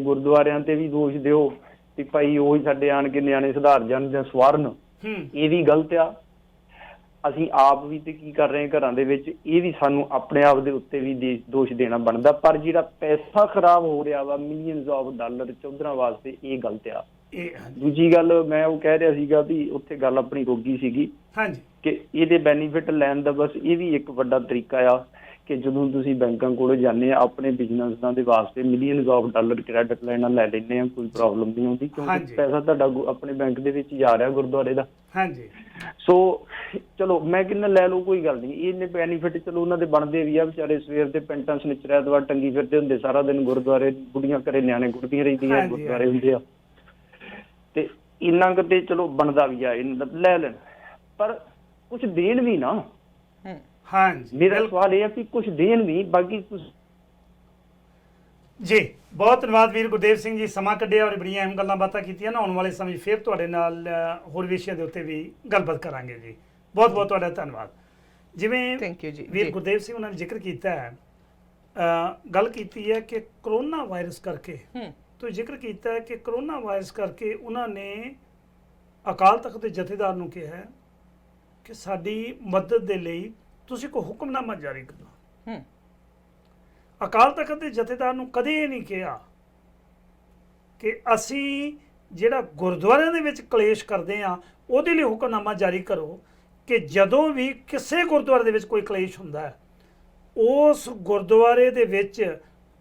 ਗੁਰਦੁਆਰਿਆਂ ਤੇ ਵੀ ਦੋਸ਼ ਦਿਓ ਕਿ ਭਾਈ ਉਹੀ ਸਾਡੇ ਆਣ ਕੇ ਨਿਆਣੇ ਸੁਧਾਰ ਜਾਣ ਜਾਂ ਸਵਾਰਨ, ਇਹ ਵੀ ਗਲਤ ਆ। ਅਸੀਂ ਆਪ ਵੀ ਤੇ ਕੀ ਕਰ ਰਹੇ ਘਰਾਂ ਦੇ ਵਿੱਚ, ਇਹ ਵੀ ਸਾਨੂੰ ਆਪਣੇ ਆਪ ਦੇ ਉੱਤੇ ਵੀ ਦੋਸ਼ ਦੇਣਾ ਬਣਦਾ। ਪਰ ਜਿਹੜਾ ਪੈਸਾ ਖਰਾਬ ਹੋ ਰਿਹਾ ਵਾ ਮਿਲੀਅਨਸ ਆਫ ਡਾਲਰ ਚੌਧਰਾਂ ਵਾਸਤੇ, ਇਹ ਗਲਤ ਆ। ਦੂਜੀ ਗੱਲ ਮੈਂ ਉਹ ਕਹਿ ਰਿਹਾ ਸੀਗਾ ਵੀ ਉੱਥੇ ਗੱਲ ਆਪਣੀ ਰੋਗੀ ਸੀਗੀ ਕਿ ਇਹਦੇ ਬੈਨੀਫਿਟ ਲੈਣ ਦਾ ਬਸ ਇਹ ਵੀ ਇੱਕ ਵੱਡਾ ਤਰੀਕਾ ਆ ਕਿ ਜਦੋਂ ਤੁਸੀਂ ਬੈਂਕਾਂ ਕੋਲ ਜਾਂਦੇ ਆ ਆਪਣੇ ਬਿਜ਼ਨਸਾਂ ਦੇ ਵਾਸਤੇ ਮਿਲੀਅਨਸ ਆਫ ਡਾਲਰ ਕ੍ਰੈਡਿਟ ਲੈਣਾ ਲੈ ਲੈਂਦੇ ਆ, ਕੋਈ ਪ੍ਰੋਬਲਮ ਨਹੀਂ ਆਉਂਦੀ ਕਿਉਂਕਿ ਪੈਸਾ ਤੁਹਾਡਾ ਆਪਣੇ ਬੈਂਕ ਦੇ ਵਿੱਚ ਜਾ ਰਿਹਾ ਗੁਰਦੁਆਰੇ ਦਾ। ਹਾਂਜੀ। ਸੋ ਚਲੋ ਮੈਂ ਕਹਿੰਦਾ ਲੈ ਲਓ, ਕੋਈ ਗੱਲ ਨਹੀਂ, ਇਹਨੇ ਬੈਨੀਫਿਟ ਚਲੋ ਉਹਨਾਂ ਦੇ ਬਣਦੇ ਵੀ ਆ। ਵਿਚਾਰੇ ਸਵੇਰ ਦੇ ਪੈਂਟਾਂ ਸਨਿਚਰਿਆ ਦਵਾ ਟੰਗੀ ਫਿਰਦੇ ਹੁੰਦੇ ਸਾਰਾ ਦਿਨ ਗੁਰਦੁਆਰੇ, ਬੁੜੀਆਂ ਘਰੇ ਨਿਆਣੇ ਗੁੜਦੀਆਂ ਰਹਿੰਦੀਆਂ, ਗੁਰਦੁਆਰੇ ਹੁੰਦੇ ਆ, ਤੇ ਇੰਨਾ ਕੁ ਤੇ ਚਲੋ ਬਣਦਾ ਵੀ ਆ, ਲੈ ਲੈਣ, ਪਰ ਕੁਝ ਦੇਣ ਵੀ ਨਾ। ਹਾਂਜੀ, ਮੇਰਾ ਸਵਾਲ ਇਹ ਹੈ ਕਿ ਕੁਝ ਦੇਣ ਵੀ, ਬਾਕੀ ਕੁਝ ਜੀ। ਬਹੁਤ ਧੰਨਵਾਦ ਵੀਰ ਗੁਰਦੇਵ ਸਿੰਘ ਜੀ, ਸਮਾਂ ਕੱਢਿਆ ਔਰ ਬੜੀਆਂ ਅਹਿਮ ਗੱਲਾਂ ਬਾਤਾਂ ਕੀਤੀਆਂ ਨਾ। ਆਉਣ ਵਾਲੇ ਸਮੇਂ ਫਿਰ ਤੁਹਾਡੇ ਨਾਲ ਹੋਰ ਵਿਸ਼ਿਆਂ ਦੇ ਉੱਤੇ ਵੀ ਗੱਲਬਾਤ ਕਰਾਂਗੇ ਜੀ। ਬਹੁਤ ਬਹੁਤ ਤੁਹਾਡਾ ਧੰਨਵਾਦ। ਜਿਵੇਂ ਥੈਂਕ ਯੂ ਜੀ। ਵੀਰ ਗੁਰਦੇਵ ਸਿੰਘ ਉਹਨਾਂ ਨੇ ਜ਼ਿਕਰ ਕੀਤਾ ਹੈ, ਗੱਲ ਕੀਤੀ ਹੈ ਕਿ ਕਰੋਨਾ ਵਾਇਰਸ ਕਰਕੇ, ਤੋਂ ਜ਼ਿਕਰ ਕੀਤਾ ਹੈ ਕਿ ਕਰੋਨਾ ਵਾਇਰਸ ਕਰਕੇ ਉਹਨਾਂ ਨੇ ਅਕਾਲ ਤਖਤ ਦੇ ਜਥੇਦਾਰ ਨੂੰ ਕਿਹਾ ਹੈ ਕਿ ਸਾਡੀ ਮਦਦ ਦੇ ਲਈ ਤੁਸੀਂ ਕੋਈ ਹੁਕਮਨਾਮਾ ਜਾਰੀ ਕਰੋ। ਅਕਾਲ ਤਖਤ ਦੇ ਜਥੇਦਾਰ ਨੂੰ ਕਦੇ ਇਹ ਨਹੀਂ ਕਿਹਾ ਕਿ ਅਸੀਂ ਜਿਹੜਾ ਗੁਰਦੁਆਰਿਆਂ ਦੇ ਵਿੱਚ ਕਲੇਸ਼ ਕਰਦੇ ਆ ਉਹਦੇ ਲਈ ਹੁਕਮਨਾਮਾ ਜਾਰੀ ਕਰੋ, ਕਿ ਜਦੋਂ ਵੀ ਕਿਸੇ ਗੁਰਦੁਆਰੇ ਦੇ ਵਿੱਚ ਕੋਈ ਕਲੇਸ਼ ਹੁੰਦਾ ਹੈ ਉਸ ਗੁਰਦੁਆਰੇ ਦੇ ਵਿੱਚ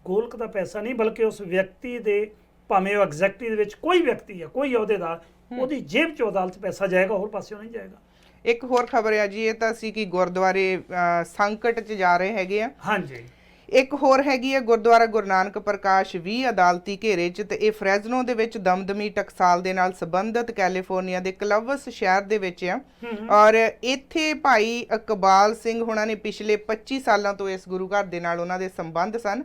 ਗੋਲਕ ਦਾ ਪੈਸਾ ਨਹੀਂ, ਬਲਕਿ ਉਸ ਵਿਅਕਤੀ ਦੇ, ਭਾਵੇਂ ਉਹ ਐਗਜ਼ੈਕਟਿਵ ਦੇ ਵਿੱਚ ਕੋਈ ਵਿਅਕਤੀ ਹੈ, ਕੋਈ ਅਹੁਦੇਦਾਰ, ਉਹਦੀ ਜੇਬ 'ਚੋਂ ਅਦਾਲਤ 'ਚ ਪੈਸਾ ਜਾਏਗਾ, ਹੋਰ ਪਾਸਿਓਂ ਨਹੀਂ ਜਾਏਗਾ। ਇੱਕ ਹੋਰ ਖਬਰ ਹੈ ਜੀ, ਇਹ ਤਾਂ ਸੀ ਕਿ ਗੁਰਦੁਆਰੇ ਸੰਕਟ 'ਚ ਜਾ ਰਹੇ ਹੈਗੇ ਆ। ਹਾਂਜੀ। ਇੱਕ ਹੋਰ ਹੈਗੀ ਹੈ ਗੁਰਦੁਆਰਾ ਗੁਰੂ ਨਾਨਕ ਪ੍ਰਕਾਸ਼ 20 ਅਦਾਲਤੀ ਘੇਰੇ 'ਚ, ਤੇ ਇਹ ਫਰੈਜ਼ਨੋ ਦੇ ਵਿੱਚ ਦਮਦਮੀ ਟਕਸਾਲ ਦੇ ਨਾਲ ਸੰਬੰਧਿਤ ਕੈਲੀਫੋਰਨੀਆ ਦੇ ਕਲਵਸ ਸ਼ਹਿਰ ਦੇ ਵਿੱਚ ਆ। ਔਰ ਇੱਥੇ ਭਾਈ ਇਕਬਾਲ ਸਿੰਘ ਹੁਣਾਂ ਨੇ ਪਿਛਲੇ 25 ਸਾਲਾਂ ਤੋਂ ਇਸ ਗੁਰੂ ਘਰ ਦੇ ਨਾਲ ਉਹਨਾਂ ਦੇ ਸੰਬੰਧ ਸਨ,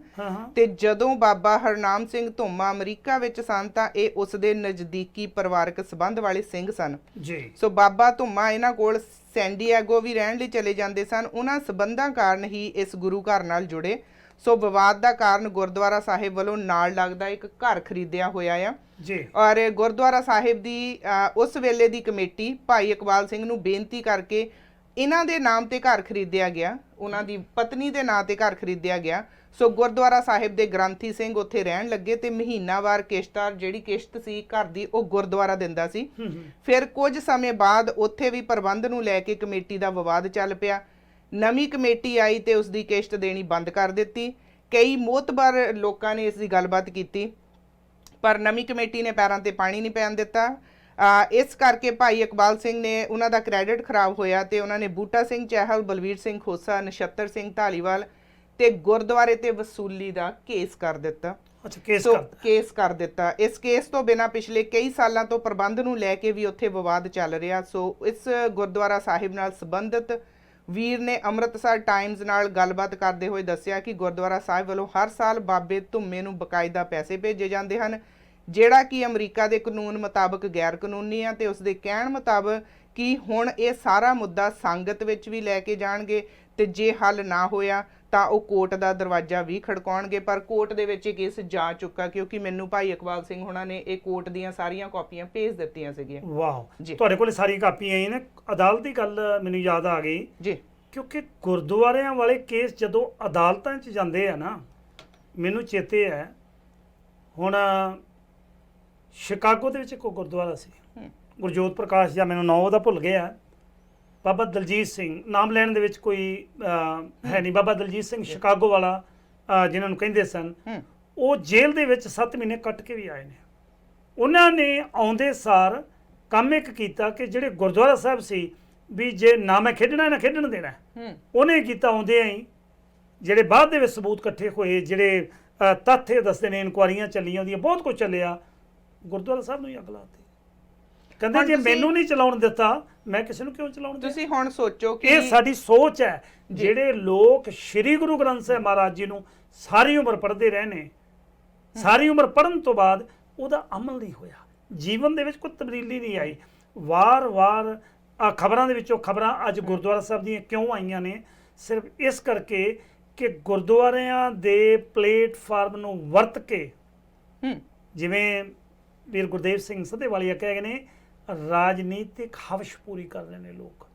ਤੇ ਜਦੋਂ ਬਾਬਾ ਹਰਨਾਮ ਸਿੰਘ ਧੁੰਮਾ ਅਮਰੀਕਾ ਵਿੱਚ ਸਨ ਤਾਂ ਇਹ ਉਸ ਦੇ ਨਜ਼ਦੀਕੀ ਪਰਿਵਾਰਕ ਸੰਬੰਧ ਵਾਲੇ ਸਿੰਘ ਸਨ ਜੀ। ਸੋ ਬਾਬਾ ਧੁੰਮਾ ਇਹਨਾਂ ਕੋਲ ਸੈਂਡੀਐਗੋ ਵੀ ਰਹਿਣ ਲਈ ਚਲੇ ਜਾਂਦੇ ਸਨ। ਉਹਨਾਂ ਸੰਬੰਧਾਂ ਕਾਰਨ ਹੀ ਇਸ ਗੁਰੂ ਘਰ ਨਾਲ ਜੁੜੇ। ਸੋ ਵਿਵਾਦ ਦਾ ਕਾਰਨ ਗੁਰਦੁਆਰਾ ਸਾਹਿਬ ਵੱਲੋਂ ਨਾਲ ਲੱਗਦਾ ਇੱਕ ਘਰ ਖਰੀਦਿਆ ਹੋਇਆ ਆ ਜੀ। ਔਰ ਗੁਰਦੁਆਰਾ ਸਾਹਿਬ ਦੀ ਉਸ ਵੇਲੇ ਦੀ ਕਮੇਟੀ ਭਾਈ ਇਕਬਾਲ ਸਿੰਘ ਨੂੰ ਬੇਨਤੀ ਕਰਕੇ ਇਹਨਾਂ ਦੇ ਨਾਮ ਤੇ ਘਰ ਖਰੀਦਿਆ ਗਿਆ, ਉਹਨਾਂ ਦੀ ਪਤਨੀ ਦੇ ਨਾਂ ਤੇ ਘਰ ਖਰੀਦਿਆ ਗਿਆ। ਸੋ ਗੁਰਦੁਆਰਾ ਸਾਹਿਬ ਦੇ ਗ੍ਰੰਥੀ ਸਿੰਘ ਉੱਥੇ ਰਹਿਣ ਲੱਗੇ ਤੇ ਮਹੀਨਾਵਾਰ ਕਿਸ਼ਤਾਂ, ਜਿਹੜੀ ਕਿਸ਼ਤ ਸੀ ਘਰ ਦੀ, ਉਹ ਗੁਰਦੁਆਰਾ ਦਿੰਦਾ ਸੀ। ਫਿਰ ਕੁਝ ਸਮੇਂ ਬਾਅਦ ਉੱਥੇ ਵੀ ਪ੍ਰਬੰਧ ਨੂੰ ਲੈ ਕੇ ਕਮੇਟੀ ਦਾ ਵਿਵਾਦ ਚੱਲ ਪਿਆ। ਨਵੀਂ ਕਮੇਟੀ ਆਈ ਤੇ ਉਸ ਦੀ ਕਿਸ਼ਤ ਦੇਣੀ ਬੰਦ ਕਰ ਦਿੱਤੀ। ਕਈ ਮੋਤਬਰ ਲੋਕਾਂ ਨੇ ਇਸ ਦੀ ਗੱਲਬਾਤ ਕੀਤੀ, ਪਰ ਨਵੀਂ ਕਮੇਟੀ ਨੇ ਪੈਰਾਂ ਤੇ ਪਾਣੀ ਨਹੀਂ ਪੈਣ ਦਿੱਤਾ। ਇਸ ਕਰਕੇ ਭਾਈ ਇਕਬਾਲ ਸਿੰਘ ਨੇ, ਉਹਨਾਂ ਦਾ ਕ੍ਰੈਡਿਟ ਖਰਾਬ ਹੋਇਆ ਤੇ ਉਹਨਾਂ ਨੇ ਬੂਟਾ ਸਿੰਘ ਚਹਿਲ, ਬਲਵੀਰ ਸਿੰਘ ਖੋਸਾ, ਨਛੱਤਰ ਸਿੰਘ ਢਾਲੀਵਾਲ ਤੇ ਗੁਰਦੁਆਰੇ ਤੇ ਵਸੂਲੀ ਦਾ ਕੇਸ ਕਰ ਦਿੱਤਾ। ਕੇਸ ਕਰ ਦਿੱਤਾ। ਇਸ ਕੇਸ ਤੋਂ ਬਿਨਾਂ ਪਿਛਲੇ ਕਈ ਸਾਲਾਂ ਤੋਂ ਪ੍ਰਬੰਧ ਨੂੰ ਲੈ ਕੇ ਵੀ ਉੱਥੇ ਵਿਵਾਦ ਚੱਲ ਰਿਹਾ। ਸੋ ਇਸ ਗੁਰਦੁਆਰਾ ਸਾਹਿਬ ਨਾਲ ਸੰਬੰਧਿਤ ਵੀਰ ਨੇ ਅੰਮ੍ਰਿਤਸਰ ਟਾਈਮਜ਼ ਨਾਲ ਗੱਲਬਾਤ ਕਰਦੇ ਹੋਏ ਦੱਸਿਆ ਕਿ ਗੁਰਦੁਆਰਾ ਸਾਹਿਬ ਵੱਲੋਂ ਹਰ ਸਾਲ ਬਾਬੇ ਧੁੰਮੇ ਨੂੰ ਬਕਾਇਦਾ ਪੈਸੇ ਭੇਜੇ ਜਾਂਦੇ ਹਨ, ਜਿਹੜਾ ਕਿ ਅਮਰੀਕਾ ਦੇ ਕਾਨੂੰਨ ਮੁਤਾਬਕ ਗੈਰ ਕਾਨੂੰਨੀ ਆ, ਤੇ ਉਸ ਦੇ ਕਹਿਣ ਮੁਤਾਬਕ ਕਿ ਹੁਣ ਇਹ ਸਾਰਾ ਮੁੱਦਾ ਸੰਗਤ ਵਿੱਚ ਵੀ ਲੈ ਕੇ ਜਾਣਗੇ ਤੇ ਜੇ ਹੱਲ ਨਾ ਹੋਇਆ ਤਾਂ ਉਹ ਕੋਰਟ ਦਾ ਦਰਵਾਜ਼ਾ ਵੀ ਖੜਕਾਉਣਗੇ। ਪਰ ਕੋਰਟ ਦੇ ਵਿੱਚ ਇਹ ਕੇਸ ਜਾ ਚੁੱਕਾ, ਕਿਉਂਕਿ ਮੈਨੂੰ ਭਾਈ ਇਕਬਾਲ ਸਿੰਘ ਹੁਣਾਂ ਨੇ ਇਹ ਕੋਰਟ ਦੀਆਂ ਸਾਰੀਆਂ ਕਾਪੀਆਂ ਭੇਜ ਦਿੱਤੀਆਂ ਸੀਗੀਆਂ। ਵਾਹ, ਤੁਹਾਡੇ ਕੋਲ ਸਾਰੀ ਕਾਪੀਆਂ ਆਈਆਂ ਨੇ। ਅਦਾਲਤ ਦੀ ਗੱਲ ਮੈਨੂੰ ਯਾਦ ਆ ਗਈ ਜੀ, ਕਿਉਂਕਿ ਗੁਰਦੁਆਰਿਆਂ ਵਾਲੇ ਕੇਸ ਜਦੋਂ ਅਦਾਲਤਾਂ 'ਚ ਜਾਂਦੇ ਆ ਨਾ, ਮੈਨੂੰ ਚੇਤੇ ਹੈ ਹੁਣ ਸ਼ਿਕਾਗੋ ਦੇ ਵਿੱਚ ਇੱਕ ਗੁਰਦੁਆਰਾ ਸੀ, ਗੁਰਜੋਤ ਪ੍ਰਕਾਸ਼, ਜਾਂ ਮੈਨੂੰ ਨਾਂ ਉਹਦਾ ਭੁੱਲ ਗਿਆ, ਬਾਬਾ ਦਲਜੀਤ ਸਿੰਘ, ਨਾਮ ਲੈਣ ਦੇ ਵਿੱਚ ਕੋਈ ਹੈ ਨਹੀਂ, ਬਾਬਾ ਦਲਜੀਤ ਸਿੰਘ ਸ਼ਿਕਾਗੋ ਵਾਲਾ ਜਿਨ੍ਹਾਂ ਨੂੰ ਕਹਿੰਦੇ ਸਨ, ਉਹ ਜੇਲ੍ਹ ਦੇ ਵਿੱਚ 7 ਮਹੀਨੇ ਕੱਟ ਕੇ ਵੀ ਆਏ ਨੇ। ਉਹਨਾਂ ਨੇ ਆਉਂਦੇ ਸਾਰ ਕੰਮ ਇੱਕ ਕੀਤਾ ਕਿ ਜਿਹੜੇ ਗੁਰਦੁਆਰਾ ਸਾਹਿਬ ਸੀ ਵੀ ਜੇ ਨਾ ਮੈਂ ਖੇਡਣਾ ਨਾ ਖੇਡਣ ਦੇਣਾ, ਉਹਨੇ ਕੀਤਾ ਆਉਂਦੇ ਹੀ ਜਿਹੜੇ ਬਾਅਦ ਦੇ ਵਿੱਚ ਸਬੂਤ ਇਕੱਠੇ ਹੋਏ, ਜਿਹੜੇ ਤੱਥ ਇਹ ਦੱਸਦੇ ਨੇ, ਇਨਕੁਆਰੀਆਂ ਚੱਲੀਆਂ ਉਹਦੀਆਂ, ਬਹੁਤ ਕੁਝ ਚੱਲਿਆ, ਗੁਰਦੁਆਰਾ ਸਾਹਿਬ ਨੂੰ ਹੀ ਅੱਗ ਲਾਤੀ। ਕਹਿੰਦੇ ਜੇ ਮੈਨੂੰ ਨਹੀਂ ਚਲਾਉਣ ਦਿੱਤਾ ਮੈਂ ਕਿਸੇ ਨੂੰ ਕਿਉਂ ਚਲਾਉਣ ਦਿਆਂ। ਤੁਸੀਂ ਹੁਣ ਸੋਚੋ ਕਿ ਇਹ ਸਾਡੀ ਸੋਚ ਹੈ। ਜਿਹੜੇ ਲੋਕ ਸ਼੍ਰੀ ਗੁਰੂ ਗ੍ਰੰਥ ਸਾਹਿਬ ਮਹਾਰਾਜ ਜੀ ਨੂੰ ਸਾਰੀ ਉਮਰ ਪੜ੍ਹਦੇ ਰਹੇ ਨੇ, ਸਾਰੀ ਉਮਰ ਪੜ੍ਹਨ ਤੋਂ ਬਾਅਦ ਉਹਦਾ ਅਮਲ ਨਹੀਂ ਹੋਇਆ, ਜੀਵਨ ਦੇ ਵਿੱਚ ਕੋਈ ਤਬਦੀਲੀ ਨਹੀਂ ਆਈ। ਵਾਰ-ਵਾਰ ਖਬਰਾਂ ਦੇ ਵਿੱਚੋਂ ਖਬਰਾਂ ਅੱਜ ਗੁਰਦੁਆਰਾ ਸਾਹਿਬ ਦੀਆਂ ਕਿਉਂ ਆਈਆਂ ਨੇ? ਸਿਰਫ ਇਸ ਕਰਕੇ ਕਿ ਗੁਰਦੁਆਰਿਆਂ ਦੇ ਪਲੇਟਫਾਰਮ ਨੂੰ ਵਰਤ ਕੇ, ਜਿਵੇਂ ਵੀਰ ਗੁਰਦੇਵ ਸਿੰਘ ਸੱਧੇਵਾਲੀਆ ਕਹਿ ਗਏ ਨੇ, ਰਾਜਨੀਤਿਕ ਹਵਸ਼ ਪੂਰੀ ਕਰ ਰਹੇ ਨੇ ਲੋਕ,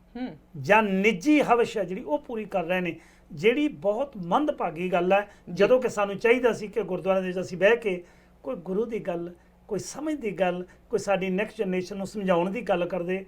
ਜਾਂ ਨਿੱਜੀ ਹਵਸ਼ ਹੈ ਜਿਹੜੀ ਉਹ ਪੂਰੀ ਕਰ ਰਹੇ ਨੇ, ਜਿਹੜੀ ਬਹੁਤ ਮੰਦਭਾਗੀ ਗੱਲ ਹੈ। ਜਦੋਂ ਕਿ ਸਾਨੂੰ ਚਾਹੀਦਾ ਸੀ ਕਿ ਗੁਰਦੁਆਰਿਆਂ ਦੇ ਵਿੱਚ ਅਸੀਂ ਬਹਿ ਕੇ ਕੋਈ ਗੁਰੂ ਦੀ ਗੱਲ, ਕੋਈ ਸਮਝ ਦੀ ਗੱਲ, ਕੋਈ ਸਾਡੀ ਨੈਕਸਟ ਜਨਰੇਸ਼ਨ ਨੂੰ ਸਮਝਾਉਣ ਦੀ ਗੱਲ ਕਰਦੇ।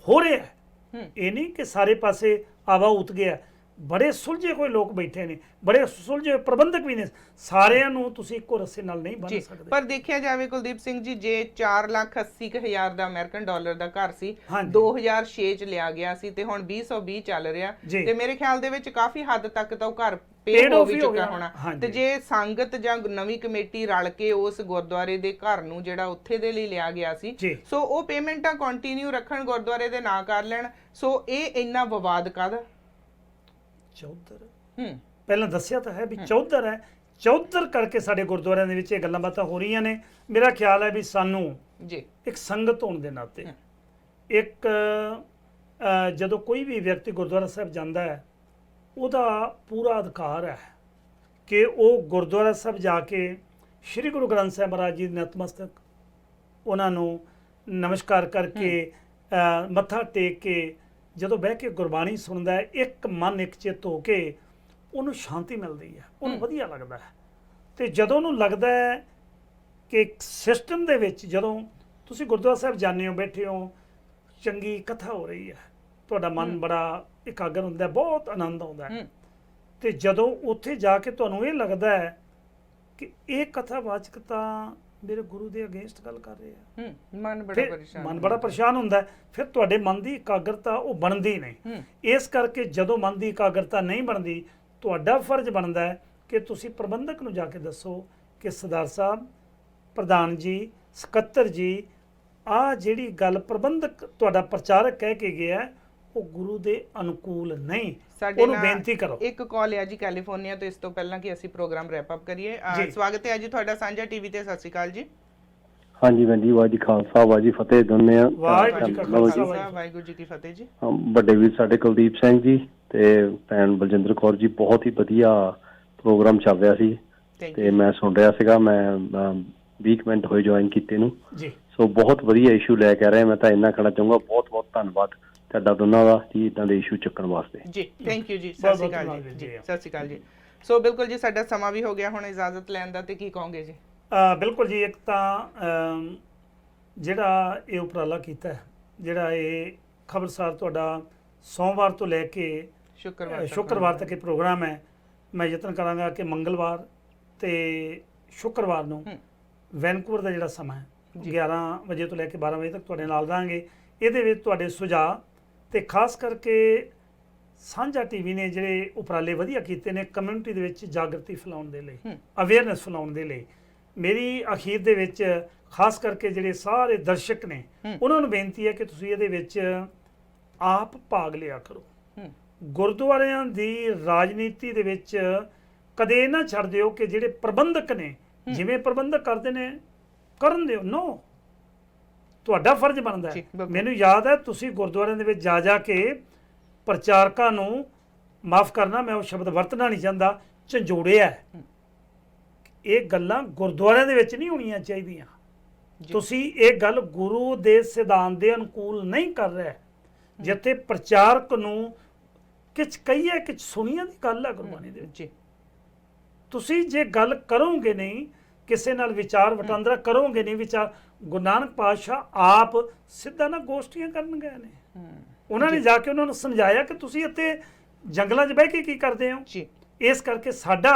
ਹੋ ਰਿਹਾ ਇਹ ਨਹੀਂ ਕਿ ਸਾਰੇ ਪਾਸੇ ਆਵਾ ਉਤ ਗਿਆ। ਬੜੇ ਸੁਲਝੇ ਹੋਏ ਲੋਕ ਬੈਠੇ ਨੇ, ਬੜੇ ਸੁਲਝੇ ਹੋਏ ਪ੍ਰਬੰਧਕ ਵੀ ਨੇ, ਸਾਰਿਆਂ ਨੂੰ ਤੁਸੀਂ ਇੱਕੋ ਰੱਸੇ ਨਾਲ ਨਹੀਂ ਬੰਨ੍ਹ ਸਕਦੇ। ਪਰ ਦੇਖਿਆ ਜਾਵੇ ਕੁਲਦੀਪ ਸਿੰਘ ਜੀ, ਜੇ 4,80,000 ਦਾ ਅਮਰੀਕਨ ਡਾਲਰ ਦਾ ਘਰ ਸੀ, ਹਾਂਜੀ। 2006 ਚ ਲਿਆ ਗਿਆ ਸੀ ਤੇ ਹੁਣ 2020 ਚੱਲ ਰਿਹਾ, ਜੀ। ਤੇ ਮੇਰੇ ਖਿਆਲ ਦੇ ਵਿੱਚ ਕਾਫੀ ਹੱਦ ਤੱਕ ਤਾਂ ਉਹ ਘਰ Paid ਪੇਡ ਹੋ off ਵੀ ਹੀ ਹੋ ਚੁੱਕਾ ਗਿਆ। ਹੋਣਾ। ਹਾਂਜੀ। ਤੇ ਜੇ ਸੰਗਤ ਜਾਂ ਨਵੀਂ ਕਮੇਟੀ ਰਲ ਕੇ ਉਸ ਗੁਰਦੁਆਰੇ ਦੇ ਘਰ ਨੂੰ ਜਿਹੜਾ ਉੱਥੇ ਦੇ ਲਈ ਲਿਆ ਗਿਆ ਸੀ, ਜੀ। ਸੋ ਉਹ ਪੇਮੈਂਟਾਂ ਕੰਟੀਨਿਊ ਰੱਖਣ, ਗੁਰਦੁਆਰੇ ਦੇ ਨਾ ਕਰ ਲੈਣ, ਸੋ ਇਹ ਇੰਨਾ ਵਿਵਾਦ ਕਾਹਦਾ? ਚੌਧਰ ਹੂੰ ਪਹਿਲਾਂ ਦੱਸਿਆ ਤਾਂ ਹੈ ਵੀ ਚੌਧਰ ਹੈ, ਚੌਧਰ ਕਰਕੇ ਸਾਡੇ ਗੁਰਦੁਆਰਿਆਂ ਦੇ ਵਿੱਚ ਇਹ ਗੱਲਾਂ ਬਾਤਾਂ ਹੋ ਰਹੀਆਂ ਨੇ। ਮੇਰਾ ਖਿਆਲ ਹੈ ਵੀ ਸਾਨੂੰ ਜੀ ਇੱਕ ਸੰਗਤ ਹੋਣ ਦੇ ਨਾਤੇ ਇੱਕ ਜਦੋਂ ਕੋਈ ਵੀ ਵਿਅਕਤੀ ਗੁਰਦੁਆਰਾ ਸਾਹਿਬ ਜਾਂਦਾ ਹੈ, ਉਹਦਾ ਪੂਰਾ ਅਧਿਕਾਰ ਹੈ ਕਿ ਉਹ ਗੁਰਦੁਆਰਾ ਸਾਹਿਬ ਜਾ ਕੇ ਸ੍ਰੀ ਗੁਰੂ ਗ੍ਰੰਥ ਸਾਹਿਬ ਮਹਾਰਾਜ ਜੀ ਦੇ ਨਤਮਸਤਕ ਉਹਨਾਂ ਨੂੰ ਨਮਸਕਾਰ ਕਰਕੇ ਮੱਥਾ ਟੇਕ ਕੇ ਜਦੋਂ ਬਹਿ ਕੇ ਗੁਰਬਾਣੀ ਸੁਣਦਾ ਹੈ, ਇੱਕ ਮਨ ਇੱਕ ਚਿੱਤ ਹੋ ਕੇ ਉਹਨੂੰ ਸ਼ਾਂਤੀ ਮਿਲਦੀ ਹੈ, ਉਹਨੂੰ ਵਧੀਆ ਲੱਗਦਾ ਹੈ। ਤੇ ਜਦੋਂ ਉਹਨੂੰ ਲੱਗਦਾ ਹੈ ਕਿ ਇੱਕ ਸਿਸਟਮ ਦੇ ਵਿੱਚ ਜਦੋਂ ਤੁਸੀਂ ਗੁਰਦੁਆਰਾ ਸਾਹਿਬ ਜਾਂਦੇ ਹੋ, ਬੈਠੇ ਹੋ, ਚੰਗੀ ਕਥਾ ਹੋ ਰਹੀ ਹੈ, ਤੁਹਾਡਾ ਮਨ ਬੜਾ ਇਕਾਗਰ ਹੁੰਦਾ, ਬਹੁਤ ਆਨੰਦ ਆਉਂਦਾ ਹੈ। ਤੇ ਜਦੋਂ ਉੱਥੇ ਜਾ ਕੇ ਤੁਹਾਨੂੰ ਇਹ ਲੱਗਦਾ ਹੈ ਕਿ ਇਹ ਕਥਾਵਾਚਕ ਤਾਂ ਮੇਰੇ ਗੁਰੂ ਦੇ ਅਗੇਂਸਟ ਗੱਲ ਕਰ ਰਹੇ ਆ, ਮਨ ਬੜਾ ਪਰੇਸ਼ਾਨ, ਮਨ ਬੜਾ ਪਰੇਸ਼ਾਨ ਹੁੰਦਾ ਹੈ। ਫਿਰ ਤੁਹਾਡੇ ਮਨ ਦੀ ਇਕਾਗਰਤਾ ਉਹ ਬਣਦੀ ਨਹੀਂ। ਇਸ ਕਰਕੇ ਜਦੋਂ ਮਨ ਦੀ ਇਕਾਗਰਤਾ ਨਹੀਂ ਬਣਦੀ, ਤੁਹਾਡਾ ਫਰਜ਼ ਬਣਦਾ ਹੈ ਕਿ ਤੁਸੀਂ ਪ੍ਰਬੰਧਕ ਨੂੰ ਜਾ ਕੇ ਦੱਸੋ ਕਿ ਸਰਦਾਰ ਸਾਹਿਬ, ਪ੍ਰਧਾਨ ਜੀ, ਸਕੱਤਰ ਜੀ, ਆਹ ਜਿਹੜੀ ਗੱਲ ਪ੍ਰਬੰਧਕ ਤੁਹਾਡਾ ਪ੍ਰਚਾਰਕ ਕਹਿ ਕੇ ਗਿਆ ਉਹ ਗੁਰੂ ਦੇ ਅਨੁਕੂਲ ਨਹੀਂ, ਉਹਨੂੰ ਬੇਨਤੀ ਕਰੋ। ਇੱਕ ਕਾਲ ਹੈ ਜੀ ਕੈਲੀਫੋਰਨੀਆ ਤੋਂ। ਇਸ ਤੋਂ ਪਹਿਲਾਂ ਕਿ ਅਸੀਂ ਪ੍ਰੋਗਰਾਮ ਰੈਪ ਅਪ ਕਰੀਏ, ਸਵਾਗਤ ਹੈ ਜੀ ਤੁਹਾਡਾ ਸਾਂਝਾ ਟੀਵੀ ਤੇ। ਸਤਿ ਸ਼੍ਰੀ ਅਕਾਲ ਜੀ। ਹਾਂਜੀ ਭੈਣ ਜੀ, ਵਾਹਿਗੁਰੂ ਜੀ ਖਾਲਸਾ, ਵਾਹਿਗੁਰੂ ਜੀ ਫਤਿਹ ਦੋਨੇ ਆ। ਵਾਹਿਗੁਰੂ ਜੀ ਕਾ ਖਾਲਸਾ, ਵਾਹਿਗੁਰੂ ਜੀ ਕੀ ਫਤਿਹ ਜੀ। ਵੱਡੇ ਵੀਰ ਸਾਡੇ ਕੁਲਦੀਪ ਸਿੰਘ ਜੀ ਤੇ ਭੈਣ ਬਲਜਿੰਦਰ ਕੌਰ ਜੀ, ਬਹੁਤ ਹੀ ਵਧੀਆ ਪ੍ਰੋਗਰਾਮ ਚੱਲ ਰਿਹਾ ਸੀ ਤੇ ਮੈਂ ਸੁਣ ਰਿਹਾ ਸੀਗਾ। ਮੈਂ 20 ਮਿੰਟ ਹੋਏ ਜੁਆਇਨ ਕੀਤੇ ਨੂੰ ਜੀ। ਸੋ ਬਹੁਤ ਵਧੀਆ ਇਸ਼ੂ ਲੈ ਕੇ ਆ ਰਹੇ। ਮੈਂ ਤਾਂ ਇੰਨਾ ਕਹਿਣਾ ਚਾਹੂੰਗਾ, ਬਹੁਤ ਬਹੁਤ ਧੰਨਵਾਦ ਤੁਹਾਡਾ ਦੋਨਾਂ ਦਾ ਜੀ ਇਦਾਂ ਦੇ ਇਸ਼ੂ ਚੱਕਣ ਵਾਸਤੇ। ਜੀ ਥੈਂਕ ਯੂ ਜੀ। ਸਤਿ ਸ਼੍ਰੀ ਅਕਾਲ ਜੀ। ਸਤਿ ਸ਼੍ਰੀ ਅਕਾਲ ਜੀ। ਸੋ ਬਿਲਕੁਲ ਜੀ, ਸਾਡਾ ਸਮਾਂ ਵੀ ਹੋ ਗਿਆ ਹੁਣ ਇਜਾਜ਼ਤ ਲੈਣ ਦਾ, ਤੇ ਕੀ ਕਹੋਗੇ ਜੀ? ਬਿਲਕੁਲ ਜੀ, ਇੱਕ ਤਾਂ ਜਿਹੜਾ ਇਹ ਉਪਰਾਲਾ ਕੀਤਾ ਹੈ, ਜਿਹੜਾ ਇਹ ਖਬਰਸਾਰ ਤੁਹਾਡਾ ਸੋਮਵਾਰ ਤੋਂ ਲੈ ਕੇ ਸ਼ੁੱਕਰਵਾਰ ਤੱਕ ਇਹ ਪ੍ਰੋਗਰਾਮ ਹੈ, ਮੈਂ ਯਤਨ ਕਰਾਂਗਾ ਕਿ ਮੰਗਲਵਾਰ ਤੇ ਸ਼ੁੱਕਰਵਾਰ ਨੂੰ ਵੈਨਕੂਵਰ ਦਾ ਜਿਹੜਾ ਸਮਾਂ ਹੈ 11 ਵਜੇ ਤੋਂ ਲੈ ਕੇ 12 ਵਜੇ ਤੱਕ ਤੁਹਾਡੇ ਨਾਲ ਰਹਾਂਗੇ। ਇਹਦੇ ਵਿੱਚ ਤੁਹਾਡੇ ਸੁਝਾਅ ਤੇ ਖਾਸ ਕਰਕੇ ਸਾਂਝਾ ਟੀਵੀ ਨੇ ਜਿਹੜੇ ਉਪਰਾਲੇ ਵਧੀਆ ਕੀਤੇ ਨੇ ਕਮਿਊਨਿਟੀ ਦੇ ਵਿੱਚ ਜਾਗਰਤੀ ਫੈਲਾਉਣ ਦੇ ਲਈ, ਅਵੇਅਰਨੈਸ ਫੈਲਾਉਣ ਦੇ ਲਈ, ਮੇਰੀ ਅਖੀਰ ਦੇ ਵਿੱਚ ਖਾਸ ਕਰਕੇ ਜਿਹੜੇ ਸਾਰੇ ਦਰਸ਼ਕ ਨੇ ਉਹਨਾਂ ਨੂੰ ਬੇਨਤੀ ਹੈ ਕਿ ਤੁਸੀਂ ਇਹਦੇ ਵਿੱਚ ਆਪ ਭਾਗ ਲਿਆ ਕਰੋ। ਗੁਰਦੁਆਰਿਆਂ ਦੀ ਰਾਜਨੀਤੀ ਦੇ ਵਿੱਚ ਕਦੇ ਨਾ ਛੱਡ ਦਿਓ ਕਿ ਜਿਹੜੇ ਪ੍ਰਬੰਧਕ ਨੇ ਜਿਵੇਂ ਪ੍ਰਬੰਧਕ ਕਰਦੇ ਨੇ ਕਰਨ ਦਿਓ। ਨੋ, ਤੁਹਾਡਾ ਫਰਜ਼ ਬਣਦਾ ਹੈ। ਮੈਨੂੰ ਯਾਦ ਹੈ ਤੁਸੀਂ ਗੁਰਦੁਆਰਿਆਂ ਦੇ ਵਿੱਚ ਜਾ ਜਾ ਕੇ ਪ੍ਰਚਾਰਕਾਂ ਨੂੰ, ਮਾਫ ਕਰਨਾ ਮੈਂ ਉਹ ਸ਼ਬਦ ਵਰਤਣਾ ਨਹੀਂ ਚਾਹੁੰਦਾ, ਝੰਜੋੜਿਆ। ਇਹ ਗੱਲਾਂ ਗੁਰਦੁਆਰਿਆਂ ਦੇ ਵਿੱਚ ਨਹੀਂ ਹੋਣੀਆਂ ਚਾਹੀਦੀਆਂ। ਤੁਸੀਂ ਇਹ ਗੱਲ ਗੁਰੂ ਦੇ ਸਿਧਾਂਤ ਦੇ ਅਨੁਕੂਲ ਨਹੀਂ ਕਰ ਰਹੇ। ਜਿੱਥੇ ਪ੍ਰਚਾਰਕ ਨੂੰ ਕਿਛ ਕਹੀਏ ਕਿਛ ਸੁਣੀਆਂ ਦੀ ਗੱਲ ਹੈ ਗੁਰਬਾਣੀ ਦੇ ਵਿੱਚ। ਤੁਸੀਂ ਜੇ ਗੱਲ ਕਰੋਗੇ ਨਹੀਂ, ਕਿਸੇ ਨਾਲ ਵਿਚਾਰ ਵਟਾਂਦਰਾ ਕਰੋਗੇ ਨਹੀਂ, ਵਿਚਾਰ ਗੁਰੂ ਨਾਨਕ ਪਾਤਸ਼ਾਹ ਆਪ ਸਿੱਧਾ ਨਾ ਗੋਸ਼ਟੀਆਂ ਕਰਨ ਗਏ ਨੇ। ਉਹਨਾਂ ਨੇ ਜਾ ਕੇ ਉਹਨਾਂ ਨੂੰ ਸਮਝਾਇਆ ਕਿ ਤੁਸੀਂ ਇੱਥੇ ਜੰਗਲਾਂ 'ਚ ਬਹਿ ਕੇ ਕੀ ਕਰਦੇ ਹੋ। ਇਸ ਕਰਕੇ ਸਾਡਾ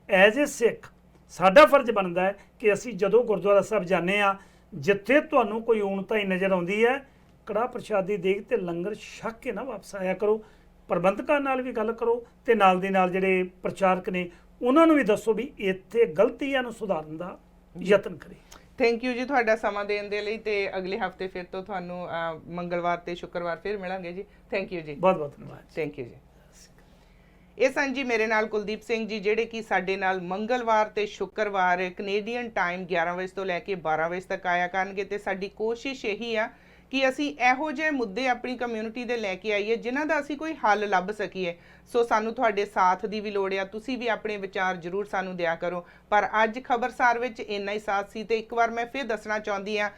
ਐਜ਼ ਏ ਸਿੱਖ ਸਾਡਾ ਫਰਜ਼ ਬਣਦਾ ਹੈ ਕਿ ਅਸੀਂ ਜਦੋਂ ਗੁਰਦੁਆਰਾ ਸਾਹਿਬ ਜਾਂਦੇ ਹਾਂ, ਜਿੱਥੇ ਤੁਹਾਨੂੰ ਕੋਈ ਊਣਤਾ ਹੀ ਨਜ਼ਰ ਆਉਂਦੀ ਹੈ, ਕੜਾਹ ਪ੍ਰਸ਼ਾਦੀ ਦੇਗ ਤੇ ਲੰਗਰ ਛਕ ਕੇ ਨਾ ਵਾਪਸ ਆਇਆ ਕਰੋ। ਪ੍ਰਬੰਧਕਾਂ ਨਾਲ ਵੀ ਗੱਲ ਕਰੋ ਤੇ ਨਾਲ ਦੀ ਨਾਲ ਜਿਹੜੇ ਪ੍ਰਚਾਰਕ ਨੇ ਉਹਨਾਂ ਨੂੰ ਵੀ ਦੱਸੋ ਵੀ ਇੱਥੇ ਗਲਤੀਆਂ ਨੂੰ ਸੁਧਾਰਨ ਦਾ ਯਤਨ ਕਰੇ। ਥੈਂਕ ਯੂ ਜੀ ਤੁਹਾਡਾ ਸਮਾਂ ਦੇਣ ਦੇ ਲਈ, ਤੇ ਅਗਲੇ ਹਫਤੇ ਫਿਰ ਤੋਂ ਤੁਹਾਨੂੰ ਮੰਗਲਵਾਰ ਤੇ ਸ਼ੁੱਕਰਵਾਰ ਫਿਰ ਮਿਲਾਂਗੇ ਜੀ। ਥੈਂਕ ਯੂ ਜੀ, ਬਹੁਤ ਬਹੁਤ ਧੰਨਵਾਦ। ਥੈਂਕ ਯੂ ਜੀ। ਇਹ ਸਨ ਜੀ ਮੇਰੇ ਨਾਲ ਕੁਲਦੀਪ ਸਿੰਘ ਜੀ, ਜਿਹੜੇ ਕਿ ਸਾਡੇ ਨਾਲ ਮੰਗਲਵਾਰ ਤੇ ਸ਼ੁੱਕਰਵਾਰ ਕੈਨੇਡੀਅਨ ਟਾਈਮ 11 ਵਜੇ ਤੋਂ ਲੈ ਕੇ 12 ਵਜੇ ਤੱਕ ਆਇਆ ਕਰਨਗੇ। ਤੇ ਸਾਡੀ ਕੋਸ਼ਿਸ਼ ਇਹੀ ਆ ਕਿ ਅਸੀਂ ਇਹੋ ਜਿਹੇ ਮੁੱਦੇ ਆਪਣੀ ਕਮਿਊਨਿਟੀ ਦੇ ਲੈ ਕੇ ਆਈਏ ਜਿਨ੍ਹਾਂ ਦਾ ਅਸੀਂ ਕੋਈ ਹੱਲ ਲੱਭ ਸਕੀਏ। ਸੋ ਸਾਨੂੰ ਤੁਹਾਡੇ ਸਾਥ ਦੀ ਵੀ ਲੋੜ ਆ, ਤੁਸੀਂ ਵੀ ਆਪਣੇ ਵਿਚਾਰ ਜ਼ਰੂਰ ਸਾਨੂੰ ਦਿਆ ਕਰੋ। ਪਰ ਅੱਜ ਖਬਰਸਾਰ ਵਿੱਚ ਇੰਨਾ ਹੀ ਸਾਥ ਸੀ। ਤੇ ਇੱਕ ਵਾਰ ਮੈਂ ਫਿਰ ਦੱਸਣਾ ਚਾਹੁੰਦੀ ਆ,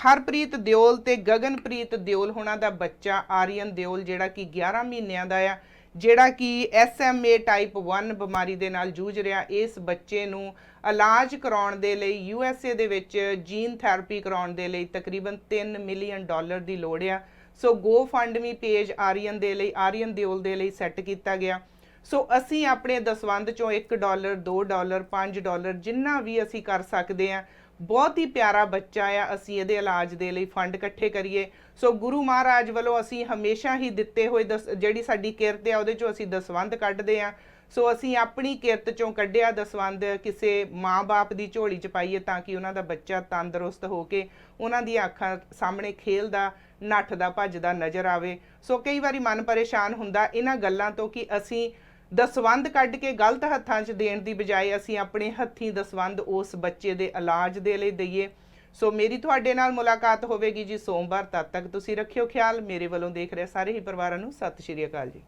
ਹਰਪ੍ਰੀਤ ਦਿਓਲ ਤੇ ਗਗਨਪ੍ਰੀਤ ਦਿਓਲ ਹੋਣਾ ਦਾ ਬੱਚਾ ਆਰੀਅਨ ਦਿਓਲ, ਜਿਹੜਾ ਕਿ 11 ਮਹੀਨਿਆਂ ਦਾ ਆ, ਜਿਹੜਾ ਕਿ SMA ਟਾਈਪ 1 ਬਿਮਾਰੀ ਦੇ ਨਾਲ ਜੂਝ ਰਿਹਾ। ਇਸ ਬੱਚੇ ਨੂੰ ਇਲਾਜ ਕਰਾਉਣ ਦੇ ਲਈ USA ਦੇ ਵਿੱਚ ਜੀਨ ਥੈਰੇਪੀ ਕਰਾਉਣ ਦੇ ਲਈ ਤਕਰੀਬਨ $3 ਮਿਲੀਅਨ ਦੀ ਲੋੜ ਆ। ਸੋ GoFundMe ਪੇਜ ਆਰੀਅਨ ਦੇ ਲਈ, ਆਰੀਅਨ ਦਿਓਲ ਦੇ ਲਈ ਸੈੱਟ ਕੀਤਾ ਗਿਆ। ਸੋ ਅਸੀਂ ਆਪਣੇ ਦਸਵੰਧ ਚੋਂ $1 $2 $5 ਜਿੰਨਾ ਵੀ ਅਸੀਂ ਕਰ ਸਕਦੇ ਹਾਂ, ਬਹੁਤ ਹੀ ਪਿਆਰਾ ਬੱਚਾ ਆ, ਅਸੀਂ ਇਹਦੇ ਇਲਾਜ ਦੇ ਲਈ ਫੰਡ ਇਕੱਠੇ ਕਰੀਏ। ਸੋ ਗੁਰੂ ਮਹਾਰਾਜ ਵੱਲੋਂ ਅਸੀਂ ਹਮੇਸ਼ਾ ਹੀ ਦਿੱਤੇ ਹੋਏ ਜਿਹੜੀ ਸਾਡੀ ਕਿਰਤ ਆ ਉਹਦੇ ਚੋਂ ਅਸੀਂ ਦਸਵੰਧ ਕੱਢਦੇ ਆ। ਸੋ ਅਸੀਂ ਆਪਣੀ ਕਿਰਤ ਚੋਂ ਕੱਢਿਆ ਦਸਵੰਧ ਕਿਸੇ ਮਾਂ-ਬਾਪ ਦੀ ਝੋਲੀ 'ਚ ਪਾਈਏ ਤਾਂ ਕਿ ਉਹਨਾਂ ਦਾ ਬੱਚਾ ਤੰਦਰੁਸਤ ਹੋ ਕੇ ਉਹਨਾਂ ਦੀਆਂ ਅੱਖਾਂ ਸਾਹਮਣੇ ਖੇਲਦਾ, ਨੱਠਦਾ, ਭੱਜਦਾ ਨਜ਼ਰ ਆਵੇ। ਸੋ ਕਈ ਵਾਰੀ ਮਨ ਪਰੇਸ਼ਾਨ ਹੁੰਦਾ ਇਹਨਾਂ ਗੱਲਾਂ ਤੋਂ ਕਿ ਅਸੀਂ ਦਸਵੰਧ ਕੱਢ ਕੇ ਗਲਤ ਹੱਥਾਂ 'ਚ ਦੇਣ ਦੀ ਬਜਾਏ ਅਸੀਂ ਆਪਣੇ ਹੱਥੀਂ ਦਸਵੰਧ ਉਸ ਬੱਚੇ ਦੇ ਇਲਾਜ ਦੇ ਲਈ ਦਈਏ। ਸੋ ਮੇਰੀ ਤੁਹਾਡੇ ਨਾਲ ਮੁਲਾਕਾਤ ਹੋਵੇਗੀ ਜੀ ਸੋਮਵਾਰ। ਤਦ ਤੱਕ ਤੁਸੀਂ ਰੱਖਿਓ ਖਿਆਲ। ਮੇਰੇ ਵੱਲੋਂ ਦੇਖ ਰਹੇ ਸਾਰੇ ਹੀ ਪਰਿਵਾਰਾਂ ਨੂੰ ਸਤਿ ਸ਼੍ਰੀ ਅਕਾਲ ਜੀ।